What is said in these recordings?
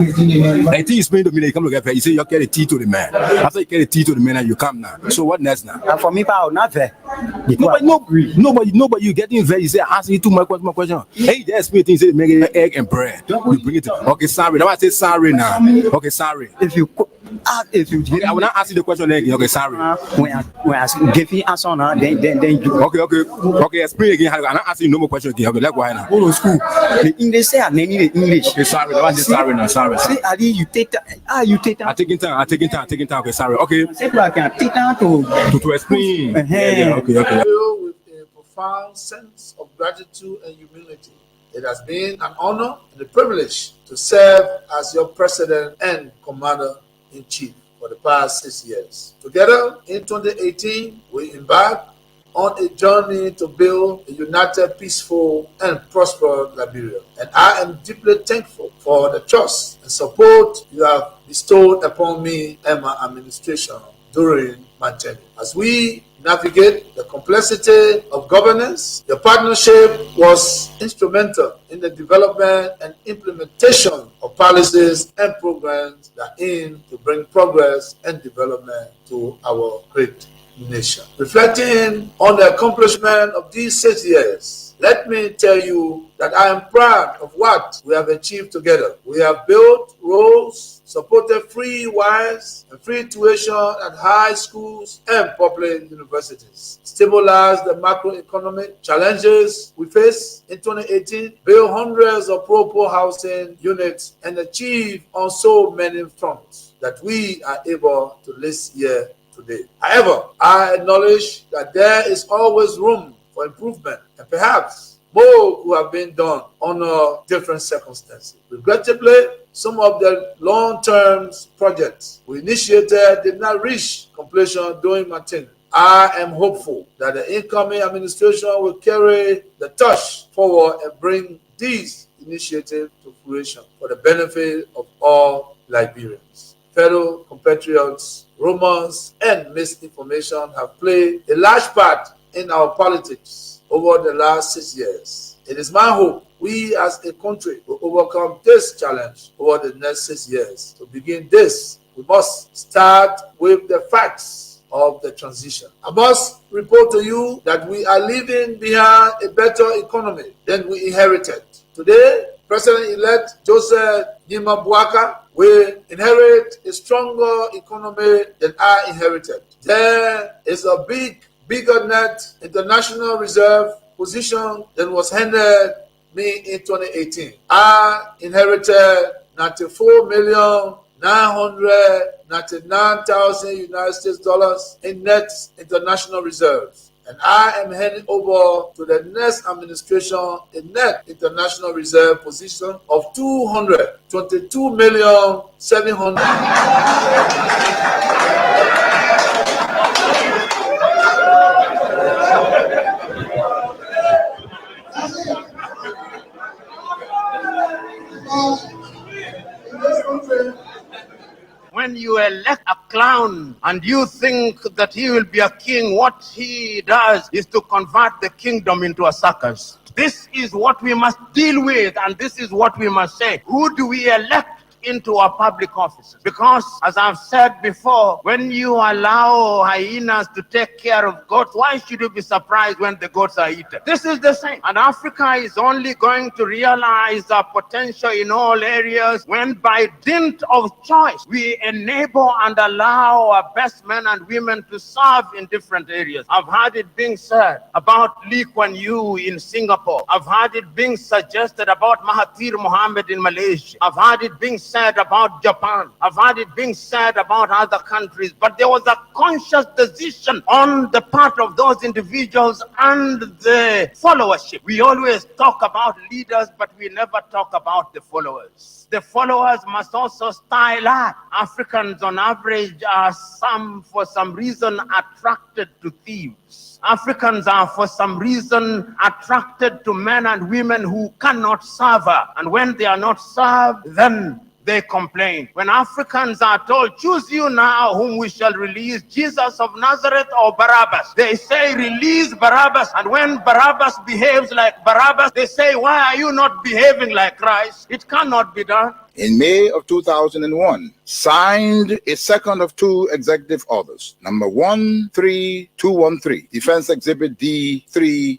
I think you explain to me that you come to get fair. You say you get a tea to the man. After you get a tea to the man, and you come now. So what next now? And for me, I'll not fair. Nobody, you getting fair. You say asking you too much question. Hey, just me things say make it egg and bread. You bring it. Okay, sorry. Now I say sorry now. Okay, sorry. If you Okay, I will not ask you the question again. Okay, sorry. when I give you answer now, then you. Okay. Explain again. I'm not asking you no more question again. Okay, let's go ahead now. Go to school. The English say I need the English. Okay, sorry. Now I say sorry now. Sorry. Say Ali, you take time. You take time. I'm taking time. Okay, sorry. Okay. Say I can take time to explain. Yeah. Okay. With a profound sense of gratitude and humility. It has been an honor and a privilege to serve as your president and commander-in-chief for the past 6 years. Together, in 2018, we embarked on a journey to build a united, peaceful, and prosperous Liberia. And I am deeply thankful for the trust and support you have bestowed upon me and my administration during my tenure. As we navigate the complexity of governance, your partnership was instrumental in the development and implementation of policies and programs that aim to bring progress and development to our great nation. Reflecting on the accomplishment of these 6 years, let me tell you that I am proud of what we have achieved together. We have built roads, supported free wires and free tuition at high schools and public universities, stabilized the macroeconomic challenges we face in 2018, built hundreds of pro-poor housing units, and achieved on so many fronts that we are able to list here today. However, I acknowledge that there is always room for improvement, and perhaps more could have been done under different circumstances. Regrettably, some of the long-term projects we initiated did not reach completion during my tenure. I am hopeful that the incoming administration will carry the torch forward and bring these initiatives to fruition for the benefit of all Liberians. Fellow compatriots, rumors and misinformation have played a large part in our politics over the last 6 years. It is my hope we as a country will overcome this challenge over the next 6 years. To begin this, we must start with the facts of the transition. I must report to you that we are leaving behind a better economy than we inherited. Today, President-elect Joseph Nima Bouaka will inherit a stronger economy than I inherited. There is a bigger net international reserve position than was handed me in 2018. I inherited 94,999,000 United States dollars in net international reserves. And I am handing over to the next administration a net international reserve position of 222,700,000. When you elect a clown and you think that he will be a king, what he does is to convert the kingdom into a circus. This is what we must deal with, and this is what we must say. Who do we elect into our public offices? Because, as I've said before, when you allow hyenas to take care of goats, why should you be surprised when the goats are eaten? This is the same. And Africa is only going to realize our potential in all areas when, by dint of choice, we enable and allow our best men and women to serve in different areas. I've heard it being said about Lee Kuan Yew in Singapore. I've heard it being suggested about Mahathir Mohamad in Malaysia. I've heard it being said about Japan. I've heard it being said about other countries, but there was a conscious decision on the part of those individuals and the followership. We always talk about leaders, but we never talk about the followers. The followers must also style up. Africans on average are for some reason attracted to thieves. Africans are for some reason attracted to men and women who cannot serve her. And when they are not served, then they complain. When Africans are told, choose you now whom we shall release, Jesus of Nazareth or Barabbas, they say, release Barabbas. And when Barabbas behaves like Barabbas, they say, why are you not behaving like Christ? It cannot be done. in May of 2001, signed a second of two executive orders, number 13213, Defense Exhibit D310,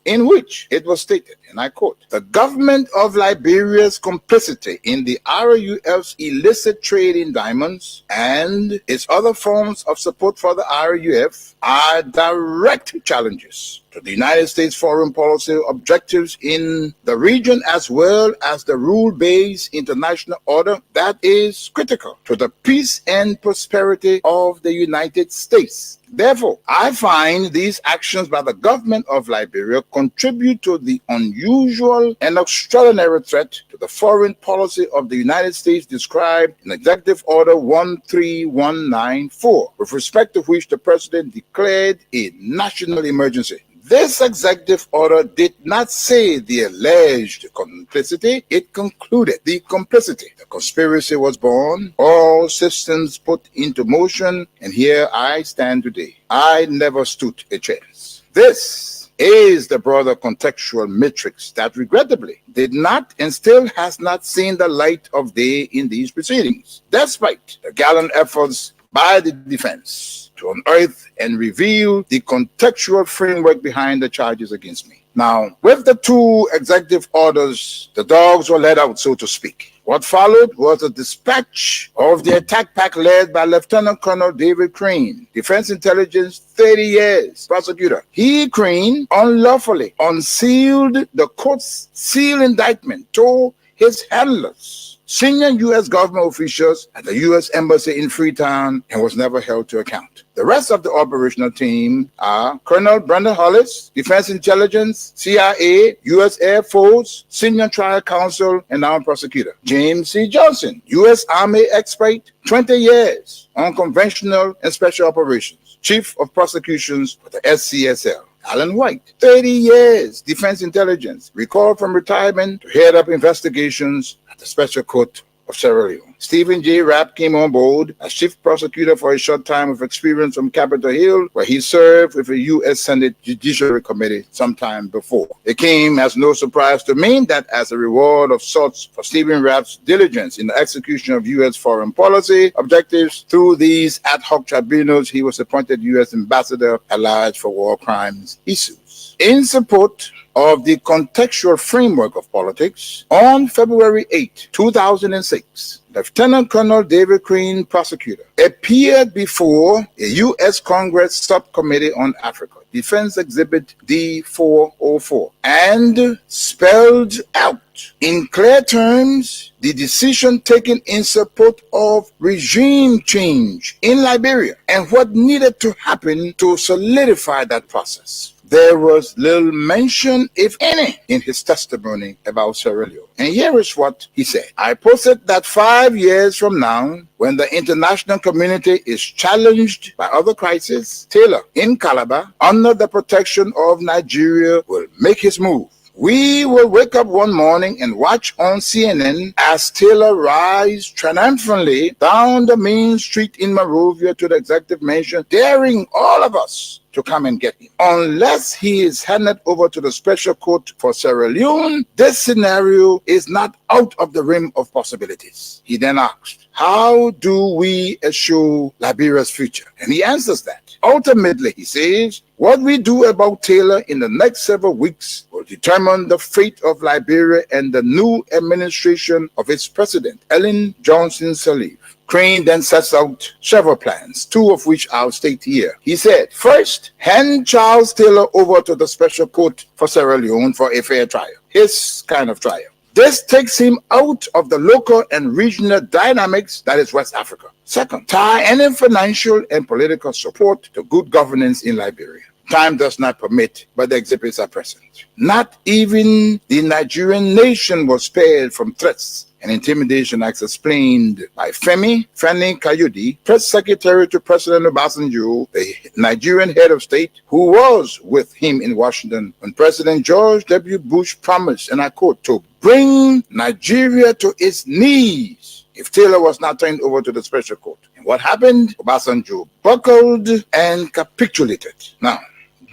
in which it was stated, and I quote, "The government of Liberia's complicity in the RUF's illicit trade in diamonds and its other forms of support for the RUF are direct challenges to the United States foreign policy objectives in the region, as well as the rule-based international order that is critical to the peace and prosperity of the United States. Therefore, I find these actions by the government of Liberia contribute to the unusual and extraordinary threat to the foreign policy of the United States described in Executive Order 13194, with respect to which the President declared a national emergency." This executive order did not say the alleged complicity, it concluded the complicity. The conspiracy was born, all systems put into motion, and here I stand today. I never stood a chance. This is the broader contextual matrix that regrettably did not and still has not seen the light of day in these proceedings, despite the gallant efforts by the defense to unearth and reveal the contextual framework behind the charges against me. Now, with the two executive orders, the dogs were let out, so to speak. What followed was a dispatch of the attack pack led by Lieutenant Colonel David Crane, Defense Intelligence 30 years prosecutor. He, Crane, unlawfully unsealed the court's sealed indictment to his handlers, senior U.S. government officials at the U.S. Embassy in Freetown, and was never held to account. The rest of the operational team are Colonel Brandon Hollis, Defense Intelligence, CIA, U.S. Air Force, Senior Trial Counsel, and Armed Prosecutor. James C. Johnson, U.S. Army expert, 20 years on conventional and special operations, Chief of Prosecutions for the SCSL. Alan White, 30 years, Defense Intelligence, recalled from retirement to head up investigations at the Special Court of Sierra Leone. Stephen J. Rapp came on board as chief prosecutor for a short time with experience from Capitol Hill, where he served with the U.S. Senate Judiciary Committee sometime before. It came as no surprise to me that as a reward of sorts for Stephen Rapp's diligence in the execution of U.S. foreign policy objectives through these ad hoc tribunals, he was appointed U.S. Ambassador at Large for War Crimes issues. In support of the contextual framework of politics, on February 8, 2006, Lieutenant Colonel David Crane, prosecutor, appeared before a U.S. Congress Subcommittee on Africa, Defense Exhibit D404, and spelled out in clear terms the decision taken in support of regime change in Liberia and what needed to happen to solidify that process. There was little mention, if any, in his testimony about Sierra Leone. And here is what he said. I posit that 5 years from now, when the international community is challenged by other crises, Taylor in Calabar, under the protection of Nigeria, will make his move. We will wake up one morning and watch on CNN as Taylor rides triumphantly down the main street in Monrovia to the executive mansion, daring all of us to come and get him. Unless he is handed over to the Special Court for Sierra Leone, this scenario is not out of the realm of possibilities. He then asked, how do we assure Liberia's future? And he answers that. Ultimately, he says, what we do about Taylor in the next several weeks will determine the fate of Liberia and the new administration of its president, Ellen Johnson Sirleaf. Crane then sets out several plans, two of which I'll state here. He said, first, hand Charles Taylor over to the Special Court for Sierra Leone for a fair trial, his kind of trial. This takes him out of the local and regional dynamics that is West Africa. Second, tie any financial and political support to good governance in Liberia. Time does not permit, but the exhibits are present. Not even the Nigerian nation was spared from threats and intimidation, as explained by Femi Kayode, press secretary to President Obasanjo, the Nigerian head of state, who was with him in Washington when President George W. Bush promised, and I quote, to bring Nigeria to its knees if Taylor was not turned over to the Special Court. And what happened? Obasanjo buckled and capitulated. Now,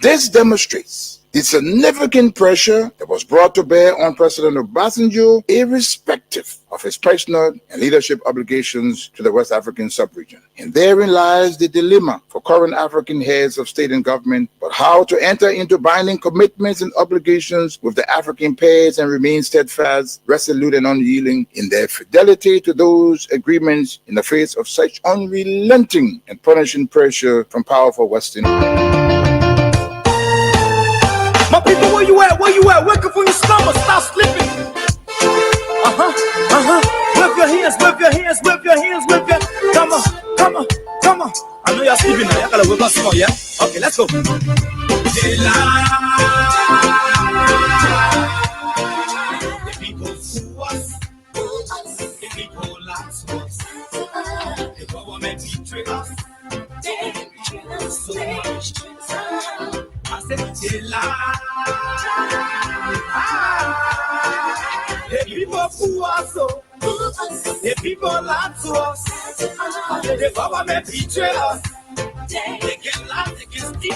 this demonstrates The significant pressure that was brought to bear on President Obasanjo, irrespective of his personal and leadership obligations to the West African sub-region. And therein lies the dilemma for current African heads of state and government, but how to enter into binding commitments and obligations with the African pairs and remain steadfast, resolute, and unyielding in their fidelity to those agreements in the face of such unrelenting and punishing pressure from powerful Western. My people, where you at? Where you at? Wake up from your slumber, stop slipping. Whip your hands, whip your hands, whip your hands, whip your. Come on, come on, come on. I know y'all sleeping now. Y'all gotta whip us some more, yeah? Okay, let's go. The people who us, the people lie to us, the government betray us. So much. I said, they lie. The people who are so, the people lie to us, the government betray us. They get lies, they get steal, they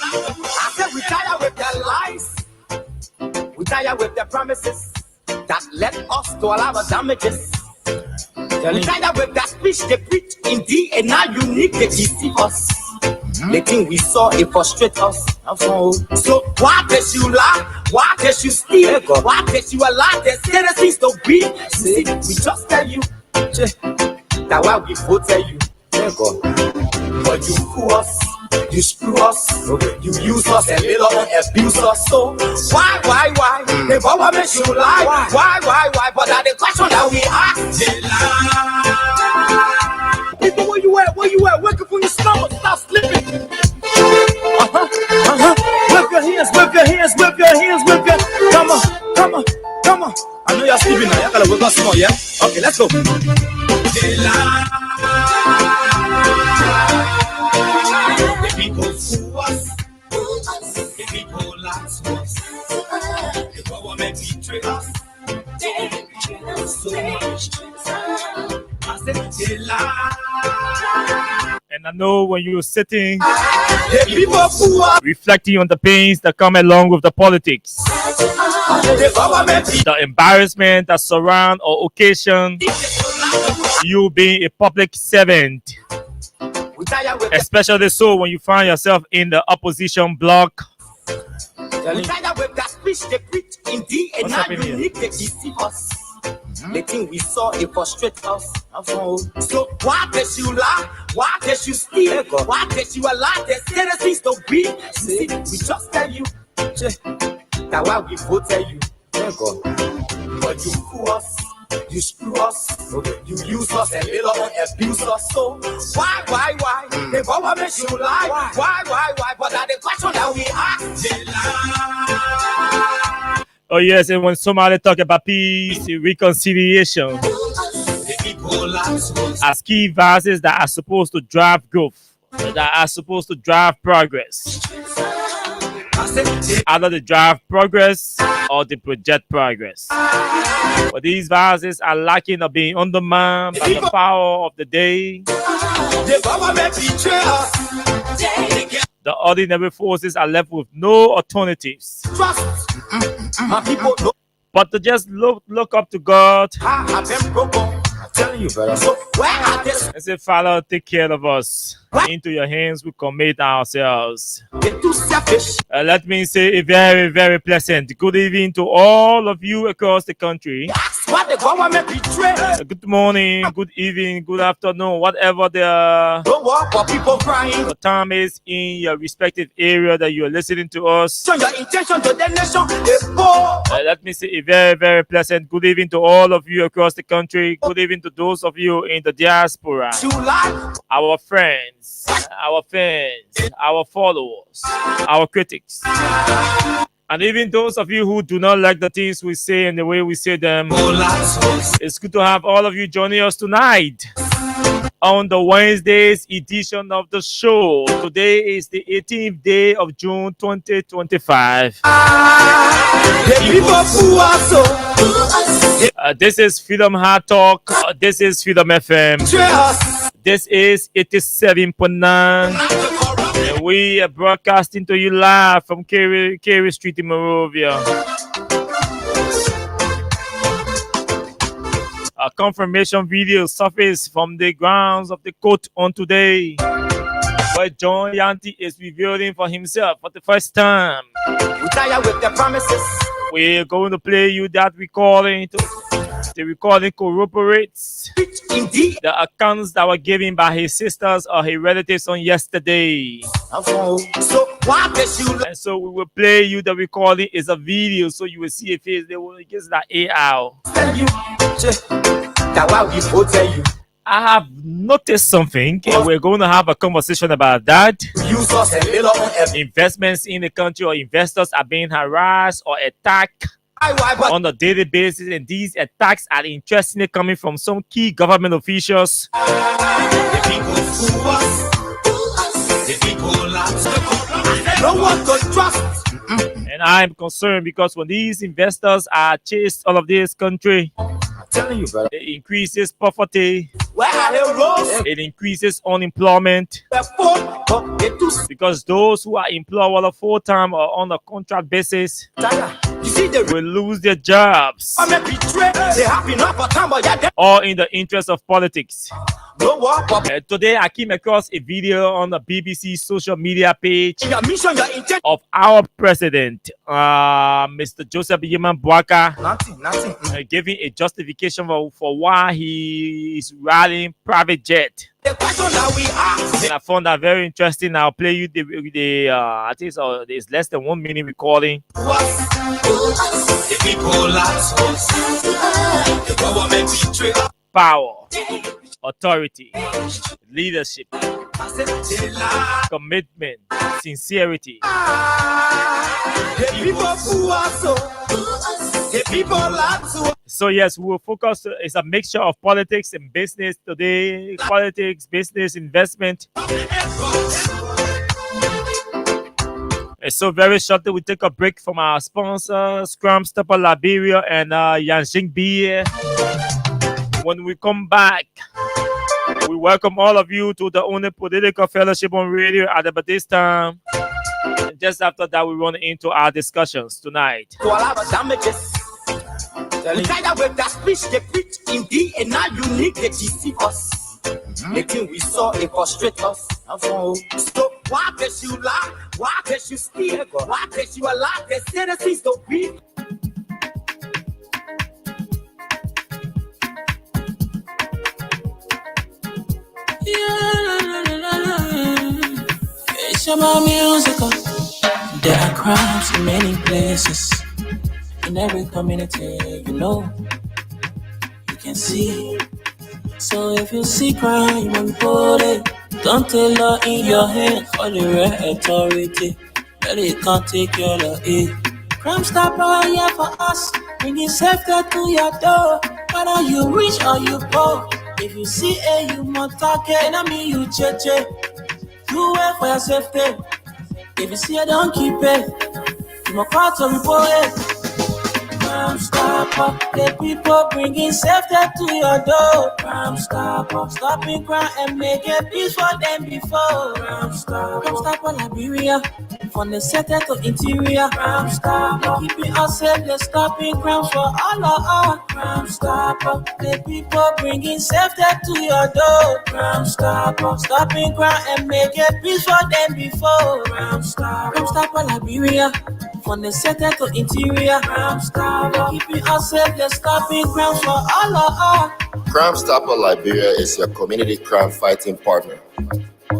lie. I said, we tired with their lies, we tired with their promises that led us to all our damages. We tired with that speech they preach indeed, and now unique they deceive us. The thing we saw, it frustrates us. So why did you lie? Why did you steal? Why did you allow the citizens to be? See, we just tell you that why we voted you. But you fool us, you screw us, you use us and little abuse us. So why? The government should lie. Why? But that's the question that we ask. They lie. People, where you at? Where you at? Wake up from your slumber, stop slipping. Whip your hands, whip your hands, whip your hands, whip your. Come on, come on, come on. I know y'all sleeping now. Y'all gotta whip us some more, yeah? Okay, let's go. They lie. The people fool us, the people lie to us, the government betray us. So much. I said they lie. And I know when you're sitting, reflecting on the pains that come along with the politics, the embarrassment that surround or occasion you being a public servant, especially so when you find yourself in the opposition bloc. What's happening here? The thing we saw, it frustrates us. So why did you lie? Why did you steal? Why did you allow the citizens to be? See, we just tell you that why we voted you. But you fool us, you screw us, you use us and little abuse us. So why? The government should lie. Why? But that's the question that we ask. They lie. Oh yes, and when somebody talk about peace, reconciliation as key verses that are supposed to drive growth, that are supposed to drive progress, either they drive progress or they project progress. But these verses are lacking of being undermined by the power of the day. The ordinary forces are left with no alternatives but to just look up to God telling you, brother. So and say, Father, take care of us. Into your hands we commit ourselves. Let me say a very, very pleasant good evening to all of you across the country. The government betrayed. Good morning, good evening, good afternoon, whatever the people crying. time is in your respective area that you are listening to us. Show your intention to the nation. Let me say a very, very pleasant good evening to all of you across the country. Good evening to those of you in the diaspora, our friends, our fans, our followers, our critics, and even those of you who do not like the things we say and the way we say them. It's good to have all of you joining us tonight on the Wednesday's edition of the show. Today is the 18th day of June 2025. This is Freedom Hard Talk. This is Freedom FM. This is 87.9. And we are broadcasting to you live from Carey Street in Monrovia. A confirmation video surfaced from the grounds of the court on today, where John Yanti is revealing for himself for the first time. Retire with the promises. We're going to play you that recording. The recording corroborates Indeed. the accounts that were given by his sisters or his relatives on yesterday. So why does you And so we will play you the recording. It's a video, so you will see a face. They will get that AR. tell you? That why we both tell you. I have noticed something, and we're going to have a conversation about that. Use us a little on every. Investments in the country or investors are being harassed or attacked But on a daily basis, and these attacks are interestingly coming from some key government officials. the people fool us. The people lie. No one to trust. And I'm concerned because when these investors are chased all of this country, I'm telling you, brother. it increases poverty, Where are the roads? it increases unemployment, The phone, but they too because those who are employed whether full-time or on a contract basis tired. You see the will lose their jobs, I'm a betray. They have enough for time, but yeah, they all in the interest of politics. no work. But Today I came across a video on the BBC social media page in your mission, your intent. of our president, Mr. Joseph Yeman Boaka, Nothing. giving a justification for why he is riding private jet. The question that we ask. And I found that very interesting. I'll play you the I think it's less than 1 minute recording. Was the people last us. The government betray us. Power, authority, leadership, I said they lie. commitment, sincerity. The people fool us. The people lie to us. So yes, we will focus. It's a mixture of politics and business today. Politics, business, investment. And so very shortly, we take a break from our sponsors, Scrum Stopper Liberia and Yanjing Beer. When we come back, we welcome all of you to the only political fellowship on radio at about this time. And just after that, we run into our discussions tonight. To allow the damages. We tired with that speech they preach indeed, and now you need to deceive us. The thing we saw, it frustrate us. So why does you lie? Why does you steal? Why does you allow the citizens to be? It's about music. There are crimes in many places. In every community, you can see. So if you see crime, you will report it. Don't take law in your hands for the real authority. But it can't take your law in. Crime Stopper here for us. Bringing safety to your door. Whether you rich or you poor. If you see a you must target, and I mean you cheche. Do it for your safety. If you see a don't keep it. You must call to report it. Crime Stopper, the people bringing safety to your door. Crime Stopper, stopping crime and making peace for them before. Crime Stopper Liberia, from the center to interior. Crime Stopper, keeping us safe, they're stopping crime for all of us. Crime Stopper, the people bringing safety to your door. Crime Stopper, stopping crime and making peace for them before. Crime Stopper Liberia, from the center to interior. Crime Stopper, keeping us safe, they're stopping crime for all of us. Crime Stopper Liberia is your community crime fighting partner.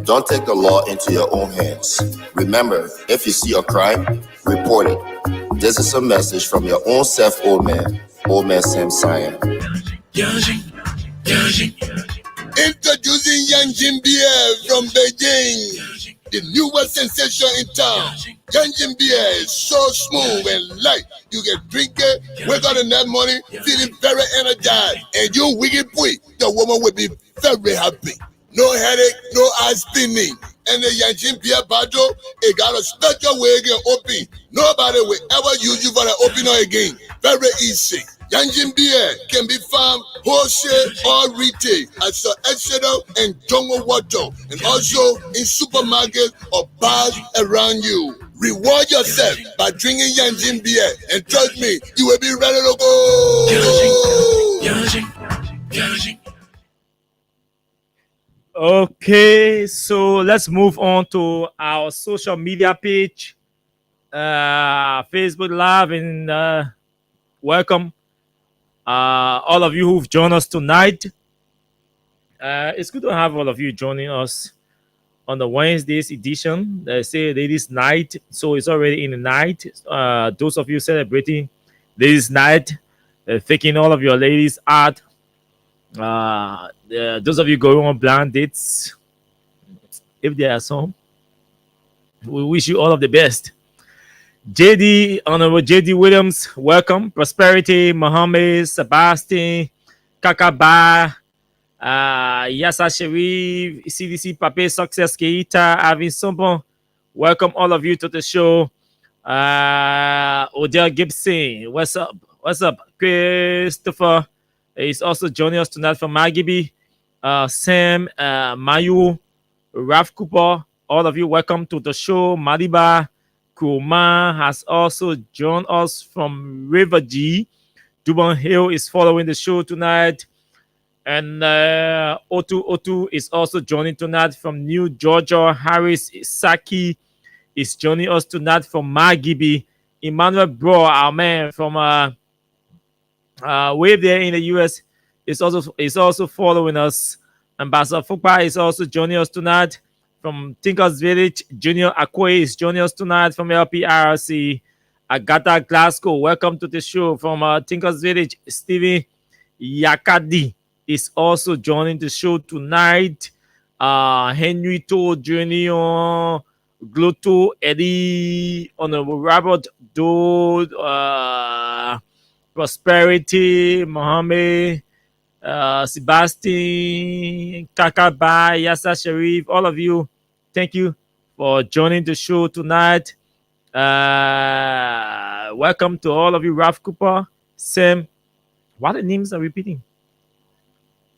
Don't take the law into your own hands. Remember, if you see a crime, report it. This is a message from your own self, Old Man Sam Cyan. Introducing Yanjin Beer from Beijing, the newest sensation in town. Yanjin Beer is so smooth and light. You can drink it, wake up in that morning, feeling very energized. And you wicked boy, the woman will be very happy. No headache, no eye spinning. And the Yanjin Beer bottle, it got a special way again open. Nobody will ever use you for the opener again. Very easy. Yanjin beer can be found wholesale or retail at Sir Exeter and Dongo Water, and also in supermarkets or bars around you. Reward yourself by drinking Yanjin beer, and trust me, you will be ready to go. Okay, so let's move on to our social media page, Facebook Live, and welcome all of you who've joined us tonight. It's good to have all of you joining us on the Wednesday's edition. They say Ladies' Night, so it's already in the night. Those of you celebrating Ladies' Night, taking all of your ladies out. Those of you going on blind dates, if there are some, we wish you all of the best. Honorable JD Williams, welcome. Prosperity, Mohammed, Sebastian, Kakaba, Yasa Sharif, CDC Pape, Success Keita, Avin Sombon, welcome all of you to the show. Odell Gibson, what's up? What's up? Christopher is also joining us tonight from Magibi. Sam, Mayu, Ralph Cooper, all of you, welcome to the show. Madiba Kuma has also joined us from River G. Dubon Hill is following the show tonight. And Otu is also joining tonight from New Georgia. Harris Saki is joining us tonight from Magibi. Emmanuel Bro, our man from way there in the US, is also following us. Ambassador Fupa is also joining us tonight from Tinkers Village. Junior Akwe is joining us tonight from LPRC. Agatha Glasgow, welcome to the show from Tinkers Village. Stevie Yakadi is also joining the show tonight. Henry To Jr., Glotto Eddie, Honorable Robert Dode, Prosperity, Mohammed, Sebastian, Kakaba, Yasa Sharif, all of you, thank you for joining the show tonight. Welcome to all of you, Ralph Cooper, Sam. Why the names are repeating?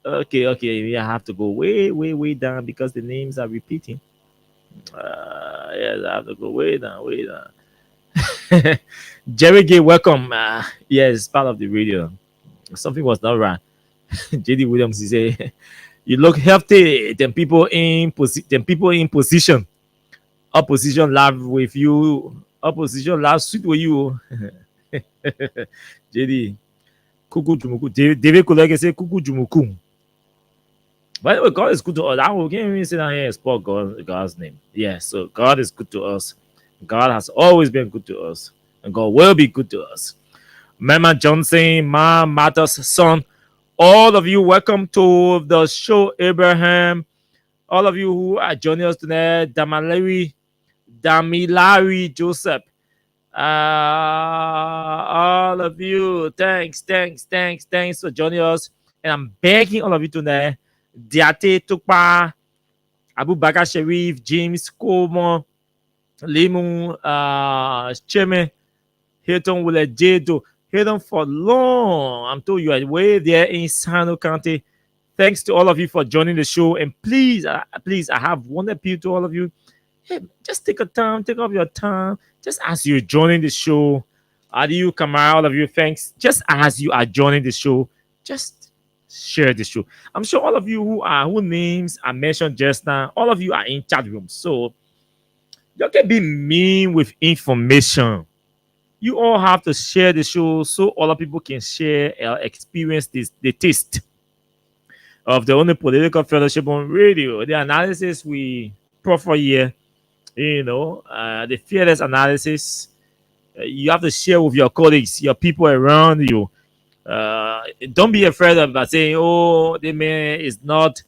Okay, we have to go way down because the names are repeating. Yes, I have to go way down. Jerry Gay, welcome. Yes, part of the radio. Something was not right. JD Williams is say, you look healthy. Then people in position. Opposition laugh with you. Opposition laugh sweet with you. JD. Kuku Jumuku. David Kuleke say Kuku Jumuku. By the way, God is good to us. I can't even sit down here and spoil God's name. Yeah, so God is good to us. God has always been good to us. And God will be good to us. Mama Johnson, Ma Matters' son, all of you, welcome to the show, Abraham. All of you who are joining us tonight, Damilari Joseph. All of you, thanks for joining us. And I'm begging all of you tonight, Diate Tukpa, Abu Bakar Sharif, James Coleman, Limu, Cheme, Hilton Wille Jedo, Hilton for long. I'm told you are way there in Sano County. Thanks to all of you for joining the show. And please, I have one appeal to all of you. Hey, just take up your time. Just as you're joining the show, Adiu Kamara, all of you, thanks. Just as you are joining the show, just share the show. I'm sure all of you who names are mentioned just now, all of you are in chat rooms. So you can be mean with information. You all have to share the show so other people can share or experience the taste of the only political fellowship on radio. The analysis we proffer here, the fearless analysis, you have to share with your colleagues, your people around you. Don't be afraid of saying, oh, the man is not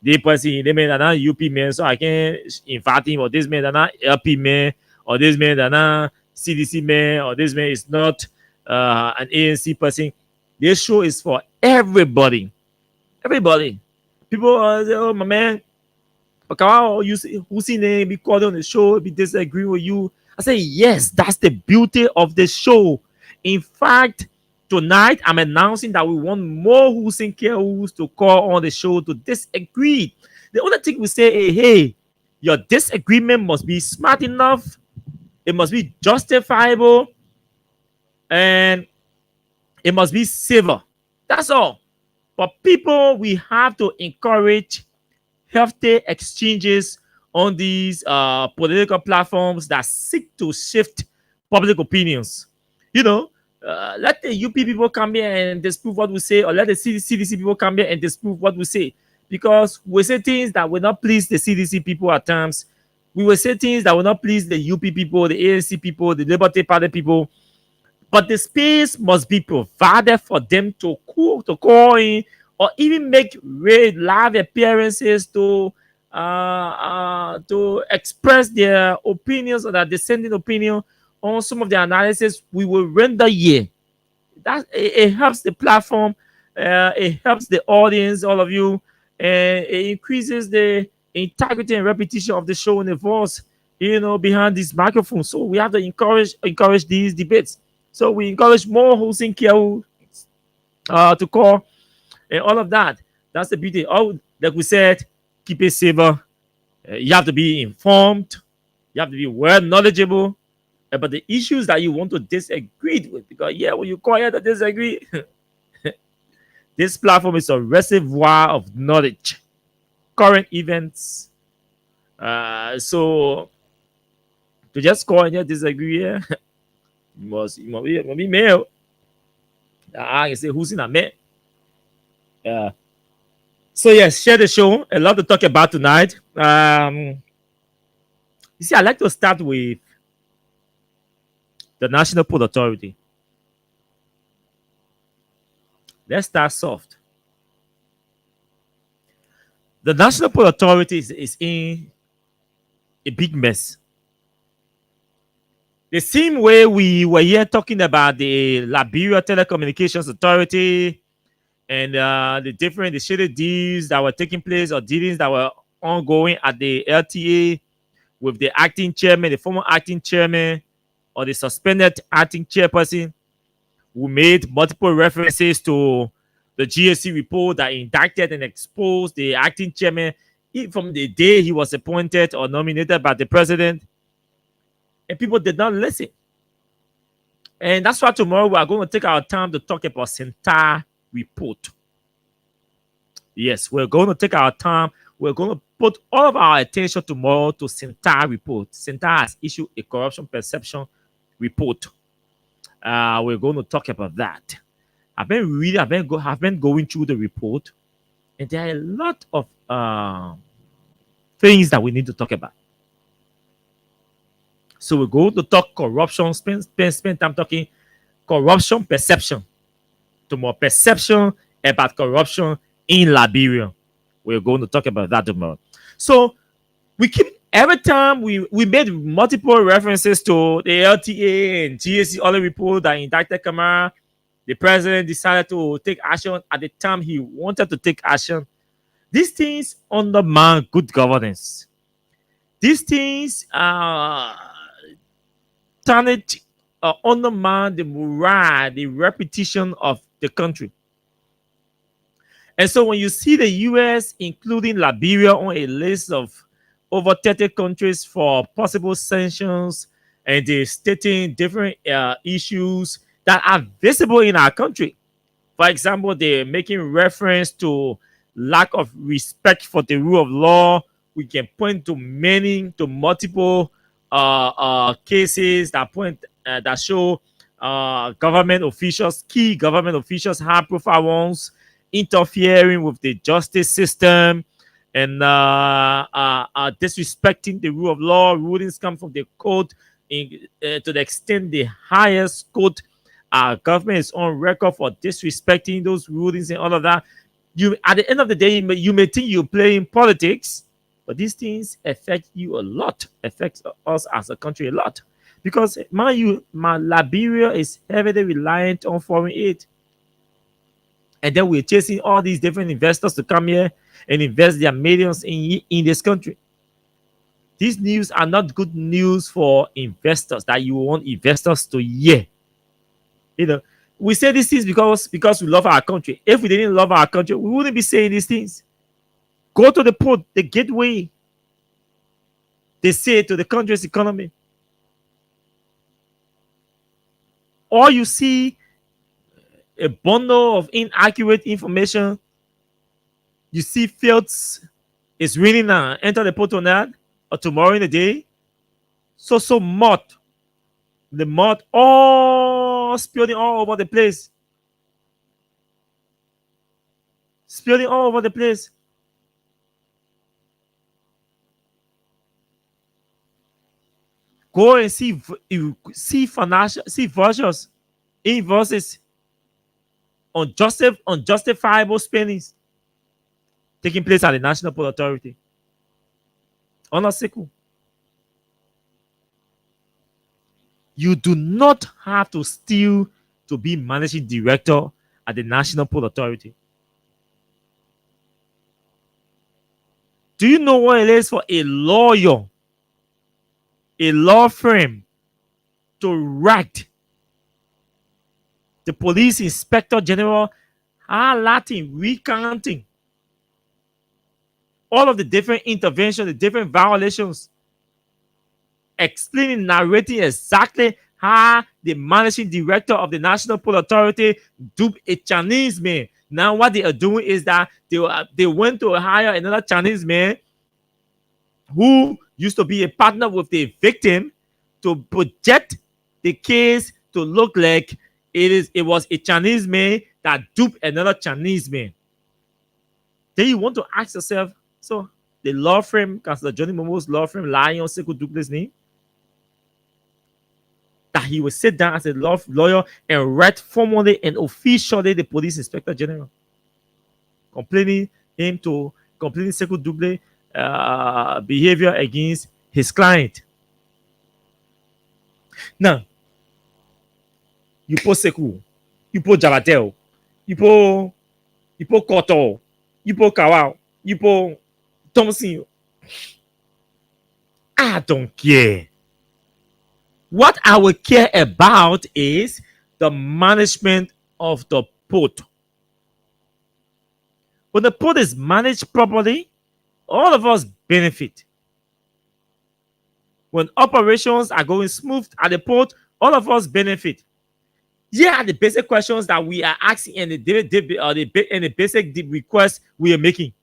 the person, the man is not UP man, so I can't invite him, or this man is not LP man, or this man is not CDC man, or this man is not an ANC person. This show is for everybody. Everybody. People say, oh, my man, you see name be called on the show, be disagree with you. I say, yes, that's the beauty of the show. In fact, Tonight, I'm announcing that we want more Hussein Kehus to call on the show to disagree. The only thing we say, hey, your disagreement must be smart enough, it must be justifiable, and it must be civil. That's all. But people, we have to encourage healthy exchanges on these political platforms that seek to shift public opinions. You know, let the UP people come here and disprove what we say, or let the CDC people come here and disprove what we say. Because we say things that will not please the CDC people at times. We will say things that will not please the UP people, the ANC people, the Liberty Party people. But the space must be provided for them to call in, or even make live appearances to express their opinions or their dissenting opinion on some of the analysis we will render here. That it helps the platform, it helps the audience, all of you, and it increases the integrity and repetition of the show and the voice, behind these microphones. So we have to encourage these debates. So we encourage more Hussein Kehu to call and all of that. That's the beauty. Oh, like we said, keep it civil. You have to be informed. You have to be well knowledgeable about the issues that you want to disagree with. Because when you call here to disagree, this platform is a reservoir of knowledge, current events. So to just call and just disagree here, you must be male. I can say who's in a man. So yes, share the show. A lot to talk about tonight. You see, I like to start with the National Port Authority. Let's start soft. The National Port Authority is in a big mess. The same way we were here talking about the Liberia Telecommunications Authority and the shady deals that were taking place or dealings that were ongoing at the LTA with the acting chairman, the former acting chairman, or the suspended acting chairperson, who made multiple references to the GSC report that indicted and exposed the acting chairman from the day he was appointed or nominated by the president. And people did not listen. And that's why tomorrow we are going to take our time to talk about Sentah report. Yes, we're going to take our time. We're going to put all of our attention tomorrow to Sentah report. Sentah has issued a corruption perception report. We're going to talk about that. I've been going through the report, and there are a lot of things that we need to talk about. So we're going to talk corruption, spend time talking corruption perception. Tomorrow, perception about corruption in Liberia. We're going to talk about that tomorrow. So we keep every time we made multiple references to the LTA and GSC audit report that indicted Kamara. The president decided to take action at the time he wanted to take action. These things undermine good governance. These things tarnish undermine the morale, the reputation of the country. And so when you see the US including Liberia on a list of over 30 countries for possible sanctions, and they're stating different issues that are visible in our country. For example, they're making reference to lack of respect for the rule of law. We can point to multiple cases that show government officials, key government officials, high-profile ones, interfering with the justice system and disrespecting the rule of law. Rulings come from the court to the extent the highest court government is on record for disrespecting those rulings and all of that. At the end of the day, you may think you're playing politics, but these things affect you a lot, affect us as a country a lot. Because my Liberia is heavily reliant on foreign aid. And then we're chasing all these different investors to come here and invest their millions in this country. These news are not good news for investors that you want investors to hear. We say these things because we love our country. If we didn't love our country, we wouldn't be saying these things. Go to the port, the gateway. They say to the country's economy. Or you see a bundle of inaccurate information. You see fields is raining now. Enter the port tonight or tomorrow in the day. So mud. The mud all spilling all over the place. Spilling all over the place. Go and see financial, see vouchers, invoices, unjustifiable spendings taking place at the National Port Authority. Honestly, you do not have to steal to be managing director at the National Port Authority. Do you know what it is for a lawyer, a law firm, to write the police inspector general highlighting, recounting all of the different interventions, the different violations, explaining, narrating exactly how the managing director of the National Port Authority duped a Chinese man. Now what they are doing is that they went to hire another Chinese man who used to be a partner with the victim to project the case to look like it was a Chinese man that duped another Chinese man. Then you want to ask yourself, so the law firm, Councillor Johnny Momo's law firm, lying on Sekou Double's name, that he would sit down as a lawyer and write formally and officially the police inspector general, complaining Sekou Double behavior against his client. Now, you put Sekou, you put Jalatel, you put Koto, you put Kawao, you put Thompson. I don't care. What I will care about is the management of the port. When the port is managed properly, all of us benefit. When operations are going smooth at the port, all of us benefit. Here are the basic questions that we are asking and the basic requests we are making.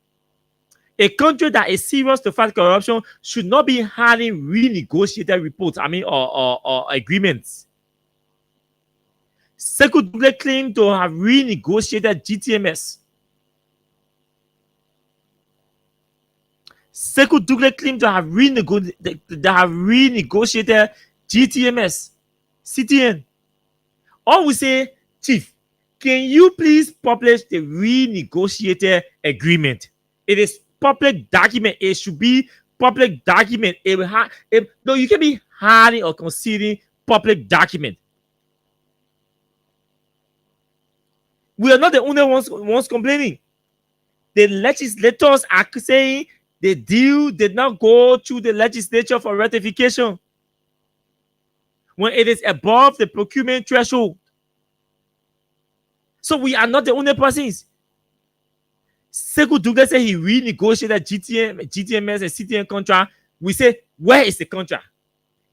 A country that is serious to fight corruption should not be having renegotiated reports, or agreements. Sekou Double claimed to have renegotiated GTMS. Sekou Double claimed to have renegotiated GTMS, CTN. All we say, Chief, can you please publish the renegotiated agreement? It is public document. It should be public document. No, you can be hiding or concealing public document. We are not the only ones complaining. The legislators are saying the deal did not go through the legislature for ratification when it is above the procurement threshold. So we are not the only persons. Sekou Double said he renegotiated GTMS and CTN contract. We say, where is the contract?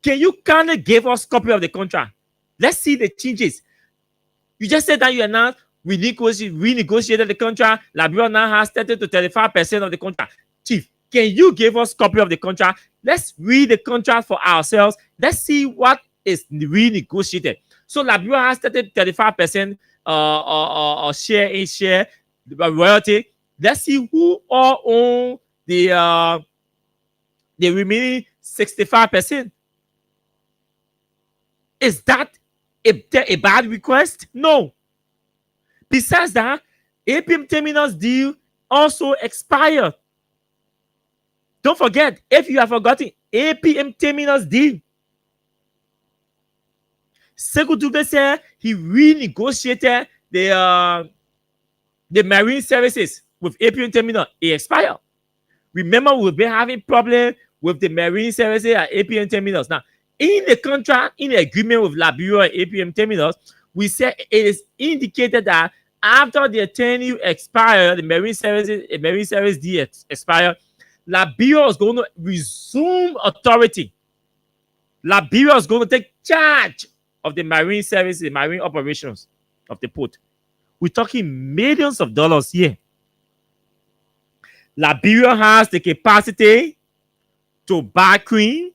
Can you kindly give us a copy of the contract? Let's see the changes. You just said that you announced we renegotiated the contract. Liberia now has 30 to 35% of the contract. Chief, can you give us a copy of the contract? Let's read the contract for ourselves. Let's see what is renegotiated. So Liberia has 30 to 35% share royalty. Let's see who all own the remaining 65%. Is that a bad request? No. Besides that, APM Terminals deal also expired. Don't forget, if you have forgotten, APM Terminals deal. Sekou Double said he renegotiated the marine services with APM Terminal. It expired. Remember, we've been having problems with the marine services at APM Terminals. Now, in the contract, in the agreement with Liberia and APM Terminals, we said it is indicated that after the tenure expire, the Marine Service D expire, Liberia is going to resume authority. Liberia is going to take charge of the marine services, the marine operations of the port. We're talking millions of dollars here. Liberia has the capacity to buy cream.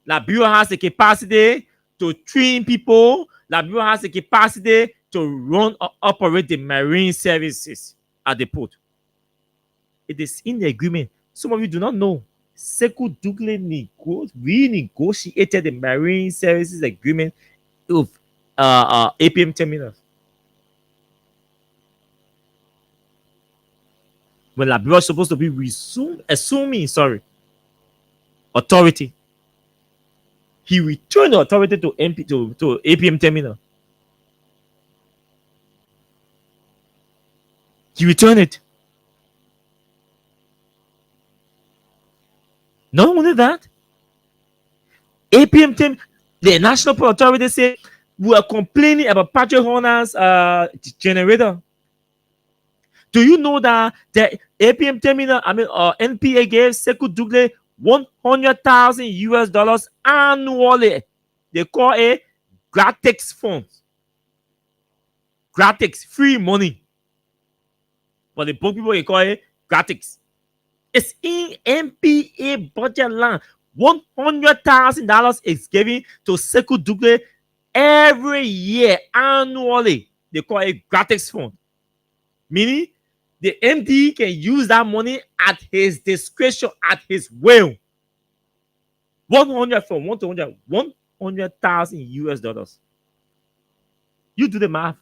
Liberia has the capacity to train people. Liberia has the capacity to run or operate the marine services at the port. It is in the agreement. Some of you do not know. Sekou Dougle renegotiated the marine services agreement with APM terminals. When Liberia was supposed to be assuming authority, he returned the authority to APM terminal. He returned it. Not only that, APM terminal, the National Port Authority said we are complaining about Patrick Horner's generator. Do you know that the APM terminal, NPA gave Sekou Dougle $100,000 annually? They call it gratis funds. Gratis, free money. But the poor people, they call it gratis. It's in NPA budget line. $100,000 is given to Sekou Dougle every year, annually. They call it gratis fund. Meaning, the MD can use that money at his discretion, at his will. 100,000 US dollars. You do the math.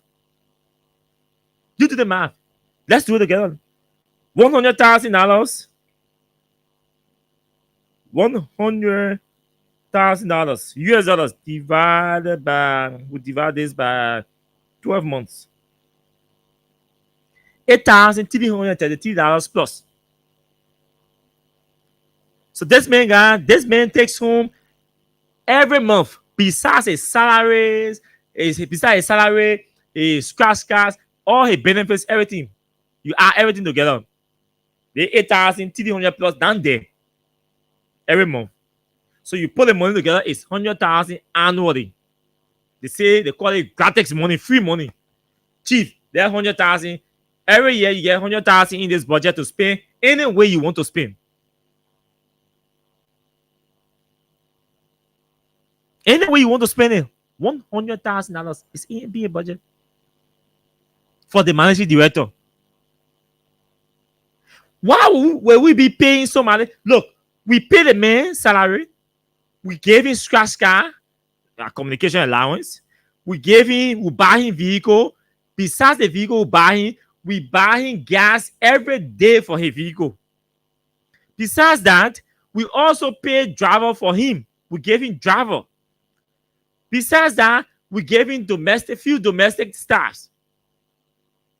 You do the math. Let's do it together. $100,000. $100,000 US dollars divided by, we divide this by 12 months. $8,333 plus. So this man takes home every month, besides his salaries, his scratch cards, all his benefits, everything. You add everything together. The 8,300 plus down there every month. So you put the money together, it's 100,000 annually. They call it gratis money, free money. Chief, there's 100,000. Every year you get 100,000 in this budget to spend any way you want to spend. Any way you want to spend it, $100,000 is in the budget for the managing director. Why will we be paying so much? Look, we pay the man salary. We gave him scratch card, communication allowance. We buy him vehicle. Besides the vehicle we buy him gas every day for his vehicle. Besides that, we also pay driver for him. We gave him driver. Besides that, we gave him few domestic staffs.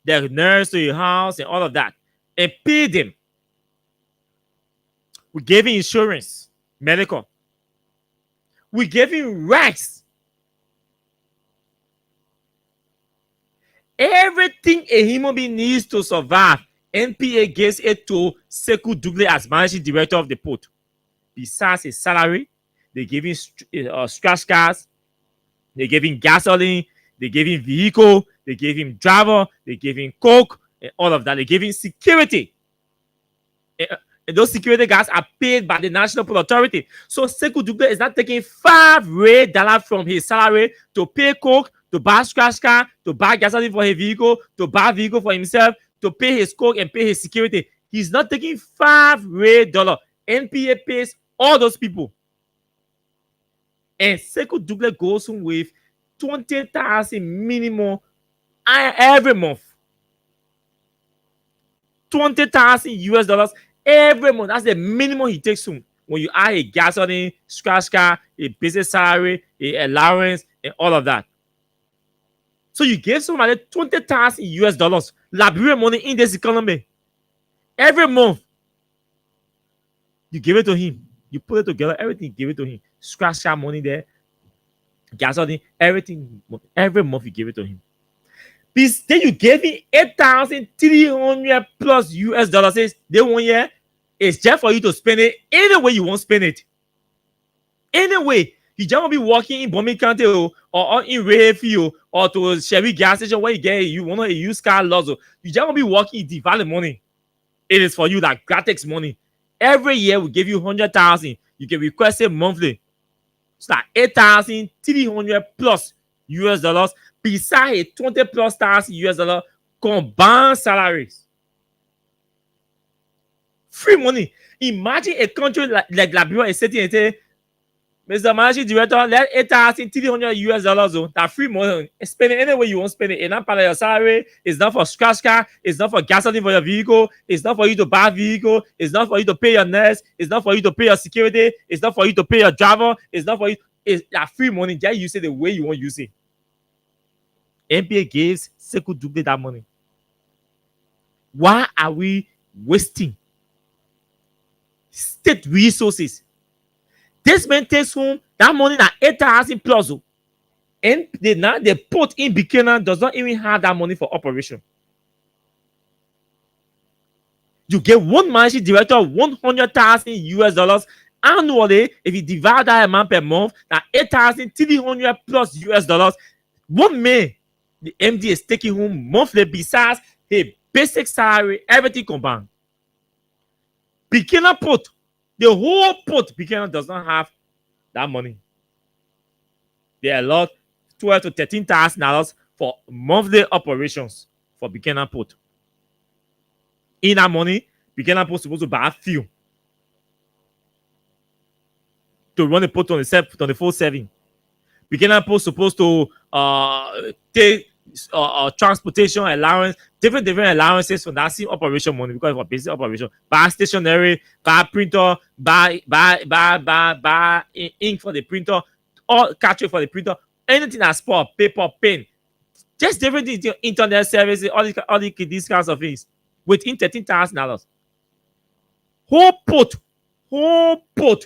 The nurse to your house and all of that. And paid him. We gave him insurance, medical. We gave him rights. Everything a human being needs to survive, NPA gives it to Sekou Dougle as managing director of the port. Besides his salary, they give him scratch cards, they give him gasoline, they give him vehicle, they give him driver, they give him coke, and all of that. They give him security. And those security guards are paid by the National Port Authority. So Sekou Dougle is not taking $5 from his salary to pay coke, to buy scratch car, to buy gasoline for his vehicle, to buy vehicle for himself, to pay his coke and pay his security. He's not taking $5. NPA pays all those people. And Sekou Dougle goes home with 20,000 minimum every month. 20,000 US dollars every month. That's the minimum he takes home. When you add a gasoline, scratch car, a business salary, a allowance, and all of that. So you give somebody 20,000 US dollars, Liberian money in this economy. Every month, you give it to him. You put it together, everything, give it to him. Scratch car money there, gasoline, everything, every month you give it to him. Then you gave him 8,300 plus US dollars. Says they 1 year. It's just for you to spend it any way you want to spend it. Anyway, you just want to be walking in Bombay County or in Rayfield or to Chevy gas station where you want to use car lots. You just want to be walking in the value money. It is for you like Gratex money. Every year we give you 100,000. You can request it monthly. It's like 8,300 plus US dollars. Besides 20 plus thousand US dollars combined salaries. Free money. Imagine a country like Liberia is sitting and say, Mr. Managing Director, let 8,300 US dollars. That free money. Spend it any way you want to spend it. It's not part of your salary. It's not for scratch car. It's not for gasoline for your vehicle. It's not for you to buy a vehicle. It's not for you to pay your nurse. It's not for you to pay your security. It's not for you to pay your driver. It's not for you. It's that free money. Just use it the way you want to use it. NBA gives Sekou Doumbé that money. Why are we wasting state resources? This man takes home that money at 8,000 plus. And they put in Buchanan does not even have that money for operation. You get one managing director 100,000 US dollars annually. If you divide that amount per month, that 8,300 plus US dollars. 1 May, the MD is taking home monthly besides his basic salary, everything combined. Buchanan Port, the whole port, Buchanan does not have that money. They allot $12,000 to $13,000 for monthly operations for Buchanan Port. In that money, Buchanan Port is supposed to buy fuel to run the port 24/7. Buchanan Port is supposed to take transportation allowance, different allowances for that same operation money because of basic operation. Buy stationery, buy printer, buy ink for the printer, or cartridge for the printer, anything that's for paper, pen, just different things, internet services, all these kinds of things within $13,000. Whole port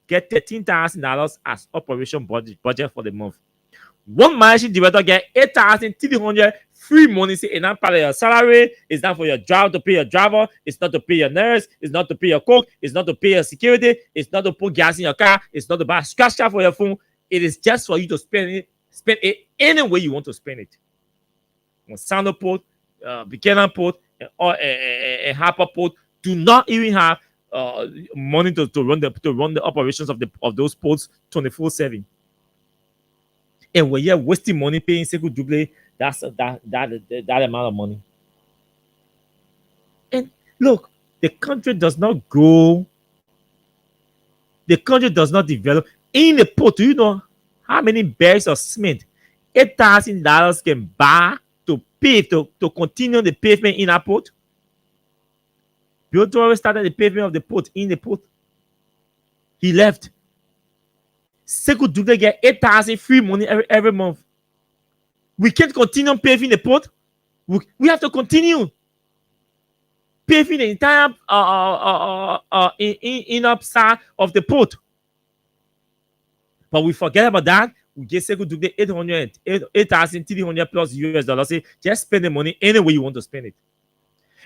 get $13,000 as operation budget for the month. One managing director get 8,300 free money. Say, it's not part of your salary. It's not for your driver to pay your driver. It's not to pay your nurse. It's not to pay your cook. It's not to pay your security. It's not to put gas in your car. It's not to buy a scratch card for your phone. It is just for you to spend it any way you want to spend it. On Sando Port, Buchanan Port, or a Harper Port do not even have money to run the operations of those ports 24/7. And when you're wasting money paying Sekou Doumbé, that amount of money. And look, the country does not grow. The country does not develop. In the port, do you know how many bags of cement $8,000 can buy to pave to continue the pavement in our port? Bill Torres started the pavement of the port in the port. He left. Sekou Doumbé get 8,000 free money every month. We can't continue paving the port. We have to continue paving the entire inner side of the port. But we forget about that. We get Sekou Doumbé 8,300 plus US dollars. Say, just spend the money any way you want to spend it.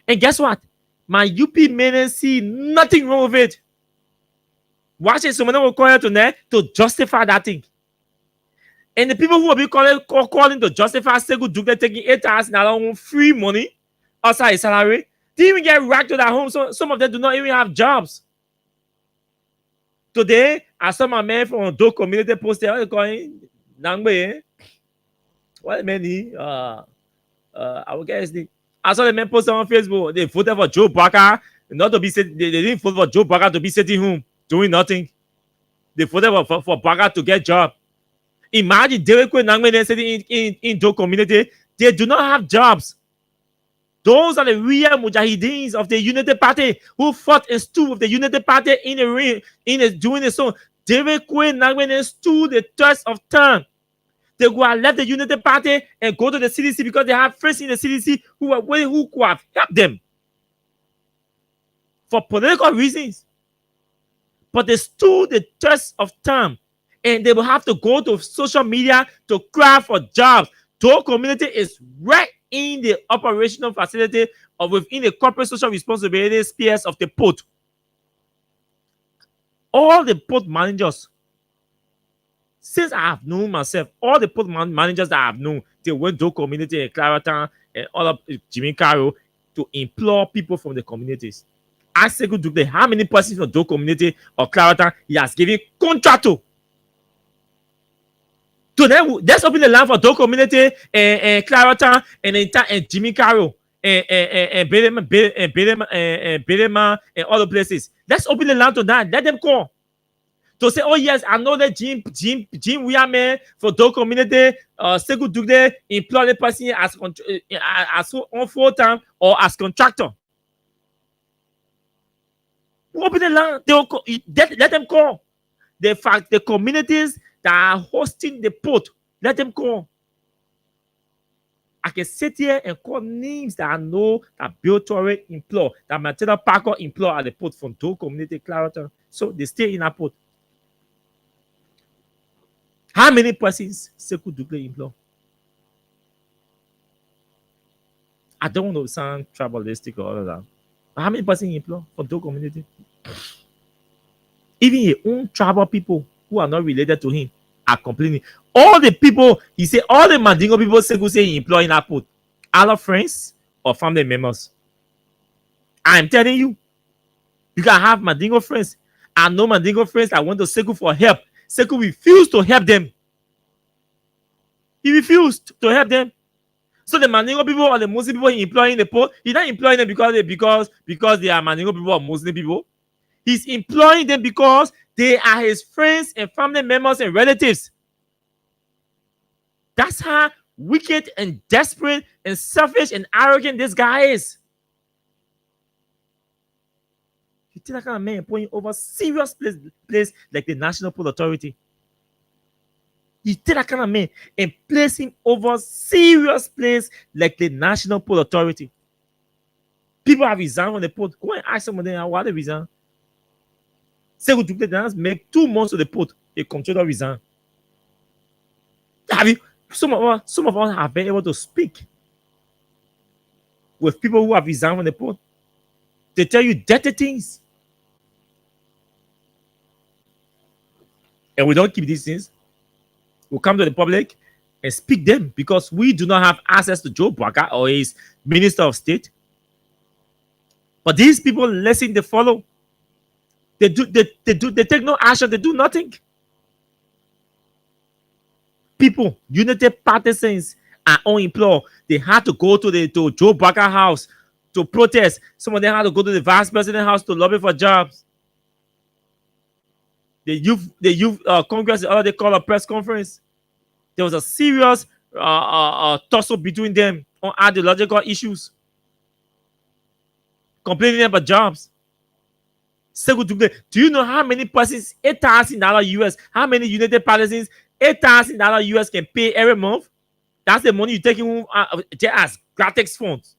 And guess what? My UP men see nothing wrong with it. Watching someone will call tonight to justify that thing. And the people who will be calling to justify Sekou Doumbé taking $8,000 free money outside his salary, they even get racked to their home. So some of them do not even have jobs. Today, I saw my man from Do community posted, what are you calling? Nangbe. What many? I will guess the. I saw the man post on Facebook. They voted for Joe Barker, not to be they didn't vote for Joe Barker to be sitting home doing nothing. They voted for Barker to get job. Imagine Derek Nangme sitting in Do community. They do not have jobs. Those are the real mujahideens of the Unity Party who fought and stood with the Unity Party in the ring, doing the song. David Quinn Nangme stood the test of time. They go and left the Unity Party and go to the CDC because they have friends in the CDC who could have helped them for political reasons. But they stood the test of time. and they will have to go to social media to cry for jobs. Dole community is right in the operational facility or within the corporate social responsibility spheres of the port. All the port managers, since I have known myself, all the port managers that I have known, they went to community in Clarendon and all of Jimmy Carroll to implore people from the communities. Ask Sekou Doumbé how many persons from Dole community or Clarendon he has given contract to. So then let's open the land for Dole community and Clarendon and Jimmy Carroll and Belema and other places. Let's open the land to that. Let them call. To say, oh yes, I know that Jim Wiame for Dole community, Sekou Doumbé employ the person as on full time or as contractor. Open the land. They will call, let them call. The communities that are hosting the port, let them call. I can sit here and call names that I know that Bill Torre employ, that Matilda Parker employ at the port from Dole community, Clarendon. So they stay in our port. How many persons Sekou Doumbé employ? I don't want to sound tribalistic or all of that. But how many persons employ from Dole community? Even his own tribal people who are not related to him are complaining. All the people, he said, all the Mandingo people Sekou say he employ in our port, other friends or family members. I'm telling you, you can have Mandingo friends. I know Mandingo friends that went to Sekou for help. Sekou refused to help them. He refused to help them. So the Mandingo people or the Muslim people he employing the port, he's not employing them because they are Mandingo people or Muslim people. He's employing them because they are his friends and family members and relatives. That's how wicked and desperate and selfish and arrogant this guy is. You think that kind of man putting over serious place like the National Port Authority? You take that kind of man and place him over serious place like the National Port Authority. People have resigned from the port. Go and ask some of them why they resign. Sekou Doumbé did make 2 months of the port. A controller resign. Have you? Some of us have been able to speak with people who have resigned from the port. They tell you dirty things. And we don't keep these things. We come to the public and speak them because we do not have access to Joe Boakai or his Minister of State. But these people listen, they follow. They take no action, they do nothing. People, unity partisans are unemployed. They had to go to Joe Boakai house to protest. Some of them had to go to the Vice President house to lobby for jobs. The youth Congress, they call a press conference. There was a serious tussle between them on ideological issues, complaining about jobs. Sekou Doumbé, do you know how many persons $8,000 US, how many United Partisans $8,000 US can pay every month? That's the money you take home as gratics funds.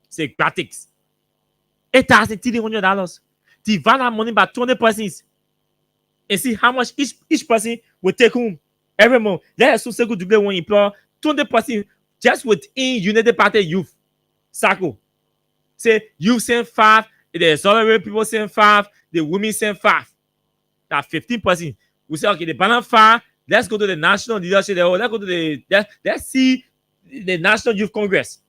Say gratics. $8,300. Divide that money by 20 persons and see how much each person will take home every month. Let's assume Sekou Doumbé will employ 20 persons just within United Party youth circle. Say youth send 5, the exonerate people send 5, the women send 5. That's 15%. We say, okay, the balance 5, let's go to the national leadership. Let's go to let's see the National Youth Congress.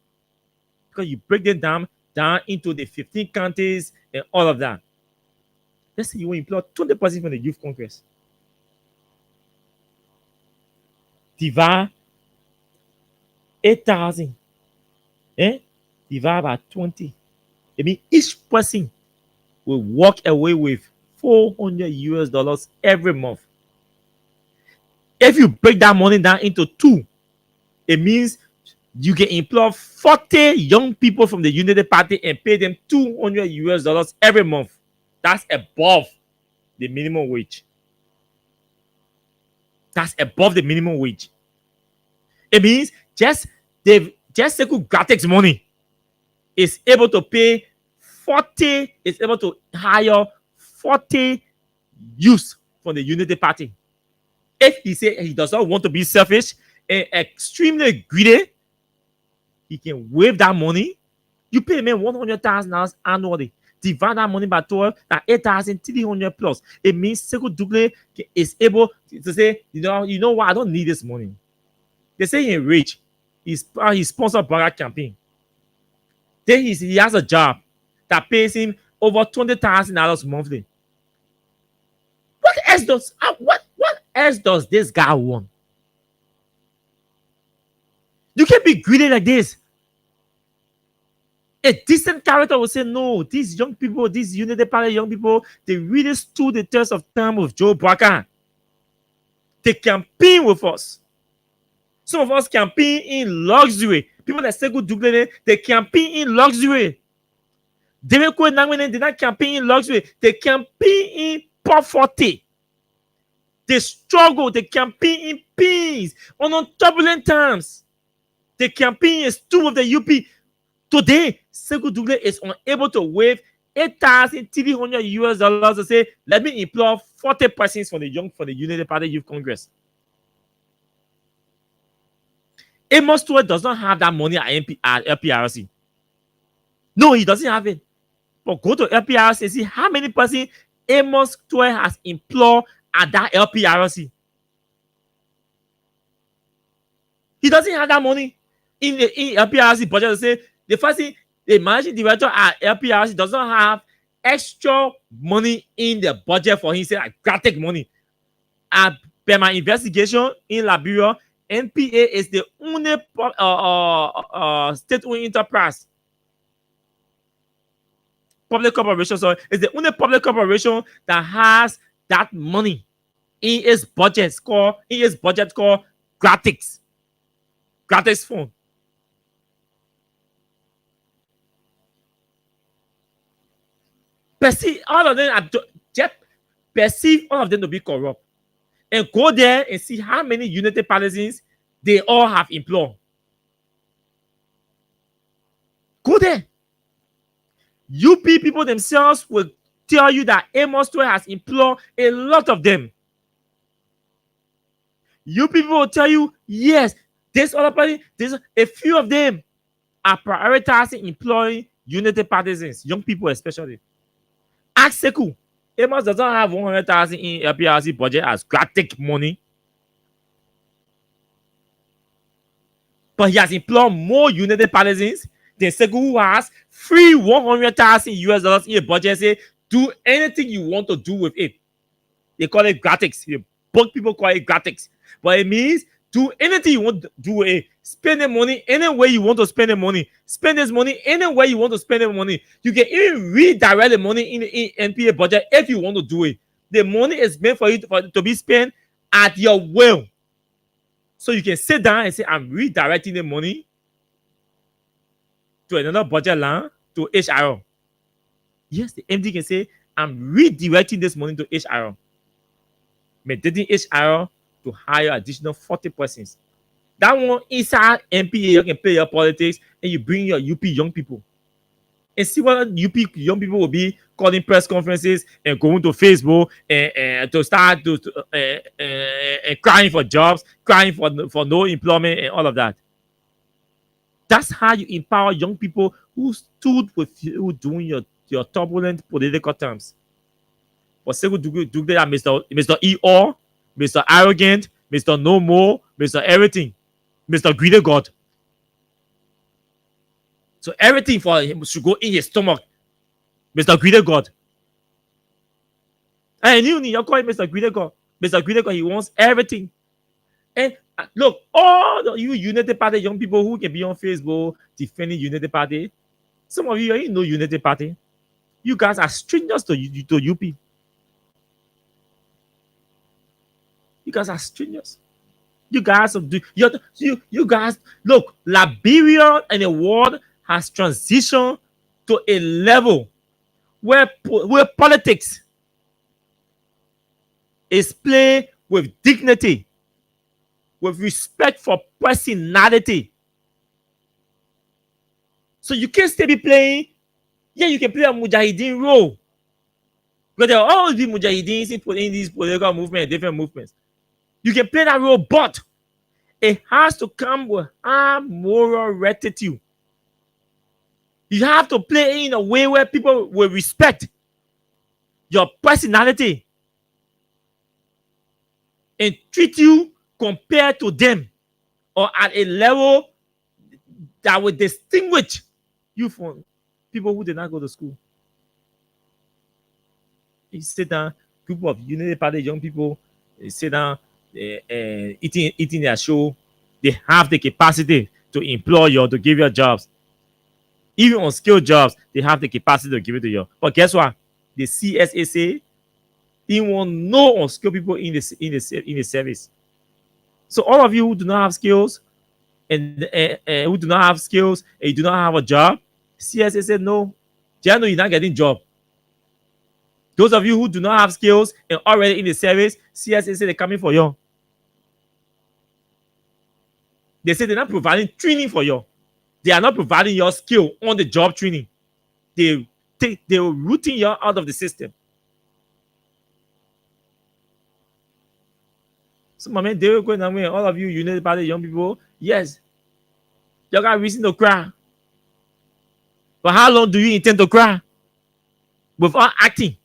Because you break them down into the 15 counties and all of that. Let's say you will employ 20% from the Youth Congress. Divide 8,000. Divide by 20. I mean, each person will walk away with $400 every month. If you break that money down into 2, it means you can employ 40 young people from the Unity Party and pay them $200 every month. That's above the minimum wage. That's above the minimum wage. It means just Sekou gratics money is able to pay 40, is able to hire 40 youths from the Unity Party. If he say he does not want to be selfish and extremely greedy, he can waive that money. You pay me $100,000 annually. Divide that money by 12, that's 8,300 plus. It means Sekou Doumbouya is able to say, you know what, I don't need this money. They say he's rich. He sponsored Baga campaign. Then he has a job that pays him over $20,000 monthly. What else does this guy want? You can't be greedy like this. A decent character will say, no, these young people, these Unity Party young people, they really stood the test of time with Joe Braka. They campaign with us. Some of us campaign in luxury. People that say good Doumbouya, they campaign in luxury. David Kwame Nangwene did not campaign in luxury. They campaign in poverty. They struggle. They campaign in peace. On turbulent times. They campaign in stool of the UP. Today, Sekou Doumbouya is unable to waive $8,300 to say, let me employ 40 persons for the Unity Party Youth Congress. Amos Tuohy does not have that money at LPRC. No, he doesn't have it. But go to LPRC and see how many persons Amos Tuohy has employed at that LPRC. He doesn't have that money in LPRC budget to say, the first thing, the managing director at LPRC does not have extra money in the budget for him. Say, I gotta take money. Per my investigation in Liberia, NPA is the only state-owned enterprise. Public corporation, so it's the only public corporation that has that money in its budget called Gratics. Gratics Fund. Perceive all of them to be corrupt. And go there and see how many Unity Partisans they all have employed. Go there. UP people themselves will tell you that Amos Tuohy has employed a lot of them. UP people will tell you, yes, this other party, a few of them are prioritizing employing Unity Partisans, young people especially. Ask Sekou. Amos does not have 100,000 in LPRC budget as Gratic money. But he has employed more Unity Partisans than Sekou, who has free $100,000 in a budget. Say, do anything you want to do with it. They call it Gratics. Both people call it Gratics. But it means do anything you want to do with it. Spend the money any way you want to spend the money. Spend this money any way you want to spend the money. You can even redirect the money in the NPA budget if you want to do it. The money is meant for you to be spent at your will. So you can sit down and say, I'm redirecting the money to another budget line to HRO. Yes, the MD can say, I'm redirecting this money to HRO. Mandating HRO to hire additional 40 persons. That one inside NPA, you can play your politics and you bring your UP young people. And see what UP young people will be calling press conferences and going to Facebook and to start and crying for jobs, crying for no employment and all of that. That's how you empower young people who stood with you during your turbulent political terms. But Sekou Doumbouya, Mr. E.O., Mr. Arrogant, Mr. No More, Mr. Everything, Mr. Greedy God. So everything for him should go in his stomach. Mr. Greedy God. And you call him Mr. Greedy God. Mr. Greedy God, he wants everything. And look, all you Unity Party young people who can be on Facebook defending Unity Party, some of you know Unity Party. You guys are strangers to UP. You guys are strangers. You guys look, Liberia and the world has transitioned to a level where politics is played with dignity, with respect for personality. So you can't still be playing. Yeah, you can play a Mujahideen role. Because there are all these mujahideens in these political movements, different movements. You can play that role, but it has to come with high moral rectitude. You have to play in a way where people will respect your personality and treat you compared to them or at a level that will distinguish you from people who did not go to school. You sit down, group of Unity Party young people, they sit down, eating their show. They have the capacity to employ you, to give you jobs. Even on skilled jobs, they have the capacity to give it to you. But guess what? The CSSA, they want no unskilled people in the service. So all of you who do not have skills and who do not have skills and you do not have a job, CSSA no, they know you're not getting job. Those of you who do not have skills and already in the service, CSSA they're coming for you. They say they're not providing training for you. They are not providing your skill on the job training. They're rooting you out of the system. So, my man, they were going away. All of you United Party young people, yes, you got reason to cry. But how long do you intend to cry without acting?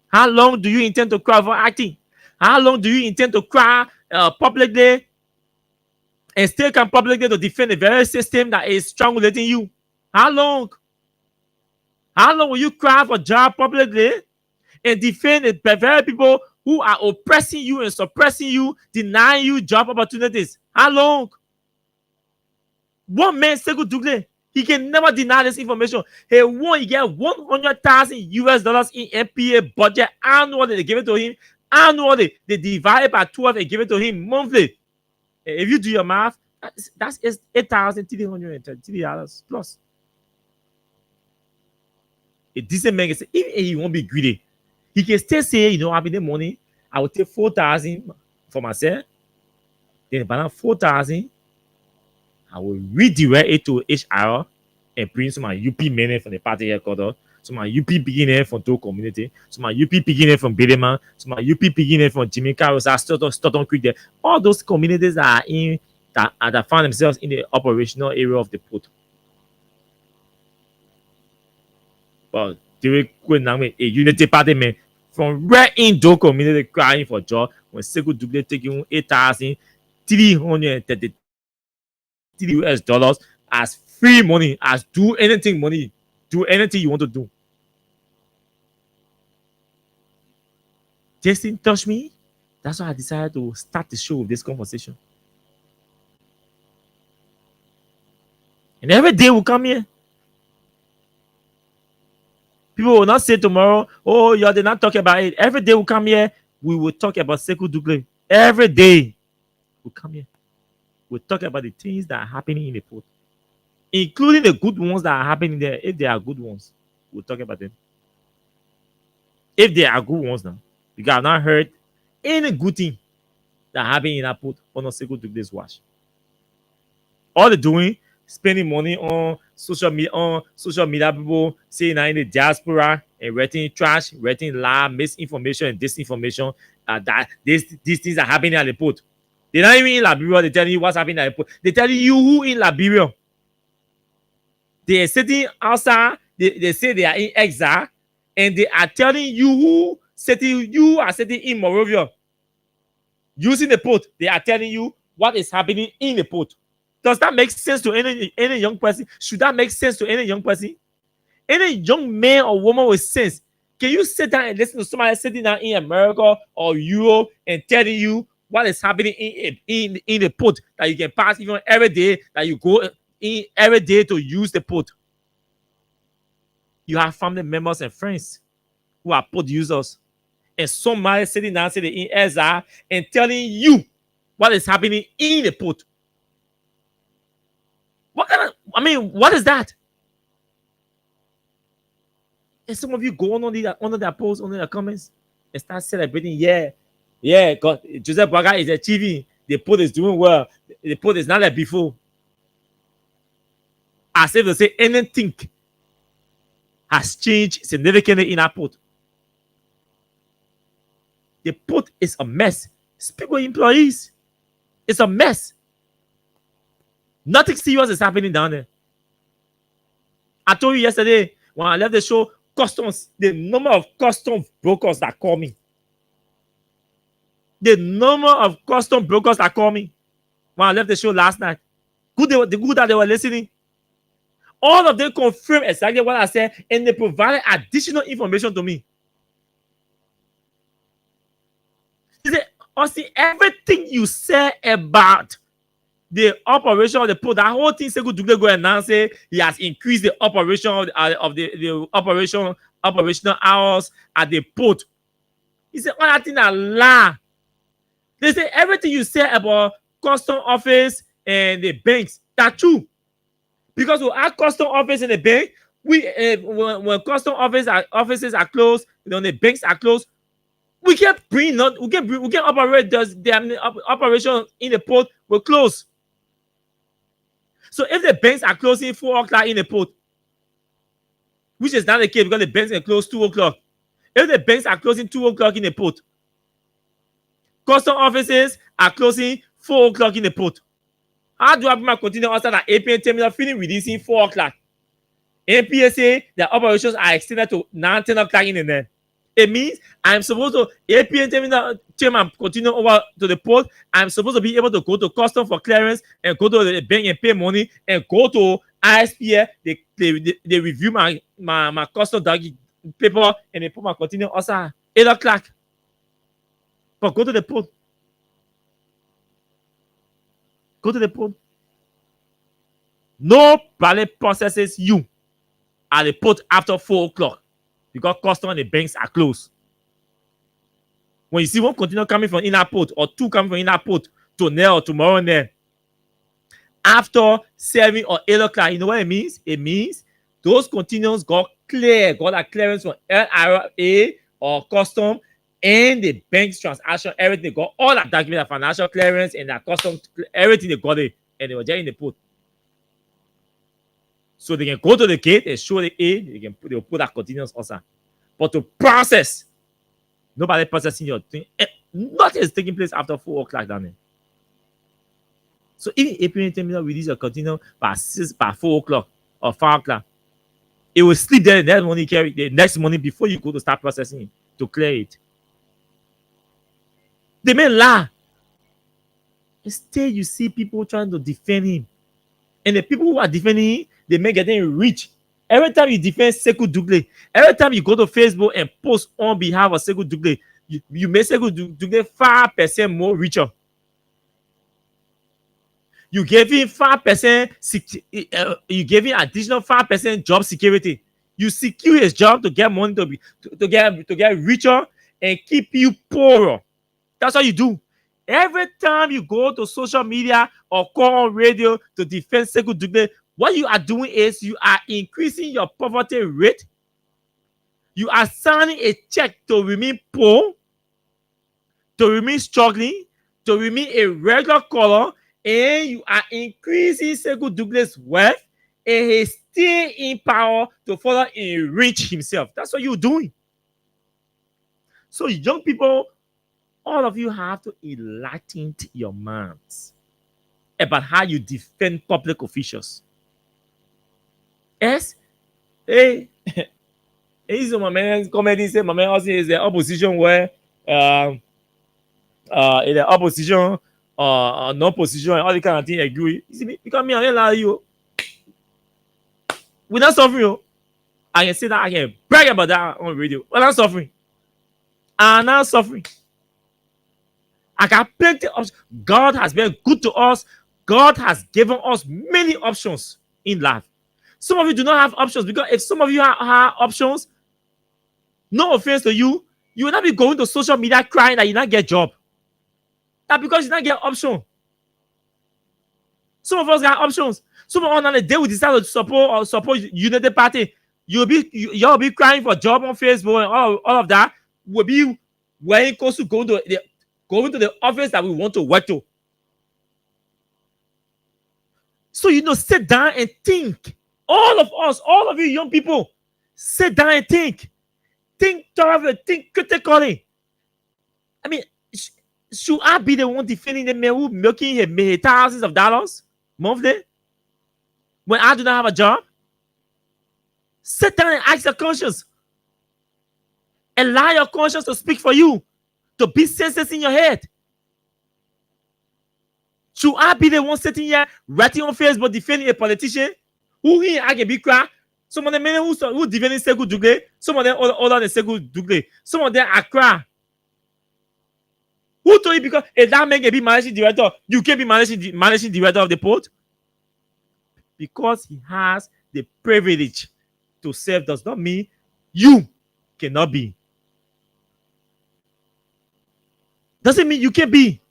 How long do you intend to cry without acting? How long do you intend to cry publicly and still come publicly to defend the very system that is strangulating you? How long? How long will you cry for job publicly and defend the very people who are oppressing you and suppressing you, denying you job opportunities? How long? One man, Sekou Dougle, he can never deny this information. He get $100,000 in MPA budget annually. They give it to him annually. They divide it by 12 and give it to him monthly. If you do your math, that's $8,333 plus. A decent man can say, even if he won't be greedy, he can still say, you know, having the money, I will take 4,000 for myself. Then about 4,000, I will redirect it to HR and bring some UP men from the party headquarters, some UP beginner from Togo community, some UP beginner from Bedeman, some UP beginner from Jimmy Carroll, Stoughton Creek there. All those communities that are in that find themselves in the operational area of the port. But they will go a Unity Party man from right in Togo community crying for job when Sekou Dougle taking $8,333 as free money, as do anything money, do anything you want to do. Just didn't touch me. That's why I decided to start the show with this conversation. And every day we come here. People will not say tomorrow, oh, you did not talk about it. Every day we come here, we will talk about Sekou Dougle. Every day we come here. We'll talk about the things that are happening in the port, including the good ones that are happening there. If they are good ones, we'll talk about them. If they are good ones now, you have not heard any good thing that happened in that port on Sekou Dougle's watch. All they're doing, spending money on social media people saying that in the diaspora and writing trash, writing lie, misinformation and disinformation that these things are happening at the port. They're not even in Liberia. They tell you what's happening at the port. They tell you who in Liberia. They are sitting outside. They say they are in exile, and they are telling you who you are sitting in Monrovia. Using the port, they are telling you what is happening in the port. Does that make sense to any young person? Should that make sense to any young person? Any young man or woman with sense, can you sit down and listen to somebody sitting down in America or Europe and telling you what is happening in the port that you can pass even every day, that you go in every day to use the port? You have family members and friends who are port users, and somebody sitting down sitting in exile and telling you what is happening in the port. What is that? And some of you go on under their posts, under their comments, and start celebrating. Yeah, God, Joseph Boakai is achieving. The port is doing well. The port is not like before. As if to say anything has changed significantly in our port. The port is a mess. Speak with employees. It's a mess. Nothing serious is happening down there. I told you yesterday when I left the show, customs, the number of custom brokers that call me. The number of custom brokers that call me when I left the show last night. Good that they were listening. All of them confirmed exactly what I said, and they provided additional information to me. They said, Austin, everything you said about the operation of the port, that whole thing, Sekou Dougle go announce say he has increased the operation of the operational hours at the port. He said, all that thing a lie. They say everything you said about custom office and the banks, that's true. Because we have custom office in the bank, when custom offices are closed, when the banks are closed, we can operate the operation in the port will close. So if the banks are closing 4 o'clock in the port, which is not the case because the banks can close 2 o'clock. If the banks are closing 2 o'clock in the port, custom offices are closing 4 o'clock in the port. How do I continue outside at APN terminal finish releasing 4 o'clock? NPSA, the operations are extended to 9, 10 o'clock in the night. It means I'm supposed to APN terminal chairman continue over to the port. I'm supposed to be able to go to custom for clearance and go to the bank and pay money and go to ISPA. They review my custom paper and they put my continue outside 8 o'clock. But go to the port. Go to the port. Nobody processes you at the port after 4 o'clock because custom and the banks are closed. When you see one container coming from inner port or 2 coming from inner port to now or tomorrow night, after 7 or 8 o'clock, you know what it means? It means those containers got a clearance from LRA or custom and the bank's transaction, everything. They got all that document, financial clearance and that custom, everything they got it, and they were just in the port. So they can go to the gate and show the A, they'll put that containers also. But to process, nobody processing your thing. Nothing is taking place after 4 o'clock down there. So if the APN terminal release your container by 4 o'clock or 5 o'clock, it will sleep there the next morning before you go to start processing it to clear it. They may lie. Instead, you see people trying to defend him. And the people who are defending him, they may get rich. Every time you defend Sekou Dougle, every time you go to Facebook and post on behalf of Sekou Dougle, you make Sekou Dougle 5% more richer. You gave him 5%, you gave him additional 5% job security. You secure his job to get money to get richer and keep you poorer. That's what you do. Every time you go to social media or call on radio to defend Sekou Dougle, what you are doing is you are increasing your poverty rate. You are signing a check to remain poor, to remain struggling, to remain a regular caller, and you are increasing Sekou Dougle's wealth, and he's still in power to further enrich himself. That's what you're doing. So young people, all of you have to enlighten your minds about how you defend public officials. Yes? Hey, this is my man's comedy. Say my man also is the opposition where in the opposition non-position and all the kind of thing agree. You see me? Because me, I don't lie to you. We're not suffering. I can say that, I can brag about that on radio. We're not suffering. I'm not suffering. I got plenty of options. God has been good to us. God has given us many options in life. Some of you do not have options because if some of you have options, no offense to you, you will not be going to social media crying that you not get a job. That's because you not get option. Some of us got options. Some of us on the day we decide to support United Party, you'll be crying for a job on Facebook and all of that. Will be wearing close to going to the office that we want to work to. So sit down and think. All of us, all of you young people, sit down and think. Think thoroughly, think critically. I mean, should I be the one defending the man who making him thousands of dollars monthly when I do not have a job? Sit down and ask your conscience. Allow your conscience to speak for you, to be senses in your head. Should I be the one sitting here writing on Facebook defending a politician who he I can be cry? Some of the men who defending Sekou Dougle, some of them other than Sekou Dougle, some of them are cry. Who told you because if that man can be managing director, you can be managing director of the port? Because he has the privilege to serve does not mean you cannot be. Doesn't mean you can be.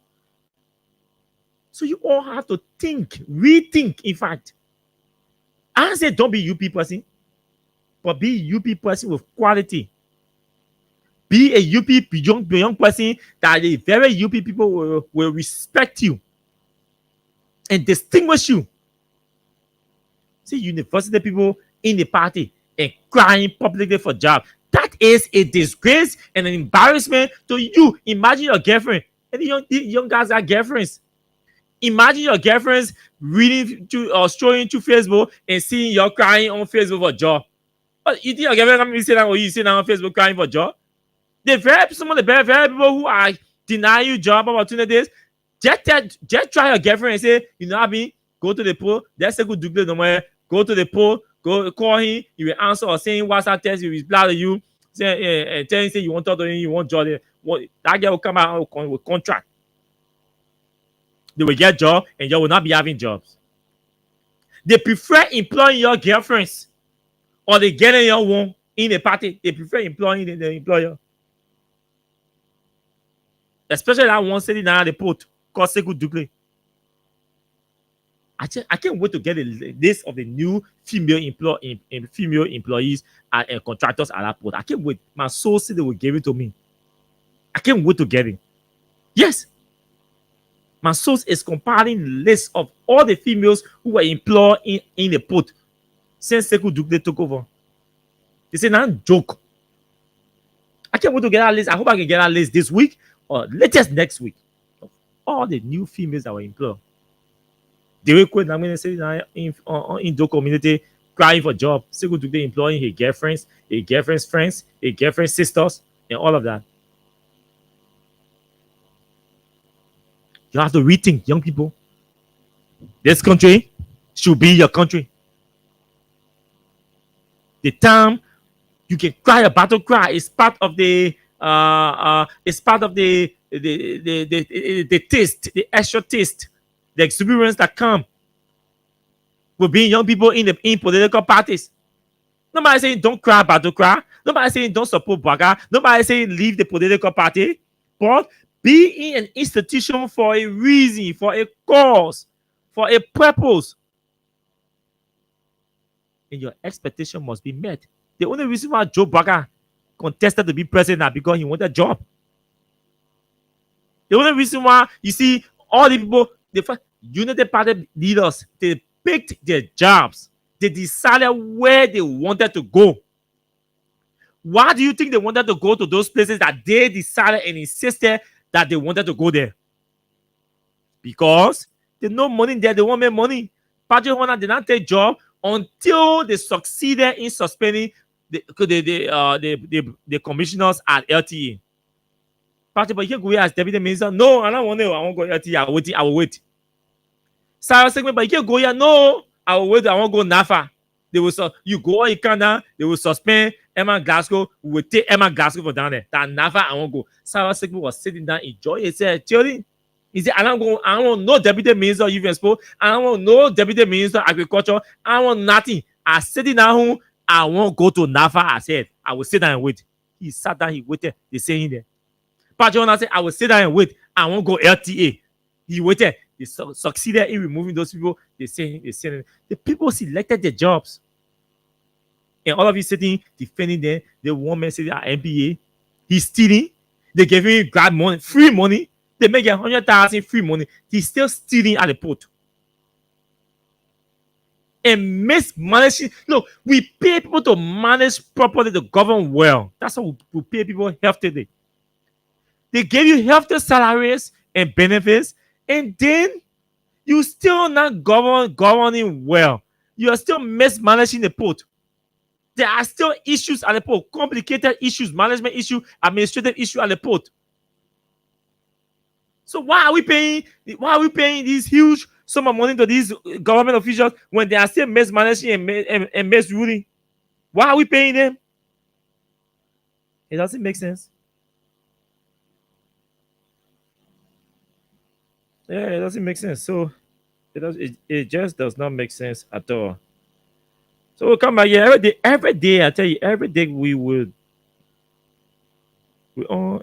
So you all have to think, rethink, in fact. I say don't be UP person, but be UP person with quality. Be a UP young person that the very UP people will respect you and distinguish you. See university people in the party and crying publicly for jobs. That is a disgrace and an embarrassment to you. Imagine your girlfriend. And the young guys are girlfriends. Imagine your girlfriends reading to or strolling to Facebook and seeing you crying on Facebook for job. But you think your girlfriend can be sitting down or you sitting down on Facebook crying for job? Some of the very people who are denying you job opportunities, just try your girlfriend and say, you know what I mean? Go to the pool. That's a good Dougle somewhere. Go to the pool. Go call him. He will answer or send WhatsApp text. He will reply to you. Say, tell him say you want to talk to him. You want job. That girl will come out with contract. They will get job and you will not be having jobs. They prefer employing your girlfriends or they getting your one in a party. They prefer employing the employer. Especially that one sitting down at the port called Sekou Dougle. I can't wait to get a list of the new female employees and contractors at that port. I can't wait. My soul said they will give it to me. I can't wait to get it. Yes. My source is compiling the list of all the females who were employed in the port since Sekou Dougle took over. They say, not joke. I can't wait to get that list. I hope I can get that list this week or latest next week of all the new females that were employed. They were quite I'm going to say in the community crying for job. Sekou Dougle employing her girlfriends, her girlfriend's friends, her girlfriend's sisters, and all of that. You have to rethink, young people. This country should be your country. The time you can cry a battle cry is part of the taste, the extra taste, the experience that come with being young people in political parties. Nobody saying don't cry battle cry. Nobody saying don't support Baga. Nobody saying leave the political party. But be in an institution for a reason, for a cause, for a purpose. And your expectation must be met. The only reason why Joe Baga contested to be president is because he wanted a job. The only reason why you see all the people, the United Party leaders, they picked their jobs. They decided where they wanted to go. Why do you think they wanted to go to those places that they decided and insisted that they wanted to go there? Because there's no money there. They want more money. Patrick Honor did not take job until they succeeded in suspending the commissioners at LTA. Patrick, but you can go here as deputy minister. No, I don't want to. I won't go LTA. I will wait. Sarah Segment, but you can go here. No, I will wait. I won't go NAFA. They will you go or you can down. They will suspend Emma Glasgow. We will take Emma Glasgow for down there. That NAFA, I won't go. Sarah Segment was sitting down, enjoying. He said, Theory. He said, I don't want no deputy minister of youth and sport. I don't want no deputy minister of agriculture. I don't want nothing. I sitting down. I won't go to NAFA. I said, I will sit down and wait. He sat down. He waited. They say in there. Patrick said, I will sit down and wait. I won't go LTA. He waited. They succeeded in removing those people. They say the people selected their jobs. And all of you sitting defending them. The one man said at MBA, he's stealing. They gave him grab money, free money. They make 100,000 free money. He's still stealing at the port. And mismanaging. Look, we pay people to manage properly, to govern well. That's how we pay people healthily. They gave you healthy salaries and benefits, and then you still not governing well. You are still mismanaging the port. There are still issues at the port, complicated issues, management issue, administrative issue at the port. So why are we paying these huge sum of money to these government officials when they are still mismanaging and misruling? Why are we paying them? It doesn't make sense. Yeah, it doesn't make sense. So it just does not make sense at all. So we'll come back here every day. I tell you, every day we on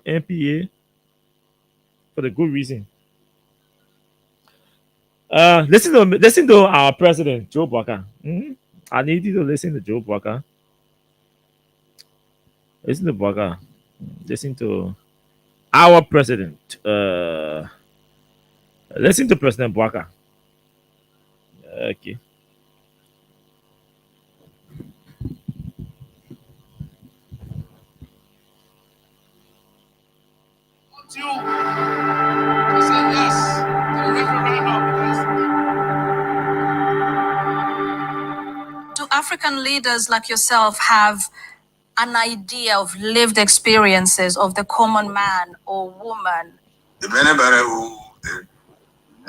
NPA for the good reason. Listen to our president, Joe Walker. I need you to listen to Joe Walker. Listen to Walker. Listen to our president. Listen to President Walker. Okay. You to say yes to the referendum. Do African leaders like yourself have an idea of lived experiences of the common man or woman? If anybody who is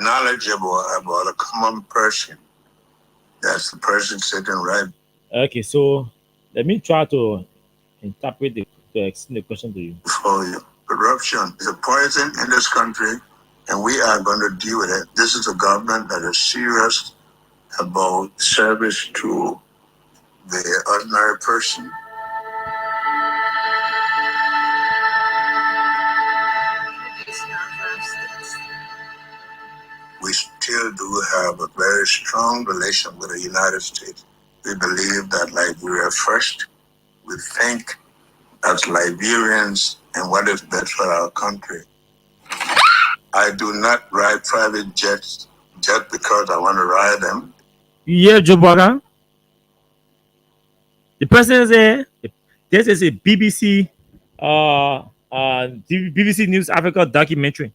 knowledgeable about a common person, that's the person sitting right. Okay, so let me try to interpret to extend the question to you. For you. Corruption is a poison in this country, and we are going to deal with it. This is a government that is serious about service to the ordinary person. We still do have a very strong relation with the United States. We believe that Liberia first. We think as Liberians and what is best for our country. I do not ride private jets just because I want to ride them. Yeah, Joe Walker. The president said this is a BBC BBC News Africa documentary.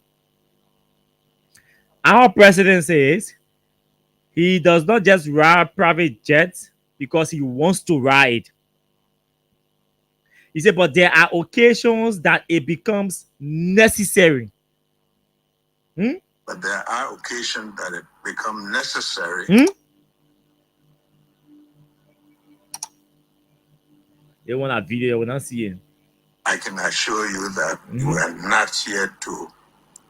Our president says he does not just ride private jets because he wants to ride. He said, but there are occasions that it becomes necessary. But there are occasions that it becomes necessary. They want a video, we're not seeing. I can assure you that we are not here to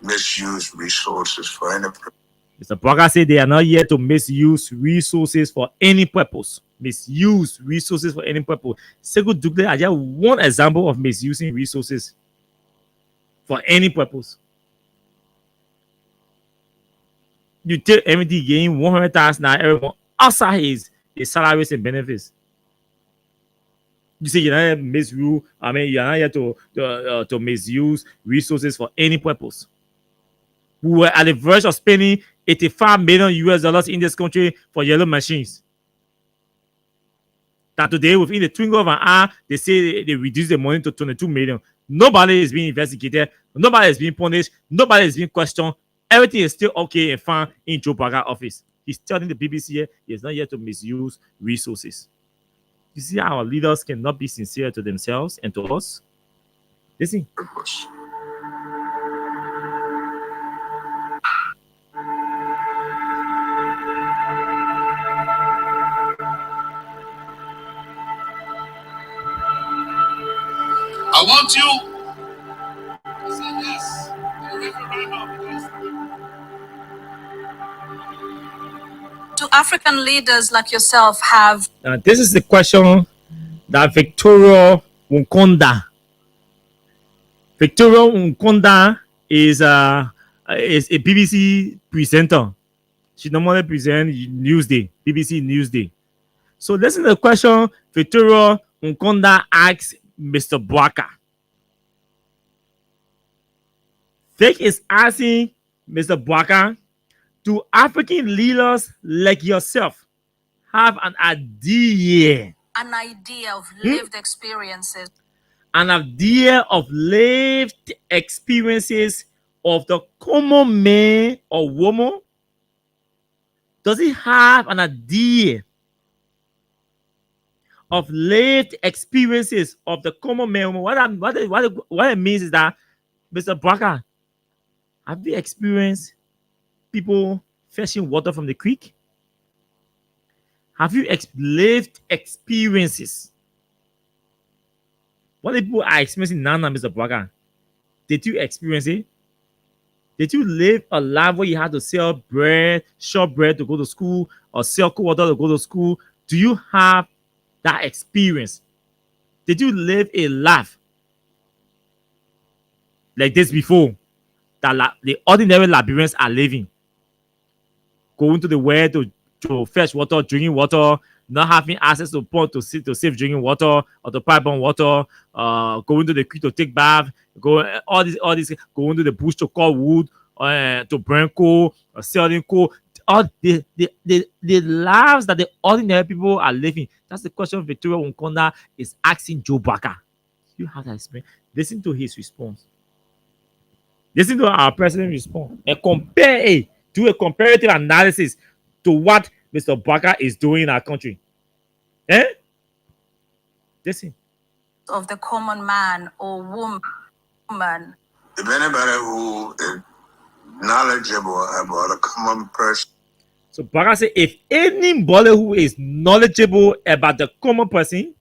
misuse resources for any purpose. Mr. Walker said they are not here to misuse resources for any purpose. Misuse resources for any purpose. Sekou Dougle are just one example of misusing resources for any purpose. You take MD gain 100,000 everyone outside his salaries and benefits. You say you're not misrule. I mean, you're not here to misuse resources for any purpose. We were at the verge of spending $85 million US in this country for yellow machines. That today, within the twinkle of an eye, they say they reduce the money to 22 million. Nobody is being investigated. Nobody is being punished. Nobody is being questioned. Everything is still okay and fine in Joe Baga's office. He's telling the BBC here he is not here to misuse resources. You see how our leaders cannot be sincere to themselves and to us? Listen. I want you to say yes to the referendum. Do African leaders like yourself have? This is the question that Victoria Nkonda. Victoria Nkonda is a BBC presenter. She normally presents Newsday, BBC Newsday. So listen to the question Victoria Nkonda asks Mr. Bwaka. Vic is asking Mr. Bwaka, do African leaders like yourself have an idea An idea of lived experiences. an idea of lived experiences of the common man or woman? Does he have an idea of lived experiences of the common man or woman? What it means is that, Mr. Barker, have you experienced people fetching water from the creek? Have you lived experiences? What people are experiencing now, Mr. Barker? Did you experience it? Did you live a life where you had to sell bread, shop bread to go to school, or sell cold water to go to school? Do you have that experience? Did you live a life like this before that the ordinary Liberians are living? Going to the well to fetch water, drinking water, not having access to pond to save drinking water or to pipe on water, going to the creek to take bath, all this, going to the bush to cut wood, to burn coal, selling coal. All the lives that the ordinary people are living. That's the question Victoria Nkonda is asking Joe Barker. You have that experience. Listen to his response. Listen to our president's response and compare it. Do a comparative analysis to what Mr. Barker is doing in our country. Eh? Listen. Of the common man or woman. If anybody who is knowledgeable about a common person. So Barker said, if anybody who is knowledgeable about the common person,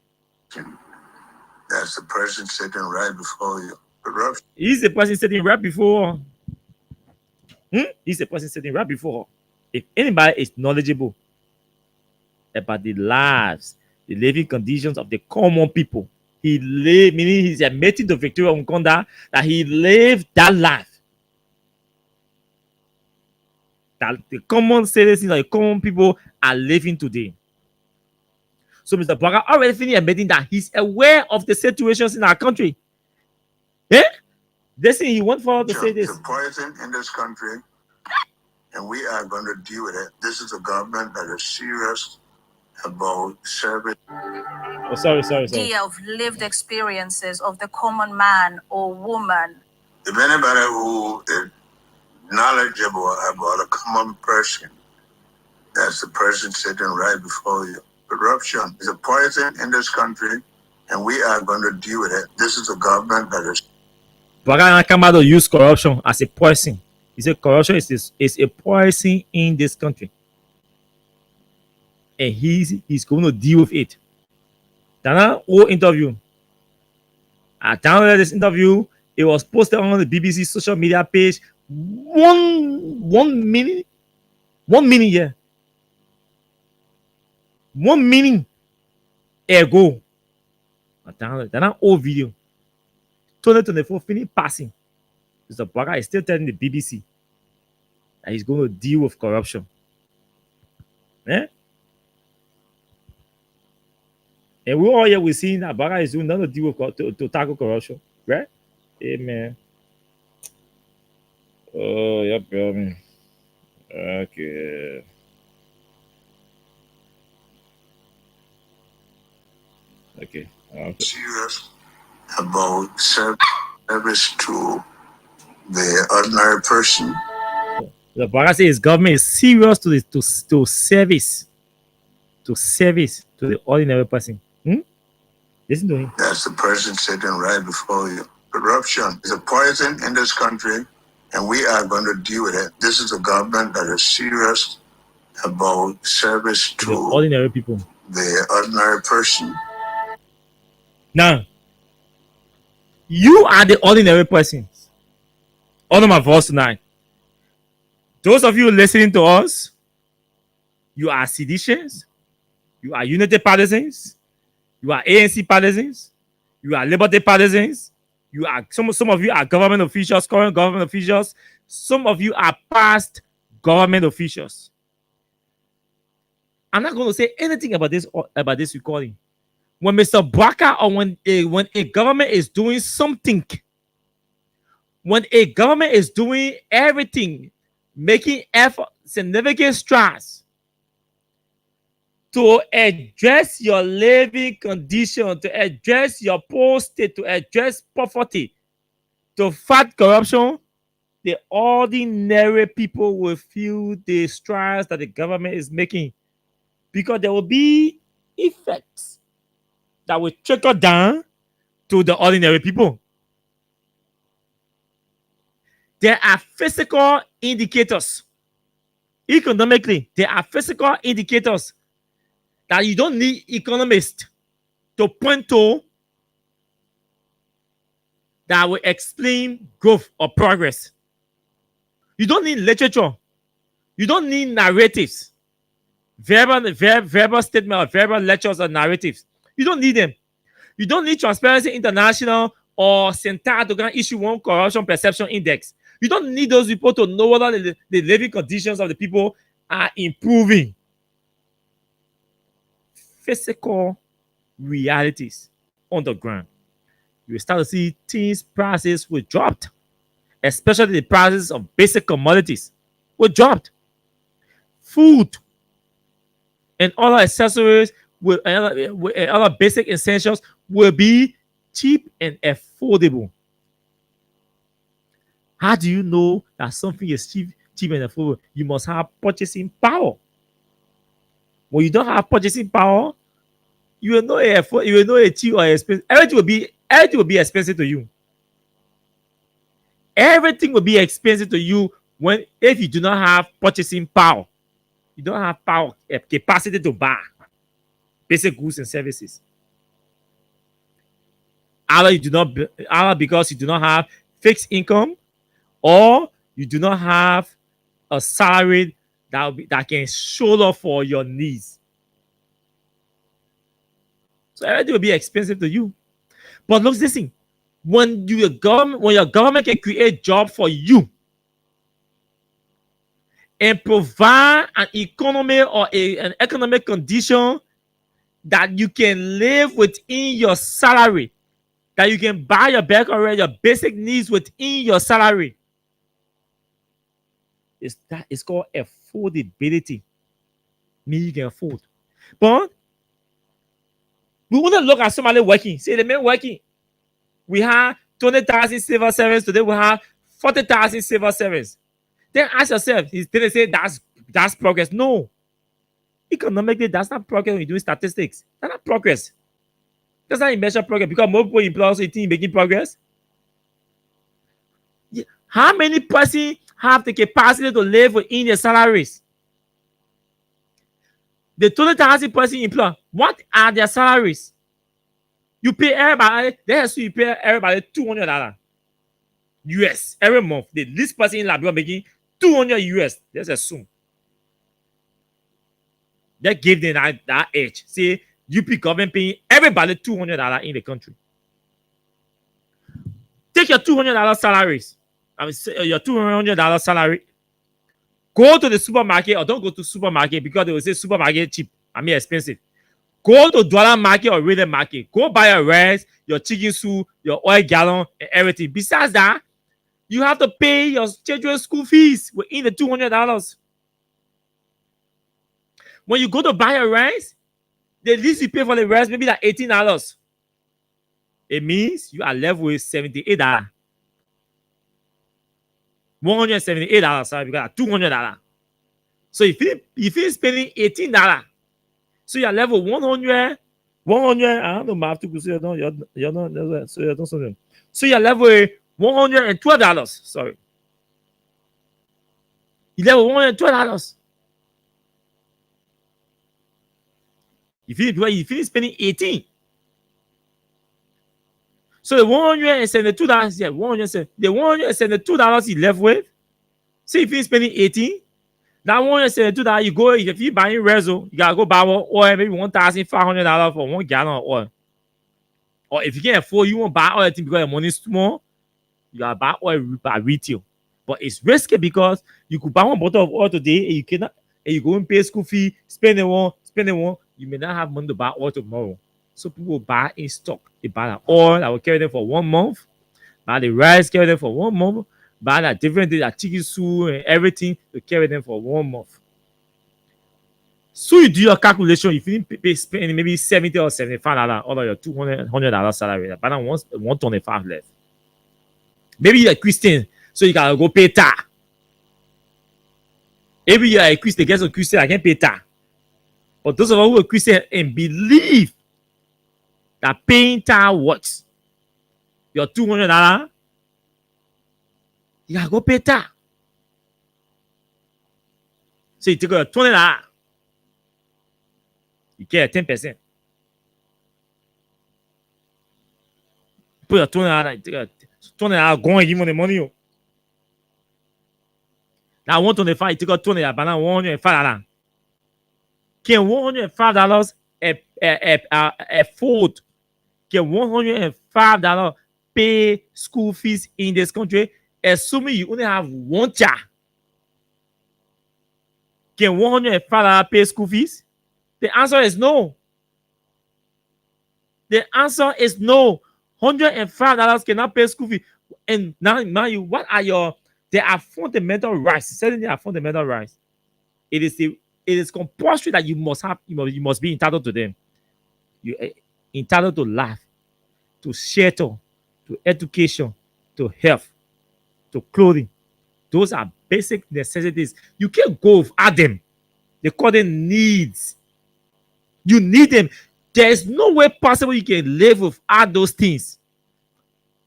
that's the person sitting right before you. Corruption. He's the person sitting right before. He's the person sitting right before. If anybody is knowledgeable about the lives, the living conditions of the common people, he lived, meaning he's admitting to Victoria Nkonda that he lived that life. That the common citizens, the common people are living today. So Mr. Barker already finished admitting that he's aware of the situations in our country. Eh? Listen, he went forward to say this. The poison in this country, and we are going to deal with it. This is a government that is serious about service. Oh, sorry. Idea of lived experiences of the common man or woman. If anybody who is knowledgeable about a common person, that's the person sitting right before you. Corruption is a poison in this country, and we are going to deal with it. This is a government that is. Baraka Kamado used corruption as a poison. He said corruption is a poison in this country. And he's going to deal with it. That whole interview. I downloaded this interview. It was posted on the BBC social media page. One minute. 1 minute ago. I downloaded that old video. 2024 finish passing. Mr. Barker is still telling the BBC that he's going to deal with corruption. Eh? And we all here we seeing that Barker is doing nothing to deal with to tackle corruption. Right? Amen. Oh, yep. Okay. Serious about service to the ordinary person. The Barker says his government is serious to service to the ordinary person. Listen to him. That's the person sitting right before you. Corruption is a poison in this country, and we are going to deal with it. This is a government that is serious about service to the ordinary people. The ordinary person. Now, you are the ordinary persons. Honor my voice tonight. Those of you listening to us, you are seditious, you are unity partisans, you are ANC partisans, you are Liberty partisans, you are some of you are government officials, current government officials, some of you are past government officials. I'm not going to say anything about this recording. When Mr. Barker or when a government is doing something, when a government is doing everything, making effort, significant strides to address your living condition, to address your poor state, to address poverty, to fight corruption, the ordinary people will feel the strides that the government is making, because there will be effects that will trickle down to the ordinary people. There are physical indicators. Economically, there are physical indicators that you don't need economists to point to that will explain growth or progress. You don't need literature. You don't need narratives. Verbal statement or verbal lectures or narratives. You don't need them. You don't need Transparency International or Center to issue one corruption perception index. You don't need those people to know whether the living conditions of the people are improving. Physical realities on the ground. You will start to see things, prices will drop, especially the prices of basic commodities will drop. Food and other accessories and other basic essentials will be cheap and affordable. How do you know that something is cheap and affordable? You must have purchasing power. When you don't have purchasing power, you will know a cheap or expensive. Everything will be expensive to you. Everything will be expensive to you if you do not have purchasing power. You don't have power capacity to buy basic goods and services. Either because you do not have fixed income, or you do not have a salary that can show up for your needs. So everything will be expensive to you. But look, listen, when your government can create job for you and provide an economy or an economic condition that you can live within your salary, that you can buy your back or your basic needs within your salary, it's called affordability. Meaning you can afford. But we want to look at somebody working. Say the man working. We have 20,000 civil servants. Today we have 40,000 civil servants. Then ask yourself, did they say that's progress? No. Economically, that's not progress when you're doing statistics. That's not progress. That's not measure progress, because more people employ, so you think making progress. Yeah. How many persons have the capacity to live within their salaries? The 20,000 persons employed, what are their salaries? You pay everybody, you pay everybody $200 US every month. The least person in Liberia making $200 US. Let's assume. They give them that age. Say, UP government paying everybody $200 in the country. Take your $200 salaries. Your $200 salary. Go to the supermarket, or don't go to supermarket, because they will say supermarket cheap. Expensive. Go to dollar market or retail market. Go buy your rice, your chicken soup, your oil gallon, and everything. Besides that, you have to pay your children's school fees within the $200. When you go to buy your rice, the least you pay for the rice maybe like $18. It means you are left with $78. $178, sorry, because $200. So if you spending $18, so you're left with 100, I don't know math to so you're not so you don't something. So you're left with $112. Sorry. You left with $112. If you finish spending 18. So the $172, yeah, the $172 you left with. See, if you're spending 18, that $172, you go, if you're buying Rezo, you gotta go buy one oil, maybe $1,500 for 1 gallon of oil. Or if you can't afford, you won't buy oil because your money is small, you gotta buy oil by retail. But it's risky, because you could buy one bottle of oil today and you go and pay school fee, spending one, you may not have money to buy oil tomorrow. So people buy in stock. They buy the oil that will carry them for 1 month, buy the rice, carry them for 1 month, buy that different things, that chicken soup and everything to carry them for 1 month. So you do your calculation. If you didn't spend maybe $70 or $75 out of your $200 salary, but now once 125 left. Maybe you're a Christian, so you gotta go pay tax. Maybe you're a Christian, get some Christian, I can't pay tax. But those of us who are Christian and believe that paying tax works, your $200, you gotta go pay tax. So you take your $20, you get 10%. Put your $20, you take your $20, go and give me the money. Now 125, you take your $20, but now $105. Can $105 afford? Can $105 pay school fees in this country? Assuming you only have one child. Can $105 pay school fees? The answer is no. The answer is no. $105 cannot pay school fees. And now, what are your? There are fundamental rights. Certainly, there are fundamental rights. It is compulsory that you must have. You must be entitled to them. You are entitled to life, to shelter, to education, to health, to clothing. Those are basic necessities. You can't go without them. They call them needs. You need them. There is no way possible you can live without those things.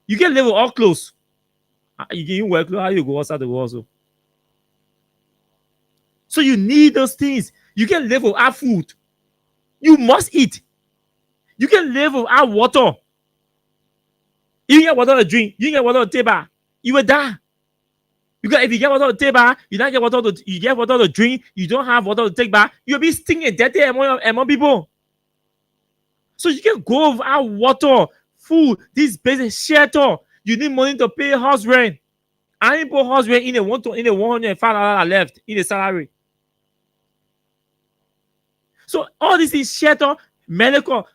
You can live with all clothes. You can wear clothes. How you go outside the world also? So you need those things. You can live without food. You must eat. You can live without water. You get water to drink. You get water to table. You will die. Because if you get water to table, you don't get water to you get water to drink. You don't have water to take back. You'll be stinking dirty among people. So you can go without water, food, this basic shelter. You need money to pay house rent. I didn't put house rent in the $105 left in the salary. So all these things, shelter, medical,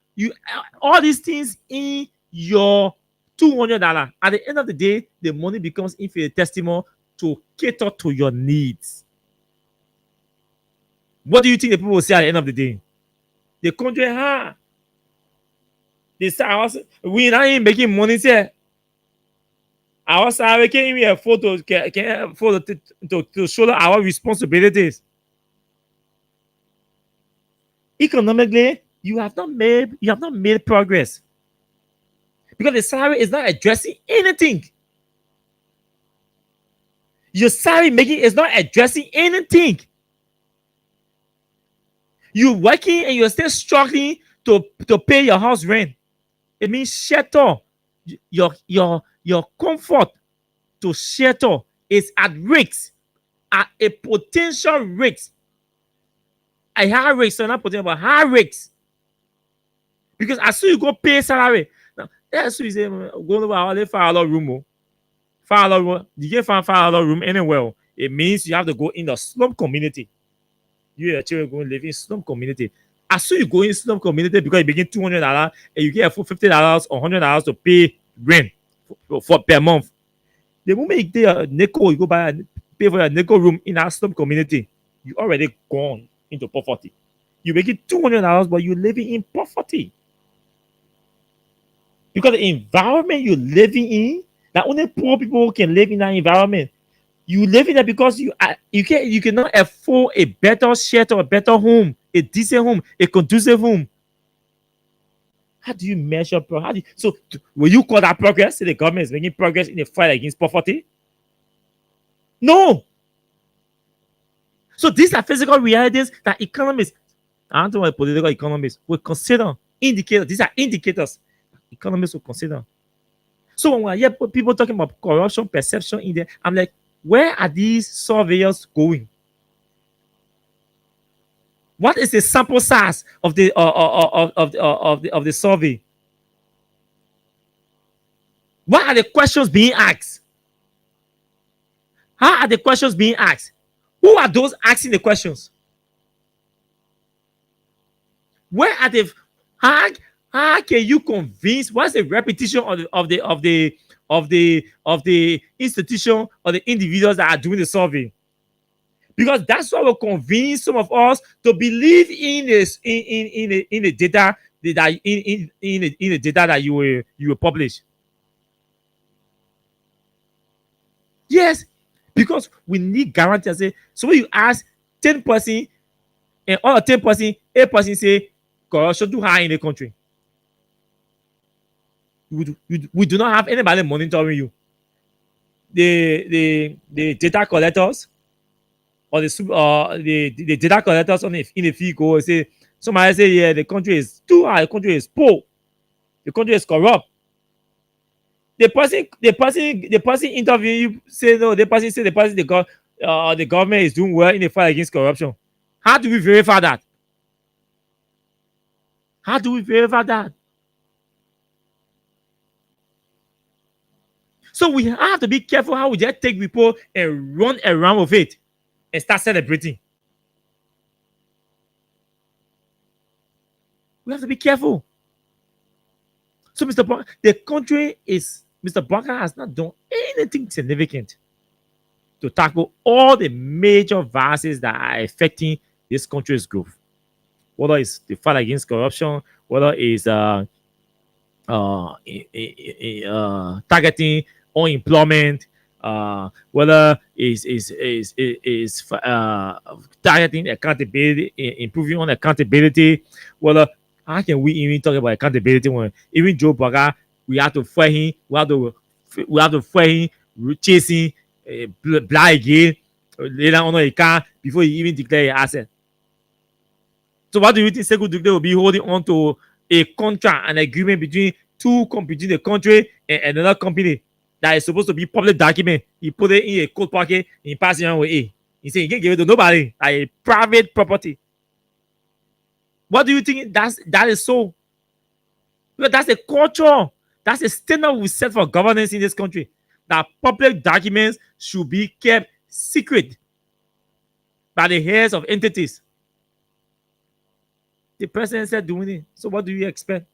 all these things in your $200. At the end of the day, the money becomes infinitesimal to cater to your needs. What do you think the people will say at the end of the day? The country, they say, we not even making money. Say, I was making me a photo, to show our responsibilities. Economically, you have not made progress because the salary is not addressing anything. Your salary making is not addressing anything. You're working and you're still struggling to pay your house rent. It means shelter. Your comfort to shelter is at risk, at a potential risk. A high risk, so not potential, but high risk. Because as soon as you go pay salary, now as soon as you say, go over our $5 room. $5 room, you can't find $5 room anywhere. It means you have to go in the slum community. You and your children go and live in slum community. As soon as you go in slum community, because you begin $200 and you get a full $50 or $100 to pay rent for per month. The moment you get a nickel, you go buy pay for a nickel room in our slum community, you already gone into poverty. You make it $200, but you're living in poverty. Because the environment you're living in, that only poor people can live in that environment. You live in that because you cannot afford a better shelter, a better home, a decent home, a conducive home. How do you measure progress? So will you call that progress? The government is making progress in the fight against poverty? No. So these are physical realities that economists, I don't know what political economists will consider indicators. These are indicators economists will consider. So when I hear people talking about corruption, perception in there, I'm like, where are these surveyors going? What is the sample size of the survey? What are the questions being asked? How are the questions being asked? Who are those asking the questions? Where are the how can you convince? What's the repetition of the institution or the individuals that are doing the survey? Because that's what will convince some of us to believe in this in the data that in the data that you will publish. Yes, because we need guarantee. Say, so when you ask 10%, and all 10%, 8% say corruption too high in the country. We do not have anybody monitoring you. The data collectors or the data collectors in the field go say, somebody say, yeah, the country is too high, the country is poor, the country is corrupt. The person interviewing you say no, the person say the government is doing well in the fight against corruption. How do we verify that? How do we verify that? So we have to be careful how we just take report and run around with it and start celebrating. We have to be careful. So Mr. Barker has not done anything significant to tackle all the major vices that are affecting this country's growth. Whether it's the fight against corruption, whether it's targeting unemployment, whether is targeting accountability, improving on accountability, whether how can we even talk about accountability when even Joe Barker, we have to fight him, we have to fight him chasing black again later on the car before he even declare an asset. So what do you think Sekou Touré will be holding on to a contract, an agreement between two competing the country and another company that is supposed to be public document? He put it in a coat pocket, he pass it on with it. He said he can't give it to nobody, like a private property. What do you think that is so? Because that's a culture, that's a standard we set for governance in this country. That public documents should be kept secret by the heads of entities. The president said doing it. So what do you expect?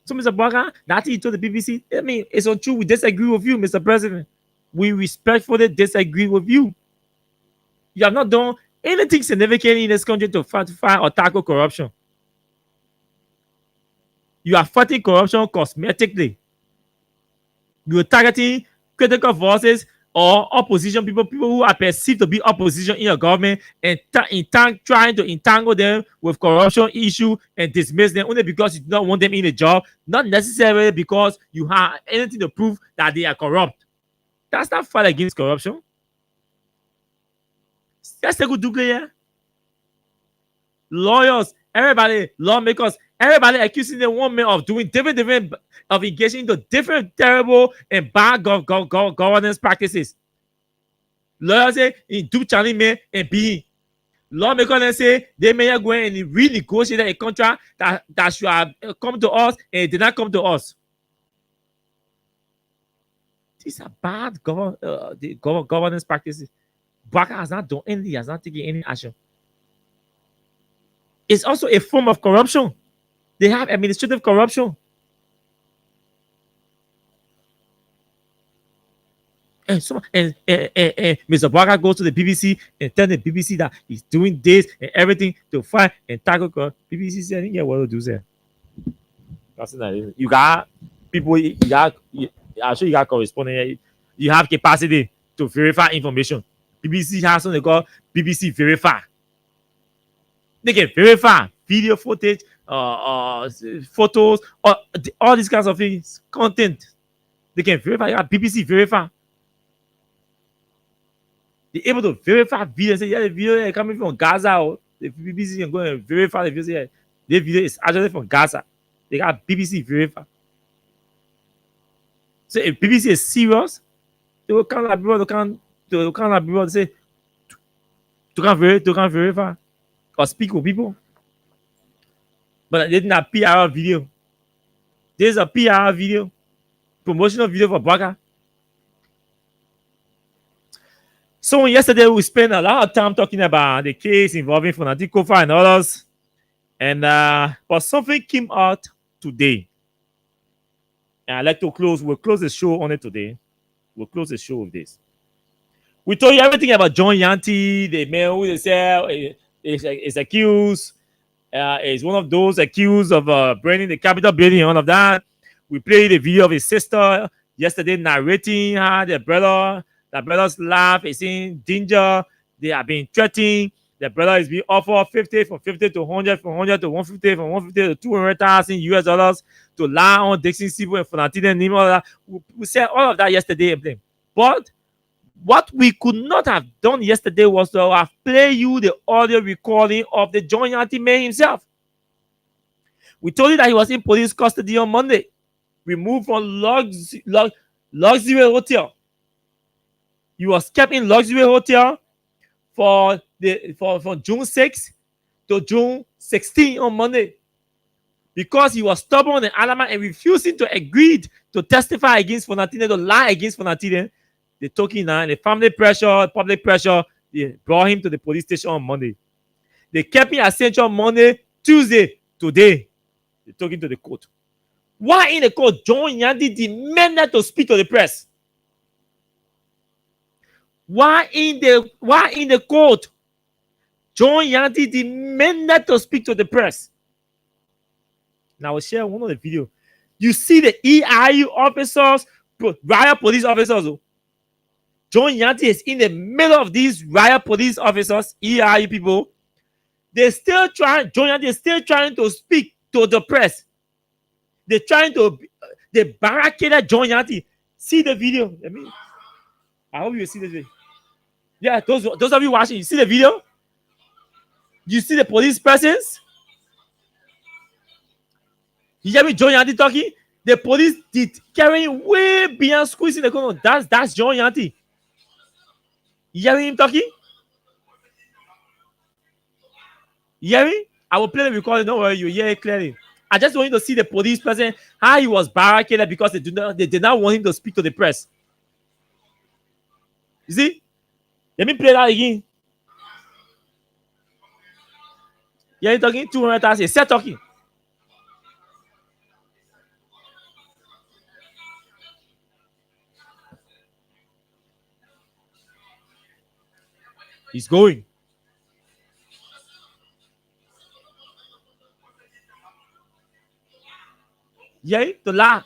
So, Mr. Barker, that he told the BBC, I mean, it's untrue. We disagree with you, Mr. President. We respectfully disagree with you. You have not done anything significant in this country to fight or tackle corruption. You are fighting corruption cosmetically. You are targeting critical voices or opposition people who are perceived to be opposition in your government, and trying to entangle them with corruption issue and dismiss them only because you do not want them in a job, not necessarily because you have anything to prove that they are corrupt. That's not fight against corruption. That's a good do here. Lawyers, everybody, lawmakers, everybody accusing the woman of doing different of engaging into different terrible and bad governance practices. Lawyers say in do challenge me and be. Lawmakers say they may go and renegotiate a contract that should have come to us and it did not come to us. These are bad governance practices. Barker has not done anything, has not taken any action. It's also a form of corruption. They have administrative corruption. And Mr. Barker goes to the BBC and tells the BBC that he's doing this and everything to fight and tackle corruption. BBC said, yeah, what to do, sir? You got people, I'm sure you got correspondent. You have capacity to verify information. BBC has something called BBC Verify. They can verify video footage, photos, all these kinds of things, content. They can verify. BBC Verify. They're able to verify video and say, yeah, the video is coming from Gaza. Or the BBC can go and verify the video. Yeah, the video is actually from Gaza. They got BBC Verify. So if BBC is serious, they will come like people to say, to can verify or speak with people. But they didn't have PR video. There's a PR video, promotional video for Barker. So yesterday we spent a lot of time talking about the case involving Fonati Kofa and others. And but something came out today. And I'd like to we'll close the show on it today. We'll close the show with this. We told you everything about John Yanti, the man who they say is accused, is one of those accused of burning the Capitol building and all of that. We played a video of his sister yesterday narrating how their brother's life is in danger. They are being threatened. The brother is being offered 50, from 50 to 100, from 100 to 150, from 150 to 200,000 US dollars to lie on Dixon Sibu and Fonatine and all that. We said all of that yesterday. But what we could not have done yesterday was to have play you the audio recording of the John Yanti man himself. We told you that he was in police custody on Monday, removed from Luxury Hotel. He was kept in Luxury Hotel from June 6th to June 16th on Monday, because he was stubborn and adamant and refusing to agree to testify against Fonatine, to lie against Fonatine. They took him now, and the family pressure, public pressure, they brought him to the police station on Monday. They kept him at Central Monday, Tuesday, today. They took him to the court. Why in the court John Yanti demanded to speak to the press? Why in the court John Yanti demanded to speak to the press? Now I'll share one of the video. You see the EIU officers, riot police officers. John Yanti is in the middle of these riot police officers, EIU people. John Yanti is still trying to speak to the press. They barricaded John Yanti. See the video. I hope you see the video. Yeah, those of you watching, you see the video? You see the police presence? You hear me, John Yanti talking? The police did carrying way beyond squeezing the corner. That's John Yanti. You hear him talking? You hear me? I will play the recording. Don't worry, you hear it clearly. I just want you to see the police presence, how he was barricaded because they did not want him to speak to the press. You see? Let me play that again. Yeah, he's talking 200,000. He's still talking. He's going. Yeah, to lie.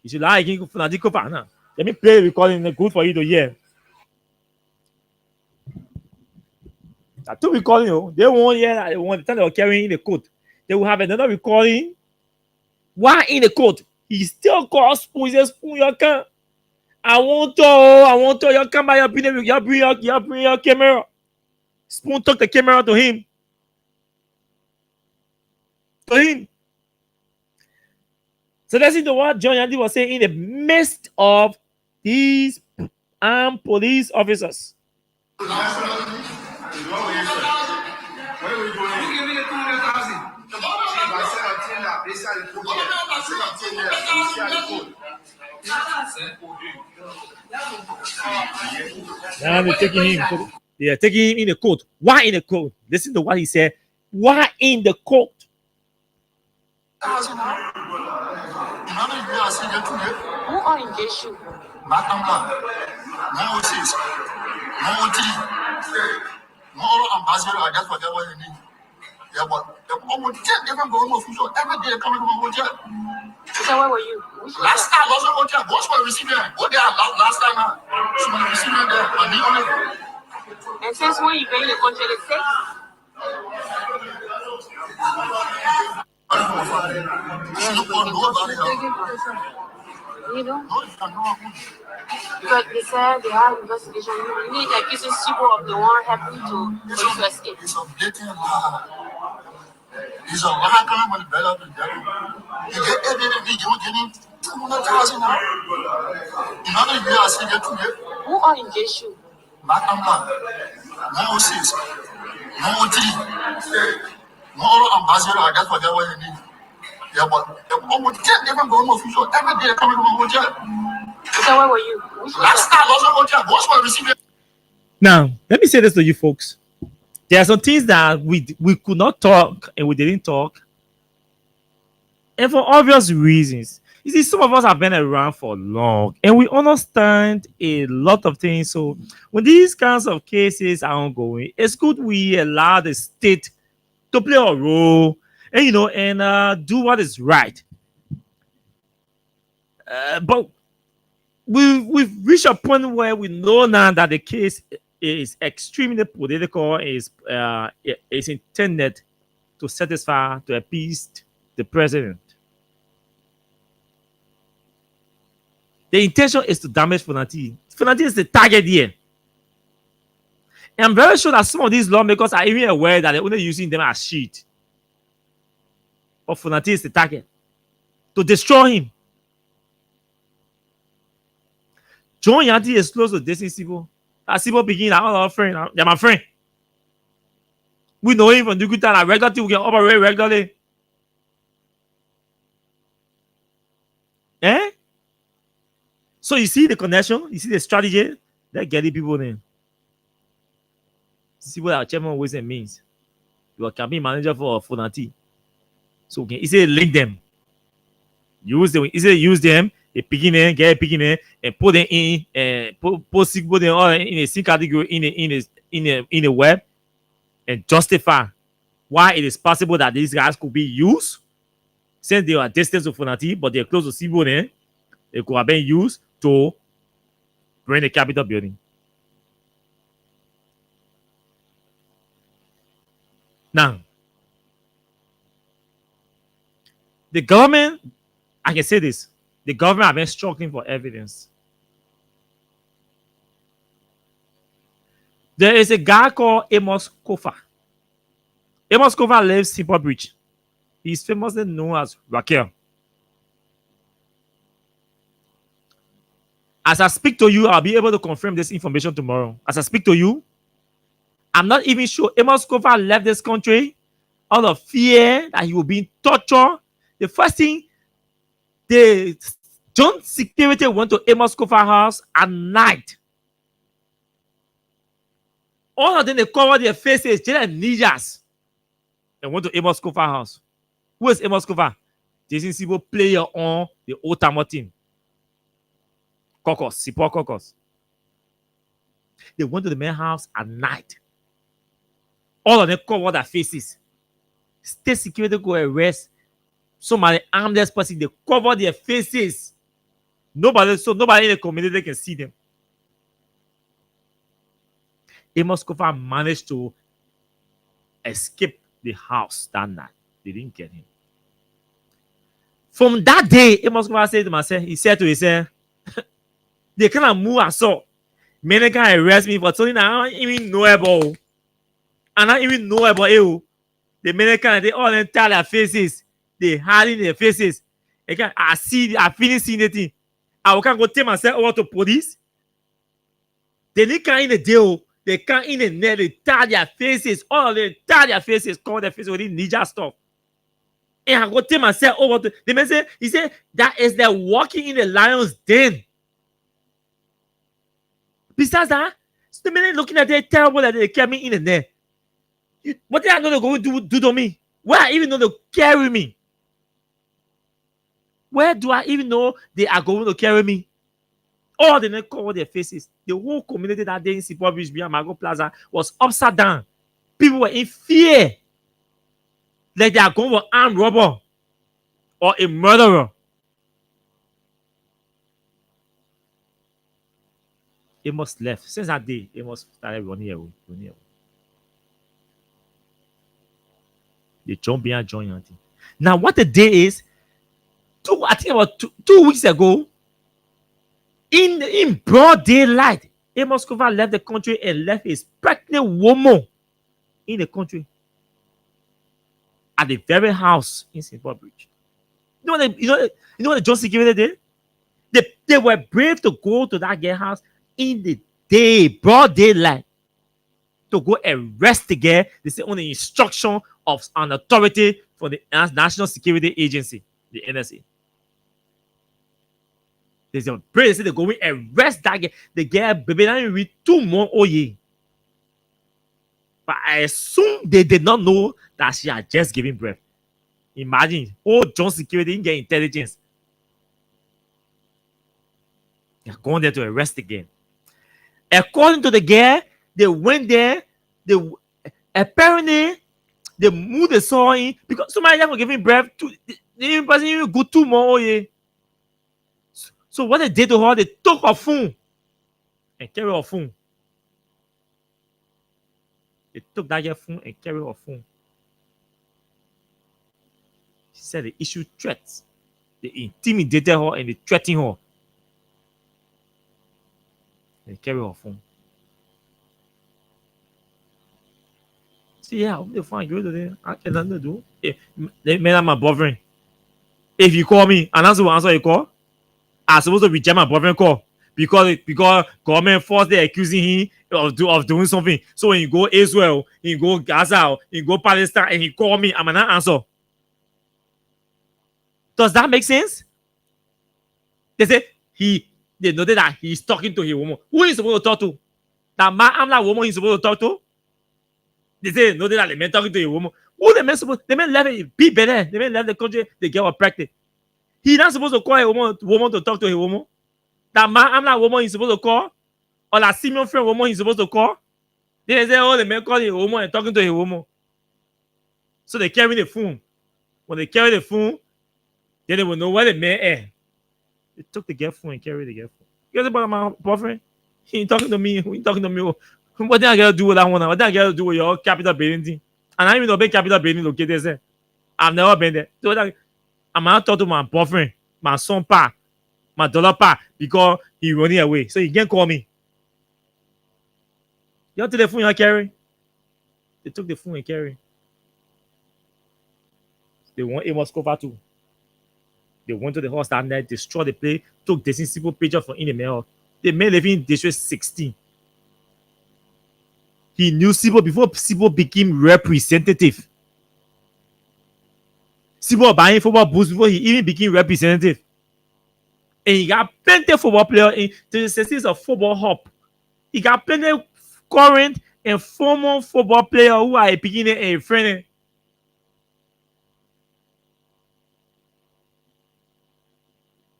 You should lie again. Let me play the recording. Good for you to hear. I took recording. They won't hear that. The time they were carrying in the court. They will have another recording. Why in the court? He still calls Spoon. He says, Spoon, you can't. I want to. You come by. You bring your camera. Spoon took the camera to him. So that's what John Yanti was saying in the midst of these armed police officers. Where were you going? You give me the 200,000. I said I'm telling that. They said the code. I said I'm telling that. Now they're taking him. They are taking him in the court. Why in the court? Listen to what he said. Why in the court? Who are engaged you? Ambassador, I just forget what you mean. Yeah, but almost different government officials every day coming to my hotel. So where were you? Last time, also hotel. Boss were receiving. What they are last time? Someone receiving there. And me only. And since when you been in the country, the States? You know? But they said they have investigation. You need accusing people of the one happening to escape. It's a blatant lie. It's a lie coming with the belly of the devil. You get everything, you get him 200,000 now. In other years, I see get 2 years. Who are engaged you? Matamla. No 06. No 03. No ambassador, I just forget what you mean. Yeah, but almost different government officials every day coming to my hotel. So where were you? Last time, also hotel. Boss were receiving. Now, let me say this to you folks. There are some things that we could not talk and we didn't talk. And for obvious reasons. You see, some of us have been around for long and we understand a lot of things. So when these kinds of cases are ongoing, it's good we allow the state to play a role and do what is right. But we've reached a point where we know now that the case is extremely political, is intended to satisfy, to appease the president. The intention is to damage Fonati. Fonati is the target here. And I'm very sure that some of these lawmakers are even aware that they're only using them as sheet. But Fonati is the target to destroy him. John Yanti is close to Destiny Sibo. As Sibo begin, I'm our friend. They're my friend. We know him from the good time. I regularly we can operate regularly. Eh? So you see the connection, you see the strategy. Let's get the people in. See what our chairman always means. You are campaign manager for Fonati. So okay, he said link them. Use them. He said use them. A picking in, get a picking in, and put them in, and put them all in a sync category in a web, and justify why it is possible that these guys could be used since they are distant to Fonati, but they're close to Sibo. They could have been used to bring the Capitol building. Now, the government, I can say this, the government have been struggling for evidence. There is a guy called Amos Kofa. Amos Kofa lives in Simple Bridge. He's famously known as Raquel. As I speak to you, I'll be able to confirm this information tomorrow. As I speak to you, I'm not even sure Amos Kofa left this country out of fear that he will be tortured. The first thing, the John security went to Amos Kofa's house at night. All of them, they covered their faces, just like ninjas, and went to Amos Kofa's house. Who is Amos Kofa? Jason Sibo player on the Old Timer team. Caucus, Sipo Caucus. They went to the man's house at night. All of them covered their faces. State security go arrest somebody armed person. They cover their faces. Nobody in the community can see them. Amos Kofa managed to escape the house that night. They didn't get him. From that day, Amos Kofa said to myself, he said to himself, they kind of move I saw. Many can arrest me for something I don't even know about. I don't even know about you. The many can, they all tell their faces. They hiding their faces. Again, I finished seeing the thing. I can't go take myself over to police. They can't in the deal. They can't in the net. They tie their faces. All of them tie their faces, cover their faces with ninja stuff. And I go take myself over to the man say, he said that is they're walking in the lion's den. Besides that, the minute looking at it, terrible that they kept me in the net. What they are going to do to me? Where I even know they carry me? Where do I even know they are going to carry me? All the net cover their faces. The whole community that day in Simple Bridge behind Mago Plaza was upside down. People were in fear. Like they are going for armed robber or a murderer. Amos left. Since that day, Amos started running away. They jump behind John Yanti. Now, what the day is, I think about two weeks ago, in broad daylight, Amos Kofa left the country and left his pregnant woman in the country at the very house in Simple Bridge. You know what the John security did? They were brave to go to that girl house in the day, broad daylight, to go arrest the girl. They say on the instruction of an authority for the National Security Agency, the NSA. They say they go and arrest that girl. The girl, baby, now with 2 months old. But I assume they did not know that she had just given birth. Imagine, John security didn't get intelligence. They're going there to arrest the girl. According to the girl, they went there. They apparently they moved the saw in because somebody was giving birth to the person even go 2 more. Yeah. So what they did to her, they took her phone and carried her phone. They took that girl phone and carried her phone. She said they issued threats. They intimidated her and they threatened her. They carry her phone. See, yeah, I'm the fine girl today. I can nothing to do. They made my boyfriend. If you call me and answer your call, I'm supposed to reject my boyfriend call because government falsely accusing him of doing something. So when you go Israel, you go Gaza, you go Palestine, and he call me, I'm not answer. Does that make sense? They say they noted that he's talking to a woman. Who is supposed to talk to? That man, I'm that woman he's supposed to talk to. They say noted that the man talking to a woman. Who the man supposed? The man left it be better. The man left the country. The girl was pregnant. He not supposed to call a woman to talk to a woman. That man, I'm that woman he's supposed to call, or that Simeon friend woman he's supposed to call. Then they say, oh, the man calling a woman and talking to a woman. So they carry the phone. When they carry the phone, then they will know where the man is. They took the girl phone and carried the girl phone. You guys about my boyfriend? He ain't talking to me. He ain't talking to me. What did I get to do with that one? What did I get to do with your capital building thing? And I even know big capital building located there. I've never been there. So I'm not talking to my boyfriend, my son pa, my daughter pa, because he running away. So he can't call me. You take the phone and carry? They took the phone and carry. They want Amos Cover too. They went to the house that night, destroyed the place, took the simple picture from in the mail. They made living in District 16. He knew Sibo before Sibo became representative. Sibo buying football boots before he even became representative. And he got plenty of football players in the success of football hub. He got plenty of current and former football players who are a beginner and a friend.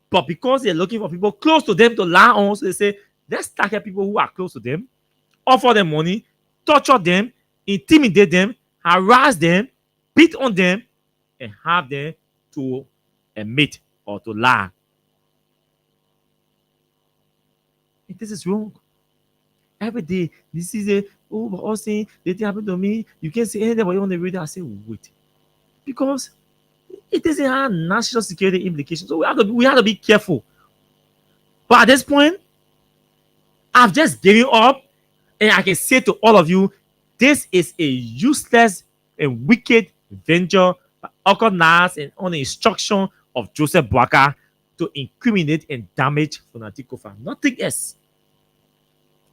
But because they're looking for people close to them to lie on, so they say, let's target people who are close to them, offer them money, torture them, intimidate them, harass them, beat on them, and have them to admit or to lie. And this is wrong. Every day, this is a, oh, but all saying, they didn't happen to me. You can't say anything about you on the radio. I say, wait. Because it doesn't have national security implications. So we have to be careful. But at this point, I've just given up, and I can say to all of you, this is a useless and wicked venture organized and on the instruction of Joseph Boakai to incriminate and damage Fonati Kofa. Nothing else.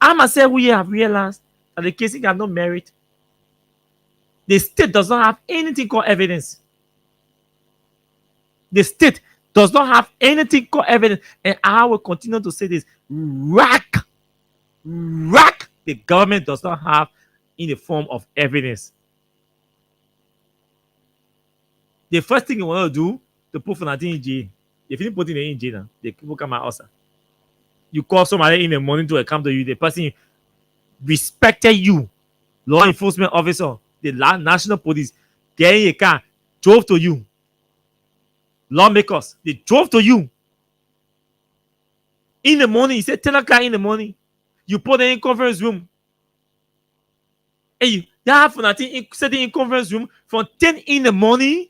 I myself, we have realized that the case got no merit. The state does not have anything called evidence. The state does not have anything called evidence. And I will continue to say this. Rack the government does not have in the form of evidence. The first thing you want to do to put Fonati in jail. If you didn't put it in jail now, the people come out outside. You call somebody in the morning to come to you, the person respected you, law enforcement officer, the national police, get in a car, drove to you. Lawmakers, they drove to you. In the morning, he said 10 o'clock in the morning. You put them in conference room. And you have Fonati sitting in conference room from 10 in the morning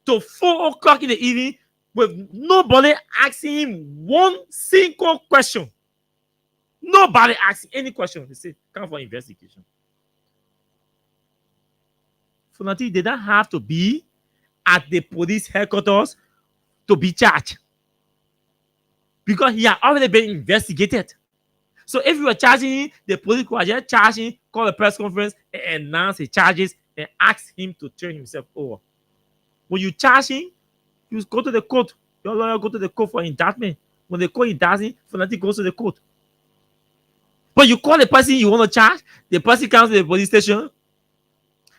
to 4 o'clock in the evening with nobody asking him one single question. Nobody asking any question. They say, come for investigation. Fonati did not have to be at the police headquarters to be charged. Because he had already been investigated. So if you were charging him, the police could just charge him, call a press conference, and announce his charges and ask him to turn himself over. When you charge him, you go to the court. Your lawyer go to the court for indictment. When the court indicts him, Fonati goes to the court. But you call the person you want to charge, the person comes to the police station.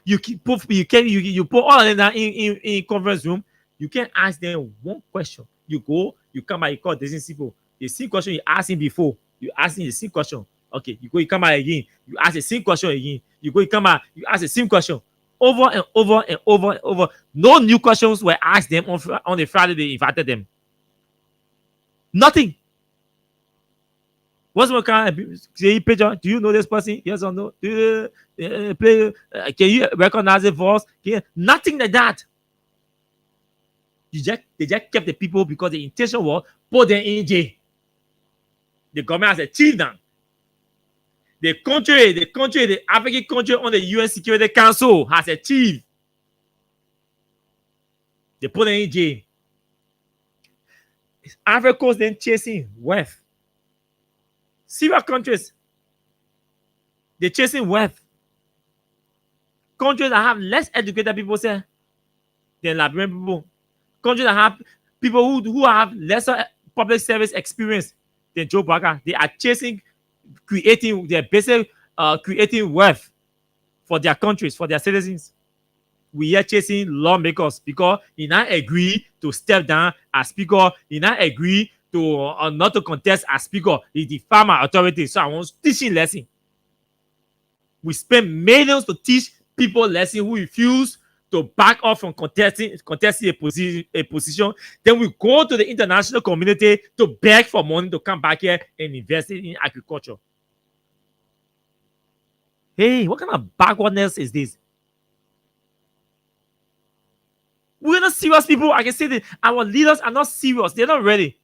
You put all of them down in conference room. You can't ask them one question. You go, you come back, you call Destin Sipo. the same question you asked him before. You ask him the same question. Okay, you go, you come out again. You ask the same question again. You go, you come out. You ask the same question over and over and over and over. No new questions were asked them on the Friday they invited them. Nothing. What's my kind of say picture? Do you know this person? Yes or no? Do you play? Can you recognize the voice? Nothing like that. They just kept the people because the intention was put them in jail. The government has achieved them. The African country on the UN Security Council has achieved. They put them in jail. Africa's then chasing wealth. Syria countries, they're chasing wealth. Countries that have less educated people say than Liberian people. Countries that have people who have lesser public service experience than Joe Biden. They are chasing, creating wealth for their countries, for their citizens. We are chasing lawmakers because he not agree to step down as speaker. He not agree to not to contest as speaker. He defy my authority. So I want teaching lesson. We spend millions to teach people lesson who refuse to back off from contesting a position. Then we go to the international community to beg for money to come back here and invest in agriculture. Hey, what kind of backwardness is this? We're not serious people. I can say that our leaders are not serious. They're not ready.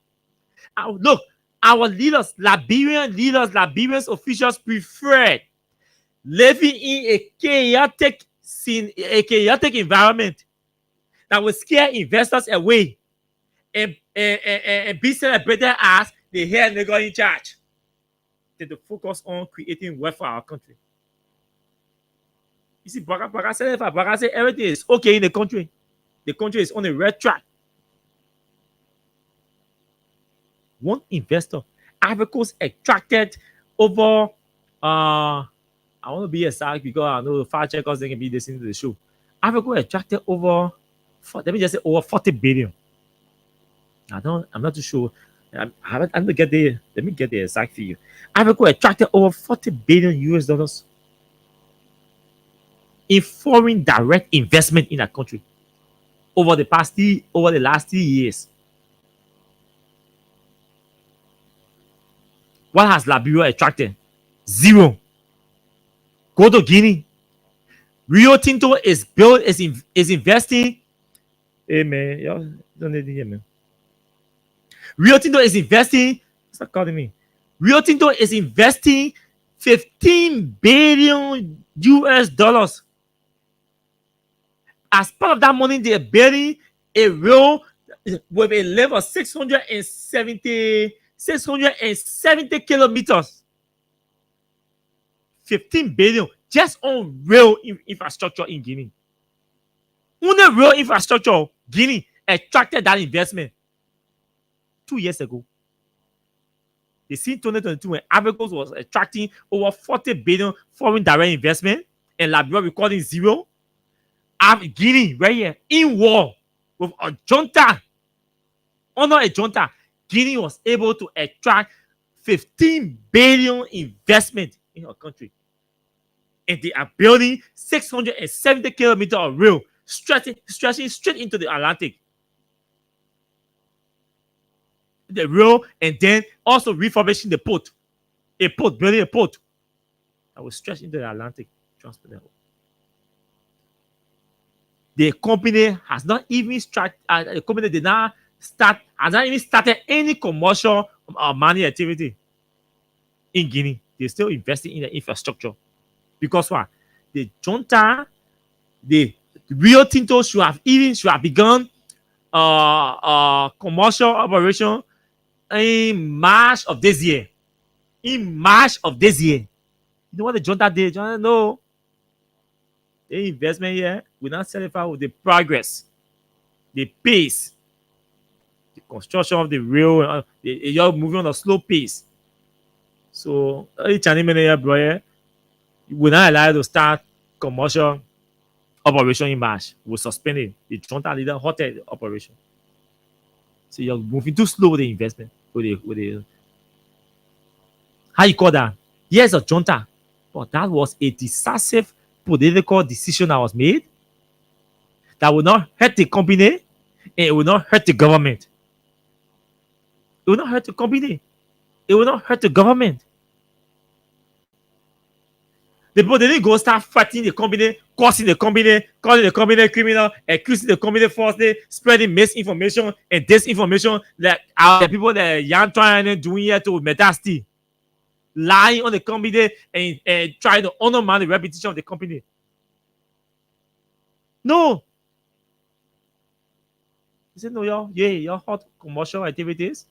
Look, our leaders, Liberian officials preferred living in a chaotic environment that will scare investors away and be celebrated as the head nigger in charge. Than to focus on creating wealth for our country. You see, Baga said everything is okay in the country. The country is on a red track. One investor, Ivory Coast attracted over, I want to be exact because I know the fact checkers they can be listening to the show. Ivory Coast attracted over, let me just say over 40 billion. I'm not too sure. Let me get the exact figure. Ivory Coast attracted over 40 billion US dollars in foreign direct investment in that country over the last 3 years. What has Liberia attracted? Zero. Go to Guinea. Rio Tinto is investing. Hey man, y'all don't need to hear me. Rio Tinto is investing. Stop calling me. Rio Tinto is investing 15 billion US dollars. As part of that money, they're building a rail with a length of 670 kilometers. 15 billion just on rail infrastructure in Guinea. Only rail infrastructure, Guinea attracted that investment 2 years ago. You see, 2022 when Ivory Coast was attracting over 40 billion foreign direct investment and Liberia recording zero. Guinea right here in war with a junta, under a junta, Guinea was able to attract 15 billion investment in her country. And they are building 670 kilometers of rail stretching straight into the Atlantic. The rail, and then also refurbishing the port. Building a port that will stretch into the Atlantic. Transport that. The company has not even started. The company has not even started any commercial money activity in Guinea. They're still investing in the infrastructure because what? The junta, the Rio Tinto should have begun commercial operation in March of this year. You know what the junta did? No. The investment here will not satisfy with the progress, the pace, the construction of the rail. You're moving on a slow pace. So, each will not allow you to start commercial operation in March. We'll suspend it. The junta leader halted the operation. So, you're moving too slow with the investment. how you call that? Yes, a junta, but that was a decisive political decision that was made that will not hurt the company and it will not hurt the government. It will not hurt the company. It will not hurt the government. The people, they didn't go start fighting the company, causing the company, calling the company criminal, accusing the company falsely, spreading misinformation and disinformation like the people that Yan trying doing here to Metasti, lying on the company and trying to undermine the reputation of the company. No. He said, no, y'all hot commercial activities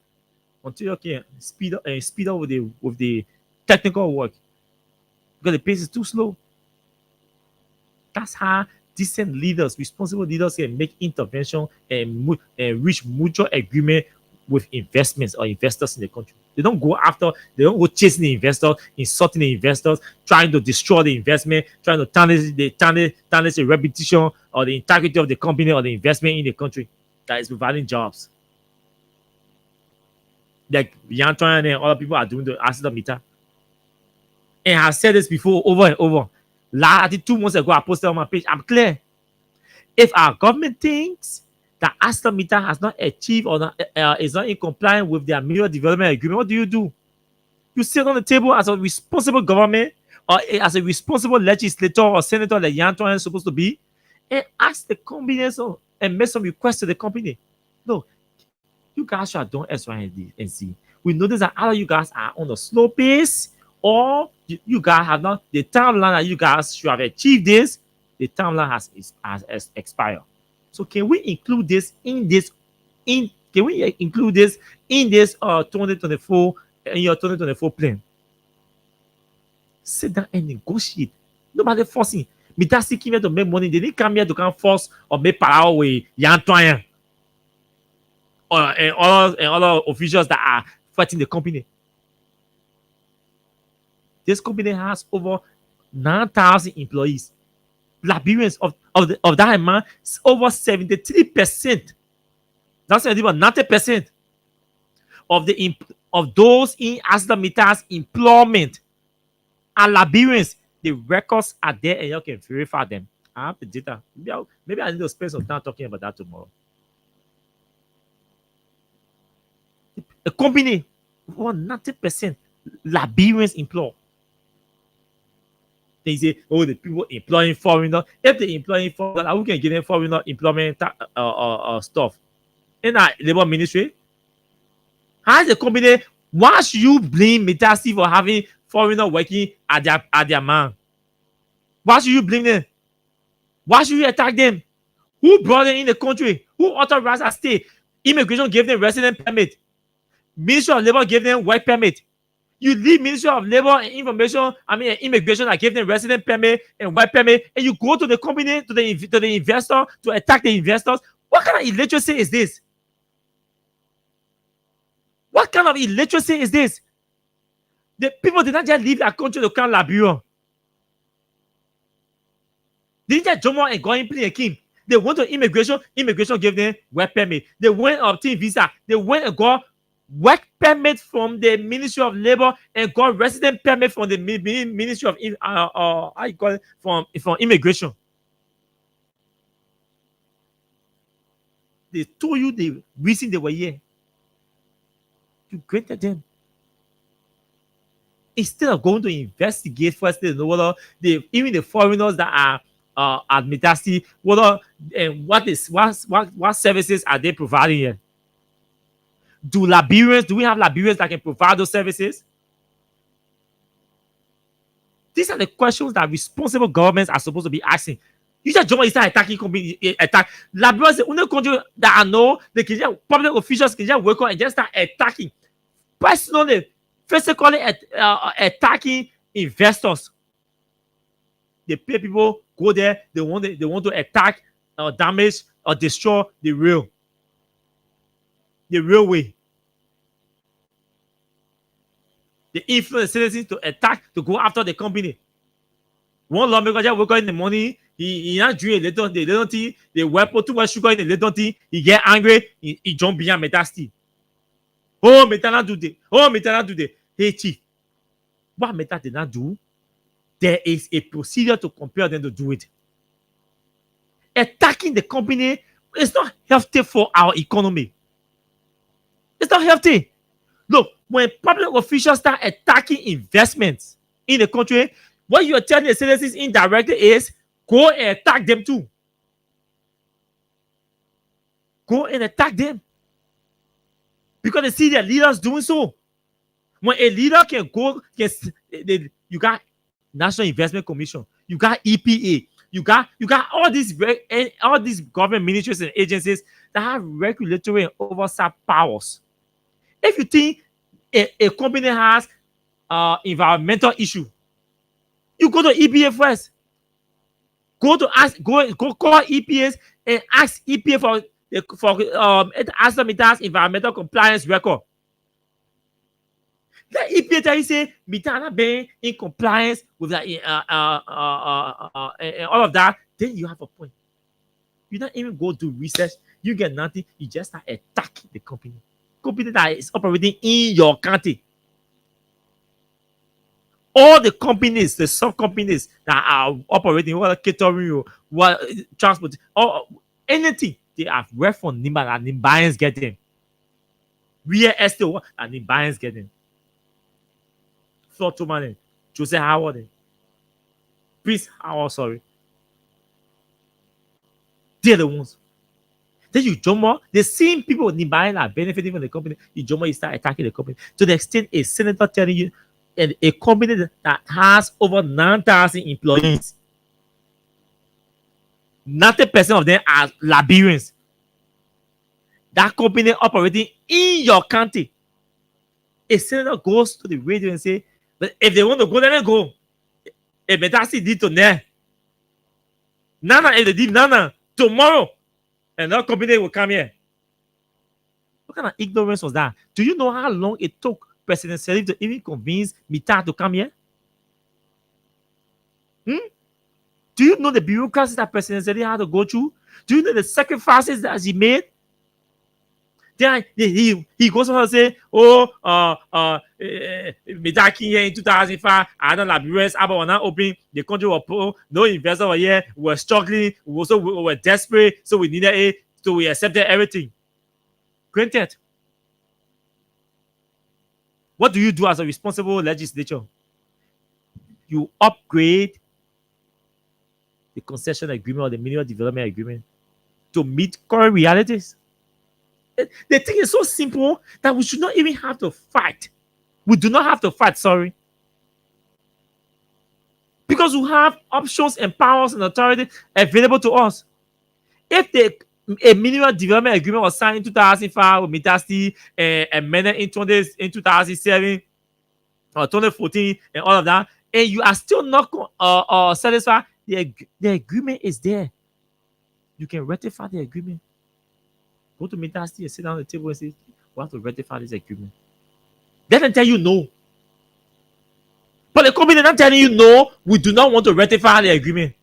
until you can speed up with the technical work. Because the pace is too slow. That's how decent leaders, responsible leaders can make intervention and reach mutual agreement with investments or investors in the country. They don't go chasing the investors, insulting the investors, trying to destroy the investment, trying to tarnish the reputation or the integrity of the company or the investment in the country that is providing jobs. Like Yanton and other people are doing the asset meter. And I've said this before over and over. I think 2 months ago, I posted on my page. I'm clear. If our government thinks that Aston Meter has not achieved or is not in compliance with their Mutual Development Agreement, what do? You sit on the table as a responsible government or as a responsible legislator or senator that Yanton is supposed to be and ask the company and make some requests to the company. No, you guys should have done X, Y, and Z. We notice that either you guys are on a slow pace or you guys have not, the timeline that you guys should have achieved this, the timeline has expired. So can we include this in this 2024 in your 2024 plan? Sit down and negotiate. Nobody forcing. Metasi came here to make money. They didn't come here to come force or make power with Yantoyan and other officials that are fighting the company. This company has over 9,000 employees. Liberians of that amount, over 73%. That's about 90% of those in Asda Meter's employment are Liberians. The records are there and you can verify them. I have the data. Maybe I need to spend some time talking about that tomorrow. A company, over 90% Liberians employ. They say, oh, the people employing foreigners. If they employing foreigners, who can give them foreigner employment stuff? In our labor ministry, how is the company? Why should you blame Metasi for having foreigners working at their man? Why should you blame them? Why should you attack them? Who brought them in the country? Who authorized a stay? Immigration gave them resident permit. Ministry of Labor gave them work permit. You leave Ministry of Labor and Immigration that gave them resident permit and work permit, and you go to the company, to the investor to attack the investors. What kind of illiteracy is this? What kind of illiteracy is this? The people did not just leave their country to come Liberia. They didn't just Jomo and go and play a king. They went to immigration. Immigration gave them work permit. They went up to visa. They went and got work permit from the Ministry of Labor and got resident permit from the Ministry of from immigration. They told you the reason they were here. You granted them. Instead of going to investigate first, even the foreigners that are at Metasi, what services are they providing here? Do we have Liberians that can provide those services? These are the questions that responsible governments are supposed to be asking. You just jump and start attacking company, attack. Liberia is the only country that I know they can just, public officials can just work on and just start attacking. Personally, physically attacking investors. They pay people, go there, they want to attack or damage or destroy the railway. They influence citizens to attack, to go after the company. One lawmaker just wake up in the morning, he not drink a little tea, they put too much sugar in the little tea, he get angry, he jump behind Metasti. Oh, Meta not do this. Oh, Meta not do this. Hey, chief, what Meta did not do, there is a procedure to compel them to do it. Attacking the company is not healthy for our economy. It's not healthy. Look, when public officials start attacking investments in the country, what you are telling the citizens indirectly is go and attack them too. Go and attack them. Because they see their leaders doing so. When a leader can go, you got National Investment Commission, you got EPA, you got all these government ministries and agencies that have regulatory and oversight powers. If you think a company has environmental issue, you go to EPA first. Go call EPAs and ask EPA for ask them it has environmental compliance record. The EPA tell you say Mitana being in compliance with that and all of that, then you have a point. You don't even go do research, you get nothing, you just start attacking the company that is operating in your country. All the companies, the sub companies that are operating, whether catering or what transport or anything, they have work for Nimba and Nimbayans get them. Real estate and Nimbayans get them. Thought to man, Joseph Howard, Prince Howard, sorry. They're the ones. Then you jump more. The same people Nimbayans are benefiting from the company. You jump more, you start attacking the company. To the extent a senator telling you, and a company that has over 9,000 employees, 90% of them are Liberians. That company operating in your country. A senator goes to the radio and say, but if they want to go, let them go. If Metasi did to there, Nana, if they did Nana, tomorrow, another company will come here. What kind of ignorance was that? Do you know how long it took President Sirleaf to even convince Mita to come here? Do you know the bureaucracy that President Sirleaf had to go through? Do you know the sacrifices that he made? Then he goes on to say, Mita came here in 2005, I don't know, Liberians, Abba not open, the country was poor, no investors were here, we were struggling, we were desperate, so we needed it, so we accepted everything. Granted. What do you do as a responsible legislature? You upgrade the concession agreement or the mineral development agreement to meet current realities. The thing is so simple that we should not even have to fight. We do not have to fight, sorry. Because we have options and powers and authority available to us. If a mineral development agreement was signed in 2005 with Mitasti and amended in 2007 or 2014 and all of that, and you are still not satisfied, the agreement is there. You can rectify the agreement. Go to Mitasti and sit down at the table and say, we have to rectify this agreement. They don't tell you no. But the company is not telling you no, we do not want to rectify the agreement.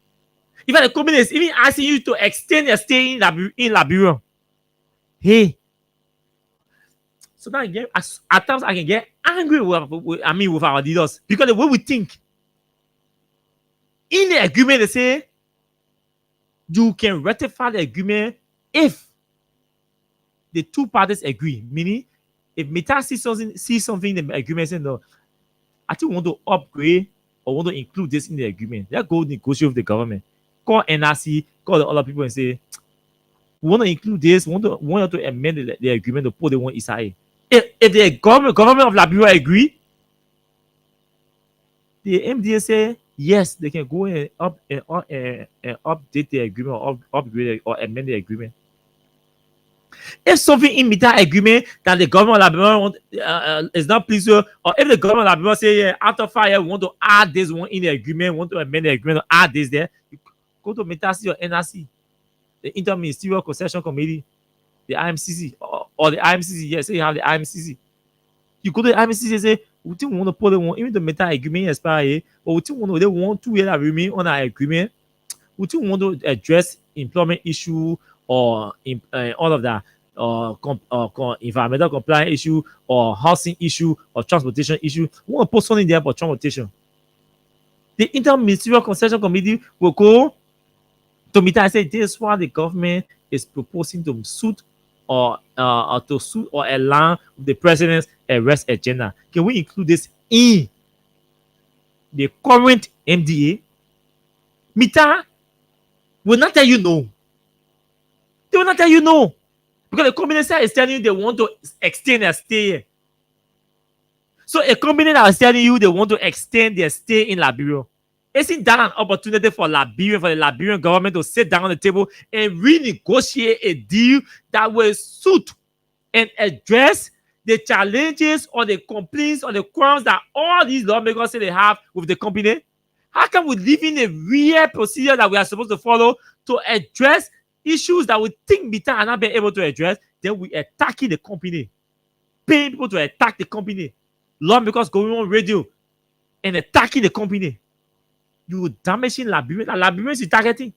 Even the company is even asking you to extend your stay in Liberia. Hey. So now again, at times I can get angry with our leaders because the way we think. In the agreement, they say you can ratify the agreement if the two parties agree. Meaning, if Meta sees something in the agreement, say no, I think we want to upgrade or want to include this in the agreement. Let's go negotiate with the government. Call NRC, call the other people and say, we want to include this, we want to amend the agreement to put the one inside. If the government of Liberia agree, the MDA say yes, they can go and update the agreement or upgrade or amend the agreement. If something in Mita agreement that the government of Liberia is not pleased with, or if the government of Liberia say, yeah, after 5 years, we want to add this one in the agreement, want to amend the agreement to add this there, you go to Metasi or NRC, the Interministerial Concession Committee, the IMCC, or the IMCC, yes, say you have the IMCC. You go to the IMCC and say, we think we want to put the one, even the Meta agreement expire, or we think they want 2 years that remain on our agreement, we think we want to address employment issue or all of that. or environmental compliance issue, or housing issue, or transportation issue. We want to put something there for transportation. The Interministerial Concession Committee will go to meet and say this is what the government is proposing to suit or align with the president's arrest agenda. Can we include this in the current MDA? Mita will not tell you no. They will not tell you no. Because the company is telling you they want to extend their stay here. So a company that is telling you they want to extend their stay in Liberia, isn't that an opportunity for Liberia, for the Liberian government to sit down on the table and renegotiate a deal that will suit and address the challenges or the complaints or the crimes that all these lawmakers say they have with the company? How can we live in a real procedure that we are supposed to follow to address issues that we think Mita are not being able to address? Then we attacking the company, paying people to attack the company, lawmakers going on radio and attacking the company. You damaging Liberians. And Liberians you targeting,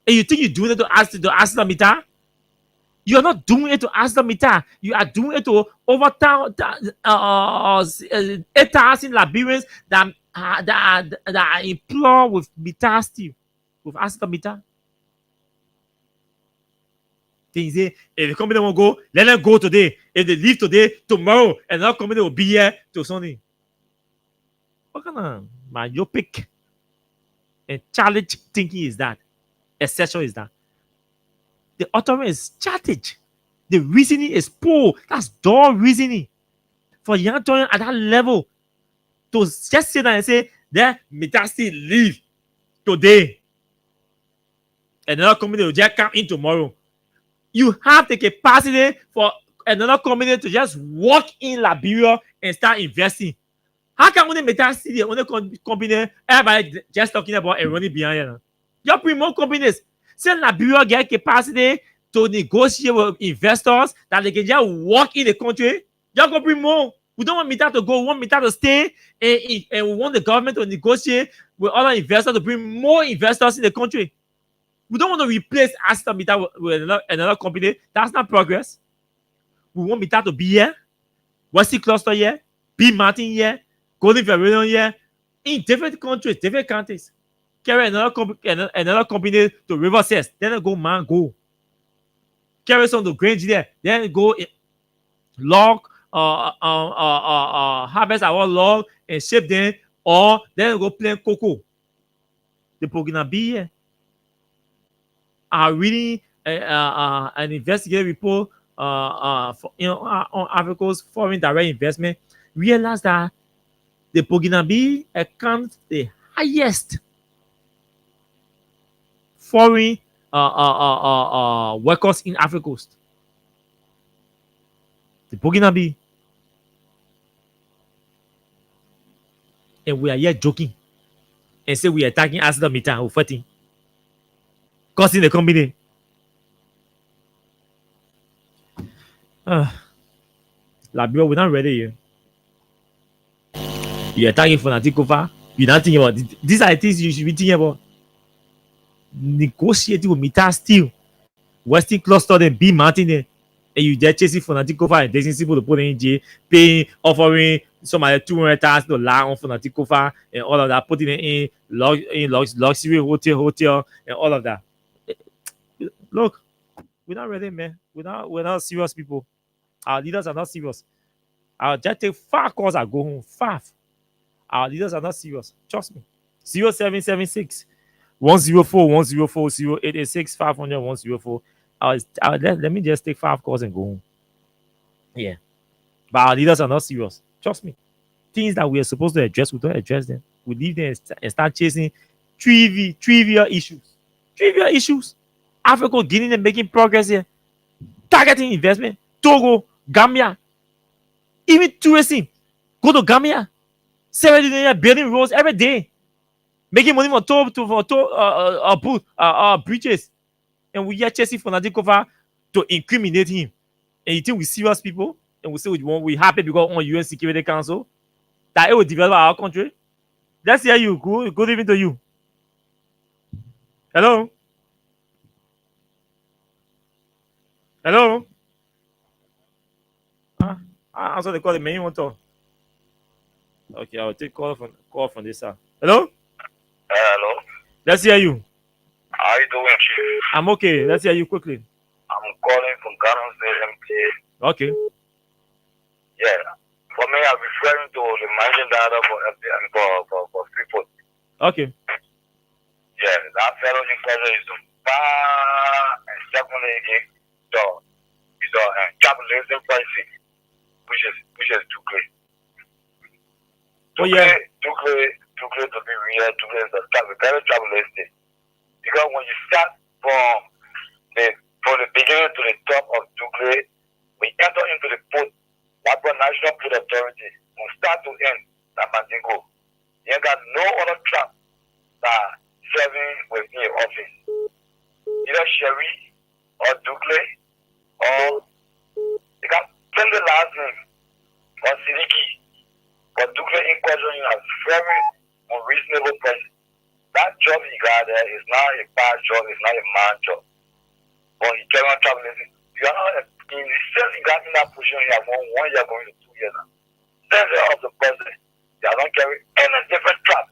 and you think you're doing it to ask the Mita? You are not doing it to ask the Mita. You are doing it to overturn 8,000 Liberians that are employed with Mita still, with ask the Mita. They say if the company won't go, let them go today. If they leave today, tomorrow another company will be here to Sunday. What kind of myopic and challenge thinking is that? Exception is that? The authority is strategy. The reasoning is poor. That's dull reasoning. For young children at that level to just sit down and say, that Mita still leave today. Another company will just come in tomorrow. You have the capacity for another company to just walk in Liberia and start investing. How can only Meta see the only company everybody just talking about and running behind here? You bring more companies. Say Liberia get capacity to negotiate with investors that they can just walk in the country. You go bring more. We don't want Meta to go. We want Meta to stay, and we want the government to negotiate with other investors to bring more investors in the country. We don't want to replace Aston Meta with another company. That's not progress. We want Meta to be here, Wesley Cluster here, B Martin here, Golden Vermilion here, in different countries, different countries. Carry another company to River Cess, then go Mango. Carry some to Grange there, then go log, harvest our log and ship them, or then go plant cocoa. The Pogina be here. Are reading an investigative report on Africa's foreign direct investment, realize that the Burkinabe accounts the highest foreign workers in Africa Coast. The Burkinabe. And we are here joking and say we are attacking Asda Mita or fighting. Costing the company. Liberia, we're not ready here. You're attacking Fonatikova. You're not thinking about it. These are the things you should be thinking about. Negotiating with Mita Steel, Western Cluster, and B Martin, and you just chasing Fonatikova and dating people to put in jail, paying, offering some other $200,000 on Fonatikova and all of that, putting it in luxury hotel and all of that. Look, we're not ready, man. We're not serious people. Our leaders are not serious. I'll just take 5 calls and go home. 5. Our leaders are not serious. Trust me. 0776 104 104 0886 500 104. Let me just take 5 calls and go home. Yeah. But our leaders are not serious. Trust me. Things that we are supposed to address, we don't address them. We leave them and start chasing trivial issues. Trivial issues. Africa getting and making progress here. Targeting investment. Togo, Gambia. Even tourism. Go to Gambia. Building roads every day. Making money for bridges. And we are chasing Fonatikova to incriminate him. And you think we serious people? And we say we happy because on UN Security Council that it will develop our country. Let's hear you. Good evening to you. Hello? Hello? I answer the call. The main one talk. Okay, I'll take call from this side. Hello. Hello. Let's hear you. How you doing, Chief? I'm okay. Let's hear you quickly. I'm calling from Ghana State MPA. Okay. Yeah. For me, I'm referring to the managing director for MPA and for Freeport. Okay. Yeah, that fellow in question is far and secondly it's a capitalism pricing, which is too great. Oh yeah. Too great to be real. Too great is very capitalistic. Because when you start from the beginning to the top of Dugle, we enter into the port, that National Port Authority, from start to end, that Mandingo. You ain't got no other trap that serving within your office. Either Sherry or Dugle or you can send the last name or Siliki. But Dugle in question is a very unreasonable person. That job he got there is not a bad job, it's not a man job. But he cannot travel. You are not in the sense he got in that position, he has 1 year going to 2 years now. Center of the president, they don't carry any different trap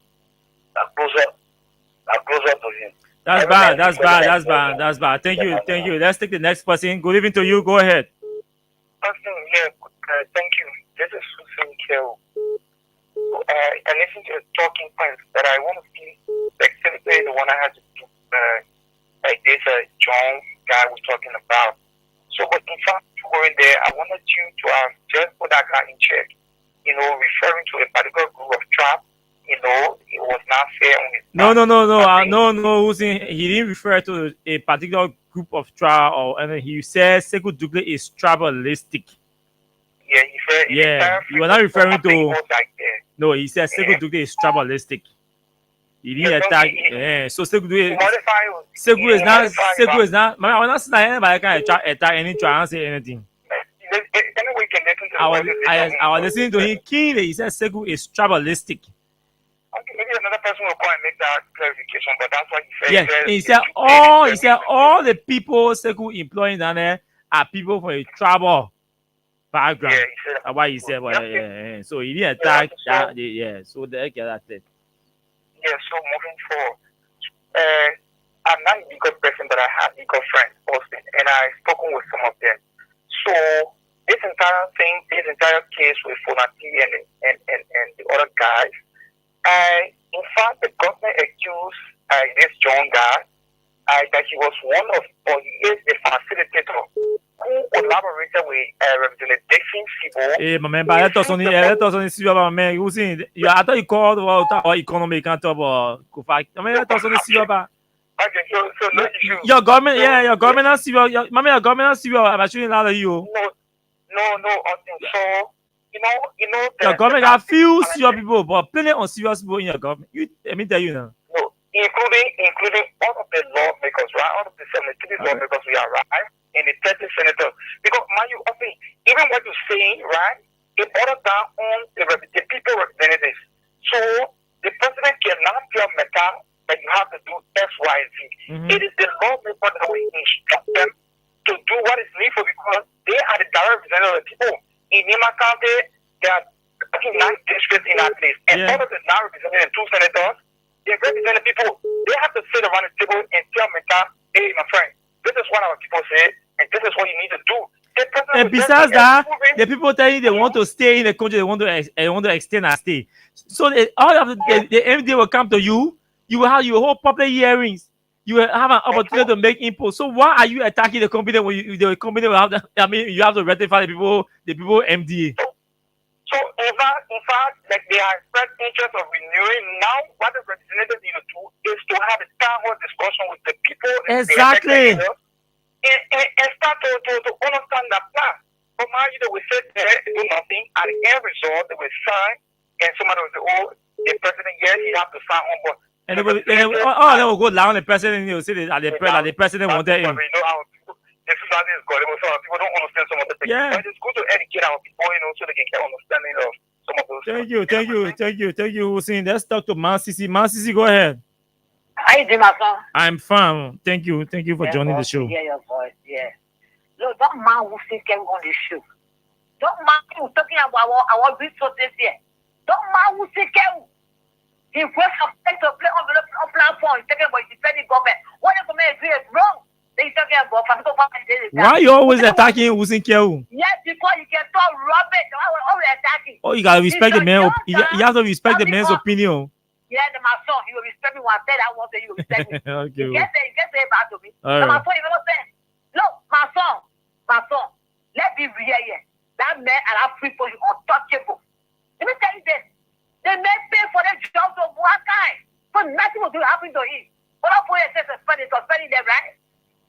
that closer to him. That's bad. That's bad. Thank you. Let's take the next person. Good evening to you. Go ahead. Thank you. This is Susan Kill. I listened to the talking points, but I want to see specifically the one I had to do, like this John guy was talking about. So, but in fact, going there, I wanted you to just put that guy in check. Referring to a particular group of trap, it was not fair on his No. He didn't refer to a particular group of trial or anything. He said Sekou Dougle is tribalistic. Yeah, he said. Yeah, you are not referring to. No, he said Sekou Dougle is tribalistic. He didn't attack. Yeah, so Sekou is not. I was not saying anybody can attack any trial and say anything. I was listening to him keenly. He said Sekou is tribalistic. Okay, maybe another person will call and make that clarification, but that's what he said. Yeah, he said all the people Sekou employing down there are people from a tribal background. Yeah, he said that's why he said, yeah. So he didn't attack that. Yeah, so that's it. Yeah, so moving forward, I'm not a legal person, but I have legal friends also, and I've spoken with some of them. So this entire case with Fonati and the other guys, in fact, the government accused this John guy that he was he is a facilitator who collaborated with Representative Dixon Sibo. Hey, my man, let us only see about man. I thought you called about economy, can't talk about Kufak. I mean, let us only see about. Okay, so no issue. Your government, your government has Sibo. Your government has Sibo. I'm actually not you. No, so your government got few serious people, but plenty of serious people in your government. Let me tell you now. No, including all of the lawmakers, right? All of the 73 lawmakers we are right, and the 30 senators. Because even what you're saying, right? It boils down on the people representatives. So the president cannot tell Meta that you have to do X, Y, Z. It is the lawmakers that will instruct them to do what is needful because they are the direct representatives of the people. In Nima County, there are 9 districts in that place. And all of the now representing 2 senators, they represent the people. They have to sit around the table and tell Meta, hey, my friend, this is what our people say, and this is what you need to do. And besides that, the people tell you they want to stay in the country, they want to extend and stay. So all of the MD will come to you. You will have your whole public hearings. You will have an opportunity to make input. So why are you attacking the company when the company will have? You have to rectify the people MDA. So in fact, like they are expressed interest of renewing. Now, what the representatives need to do is to have a town hall discussion with the people. Exactly. And start to understand that plan. But now they will sit there, do nothing. At the end result, they will sign, and somebody will say, "Oh, the president, yes, he have to sign on board." And they will go down the president. They will say that the president wanted him. You know how this is how this is going. So people don't understand some of the things. Yeah. But it's good to educate our people, so they can get understanding of some of those. Thank you, Hussein. Let's talk to Mansisi. Mansisi, go ahead. How you doing, my son? I'm fine. Thank you for joining the show. Hear your voice, yeah. Look, that man who still came on the show. Don't mind who's talking about our resources here. Don't mind who's secure. He works to play on the platform. He's talking about defending government. What the government is doing is wrong. They're talking about why you always attacking Usinkewu? Yes, because you can talk rubbish. Why we always attacking? Oh, you gotta respect the man. You have to respect the man's opinion. Yeah, my son, he will respect me when I said I want to. You will respect me. Okay. You can't say bad to me. All So right. my son, you know what I'm saying? Look, my son, let's be real here. That man and that people is untouchable. Let me tell you this. They may pay for their jobs of one kind, but nothing will happen to him. What I'm putting is suspending them, right?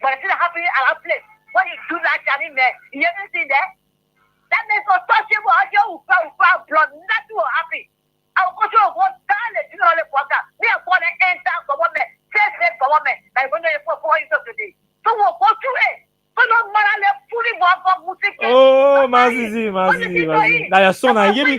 But it's not happening at our place. What you do like that in there, you ever see that? That means untouchable. I just blood, nothing will happen. Our country will go down the general quarter. We are going to enter government, state government, like we're going to for 4 years today. So we'll go through it. So no matter let fully walk up music. Oh, Mazizi. Now your son, I give me.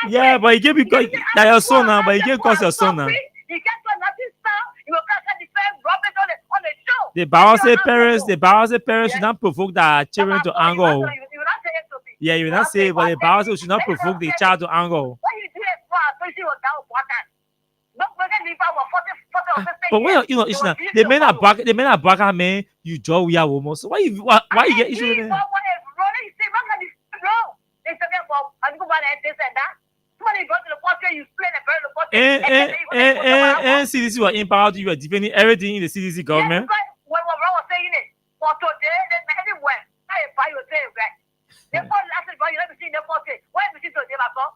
Yeah, but he gave me. Now your son, now, but he gave cause your son now. You can't do nothing, sir. You can't defend Robert on the show. The Bawase parents should not provoke their children to anger. You will not say it to me. Yeah, you will not say, but the Bawase should not provoke the child to anger. What you do is for especially with that water. Don't forget the power 40 But well, you know, it's not. The men are black, man. You draw we are almost. So why you get issue with them? And CDC were empowered. You were defending everything in the CDC government. When Ron was saying it, for today, anywhere, I buy your day, right? They all last about you, let me see the pocket. Why have you seen today, my son?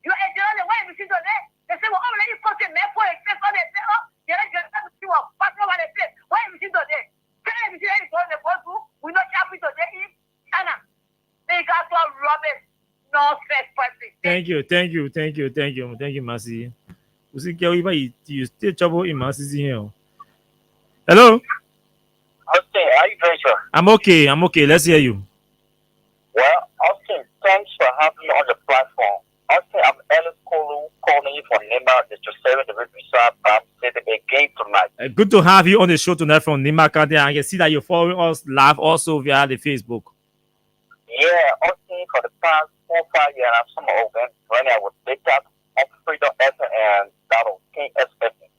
You enjoy why have you seen today? They say, well, already posted, man, for a place on the say, oh, you're not going to see what pass over the place. Why have you seen today? Can I see any going to the post? We're not happy today, Anna. They got to rubbish. No stress, person. Thank you, Mercy. You still trouble in Mercy's here. Hello? Austin, how you doing, sir? I'm okay. Let's hear you. Well, Austin, thanks for having me on the platform. Austin, I'm Ellis Kolu calling you from Nima, the Joseph, the Representative, State again tonight. Good to have you on the show tonight from Nima County. I can see that you're following us live also via the Facebook. Yeah, Austin, for the past 4 or 5 years, some of them, when I was picked up on Freedom FM and that was King SFM.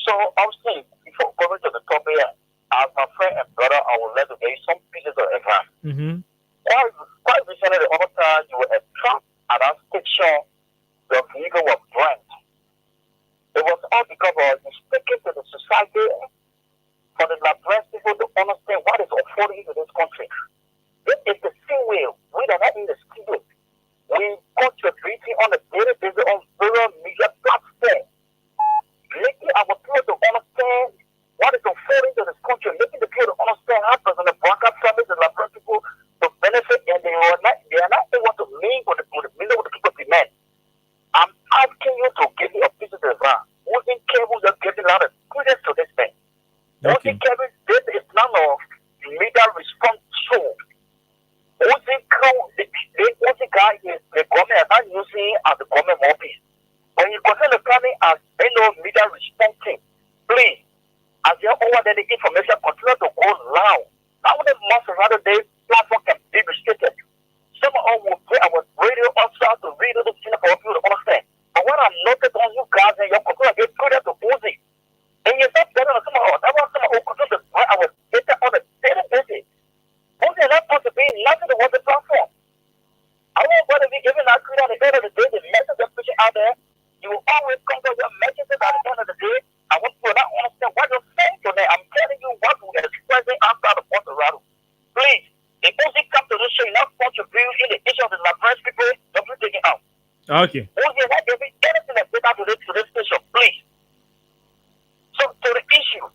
So, Austin, before going to the top here, as my friend and brother, I would like to give you some pieces of advice. Quite recently, the other time, you were a Trump at that station, your vehicle was burnt. It was all because of you speaking to the society for the Labrador people to understand what is affording to this country. This is the same way we are not in the studio. We contributing on a daily basis on various media platforms, making our people to understand what is affording to this country, making the people to understand how the broadcast families and Labrador people to benefit, and they are not able to meet with the people demand. I'm asking you to give me a piece of advice. Using cable, you're getting a lot of credence to this thing. Using cable, this is none of media response tool. Using guy is the government is not using as the government office. When you consider the planning as media response team, please, as you're over there, the information continue to go loud. Now, the most rather day platform can be restricted. Some of us will play our radio also to radio the channel for people to understand. But what I'm noted on you guys and your computer get good at the Uzi. And you're not better than some of us. I want some who could do our data on a daily basis. Uzi is not supposed to be nothing to what the platform. I want what if you even not good at the end of the day, the message they're pushing out there, you will always come to your messages at the end of the day. I want you to not understand what you're saying today. I'm telling you what we're expressing outside of Puerto Rico. Please, if Uzi come to this show, you're not contributing in the issue of the Labrador people, don't be taking out. Okay. Uzi is not giving anything that's better to this station, please. So, to the issue,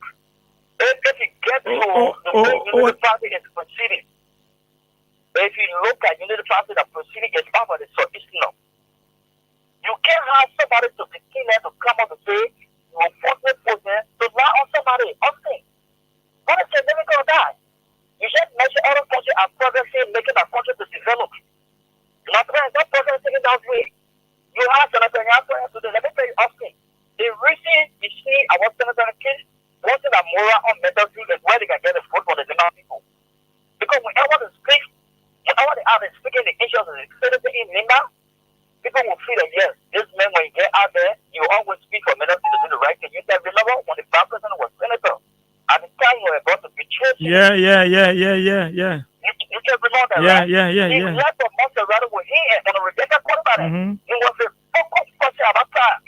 if you get to the way Unity Party is proceeding, if you look at Unity Party that proceeding is over the solution, you can't have somebody to begin there to come up and say, you will force to lie on somebody, okay. What is it never going to die? You just mention other countries are progressing, making our country to develop. Nigeria is not progressing that way. You have Senator Nyako today. Let me tell you something. The reason you see our Senator kids wanting a moral on mental thing is where they can get a vote for the general people. Because whenever they speak, whenever they are speaking speaking the issues of the citizen in Nimba, people will feel that yes, this man, when you get out there, you always speak for ministry to do the right thing. You can remember when the black person was senator, at the time you were about to betray him. Yeah. You can remember that, right? He left for Monterrey with him and on a rejected quarterback. It was a focused question about that.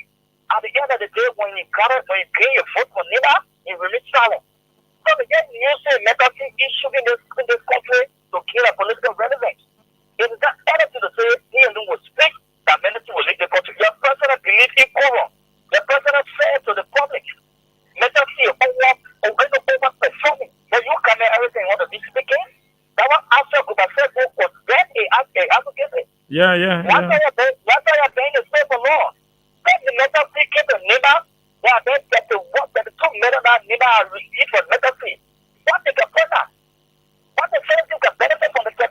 At the end of the day, when you gain your vote for Nimba, he remains silent. So the guy using mental issue in this country to kill a political relevance. It is that attitude to say he alone will speak that ministry will lead the country. Your personal belief in quorum. Your personal fair to the public. Mental fear over performing. When you come in everything want to be speaking, that one after Kubasek was then a advocate. One time you're paying the same for law. Take the mental fee, keep the neighbor. They are then get the work that the 2 million neighbor are received for mental fee. What they can put that? What the first thing can benefit from the 2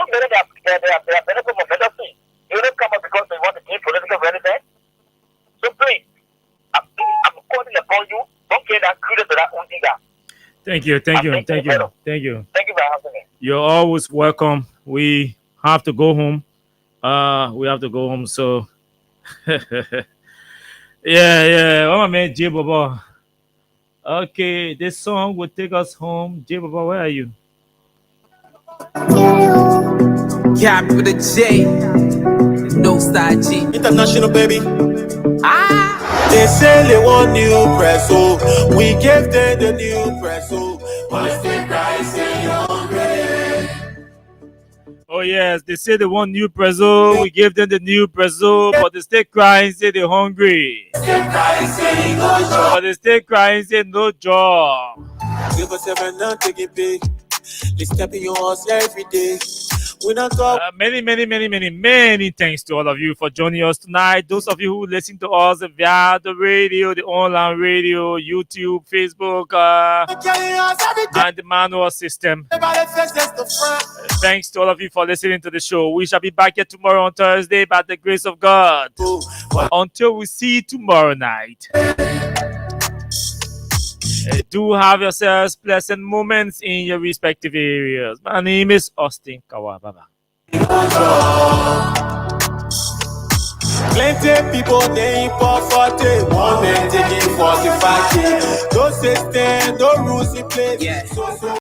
million they are benefit from mental fee? You don't come up because they want to give political relevance. So please, I'm calling upon you. Don't get that credit to that Undiga. Thank you. Thank you for having me. You're always welcome. We have to go home. So yeah. Oh, my man, J Baba. Okay, this song will take us home. J Baba, where are you? Cap with a J, no side G. International, baby. They say they want new press, so we gave them the new press, so what's the price in your grave? Oh yes, they say they want new prezzo. We gave them the new prezzo, but they stay crying, say they're hungry. But they stay crying, say no job. Give us 7 and take it big. They step in your house every day. We not talk. Many thanks to all of you for joining us tonight. Those of you who listen to us via the radio, the online radio, YouTube, Facebook, and the manual system. Thanks to all of you for listening to the show. We shall be back here tomorrow on Thursday by the grace of God. Until we see you tomorrow night. Do have yourselves pleasant moments in your respective areas. My name is Austin Kawababa. Plenty people they import 40. One man taking 45K. Don't say stand, no rules in place.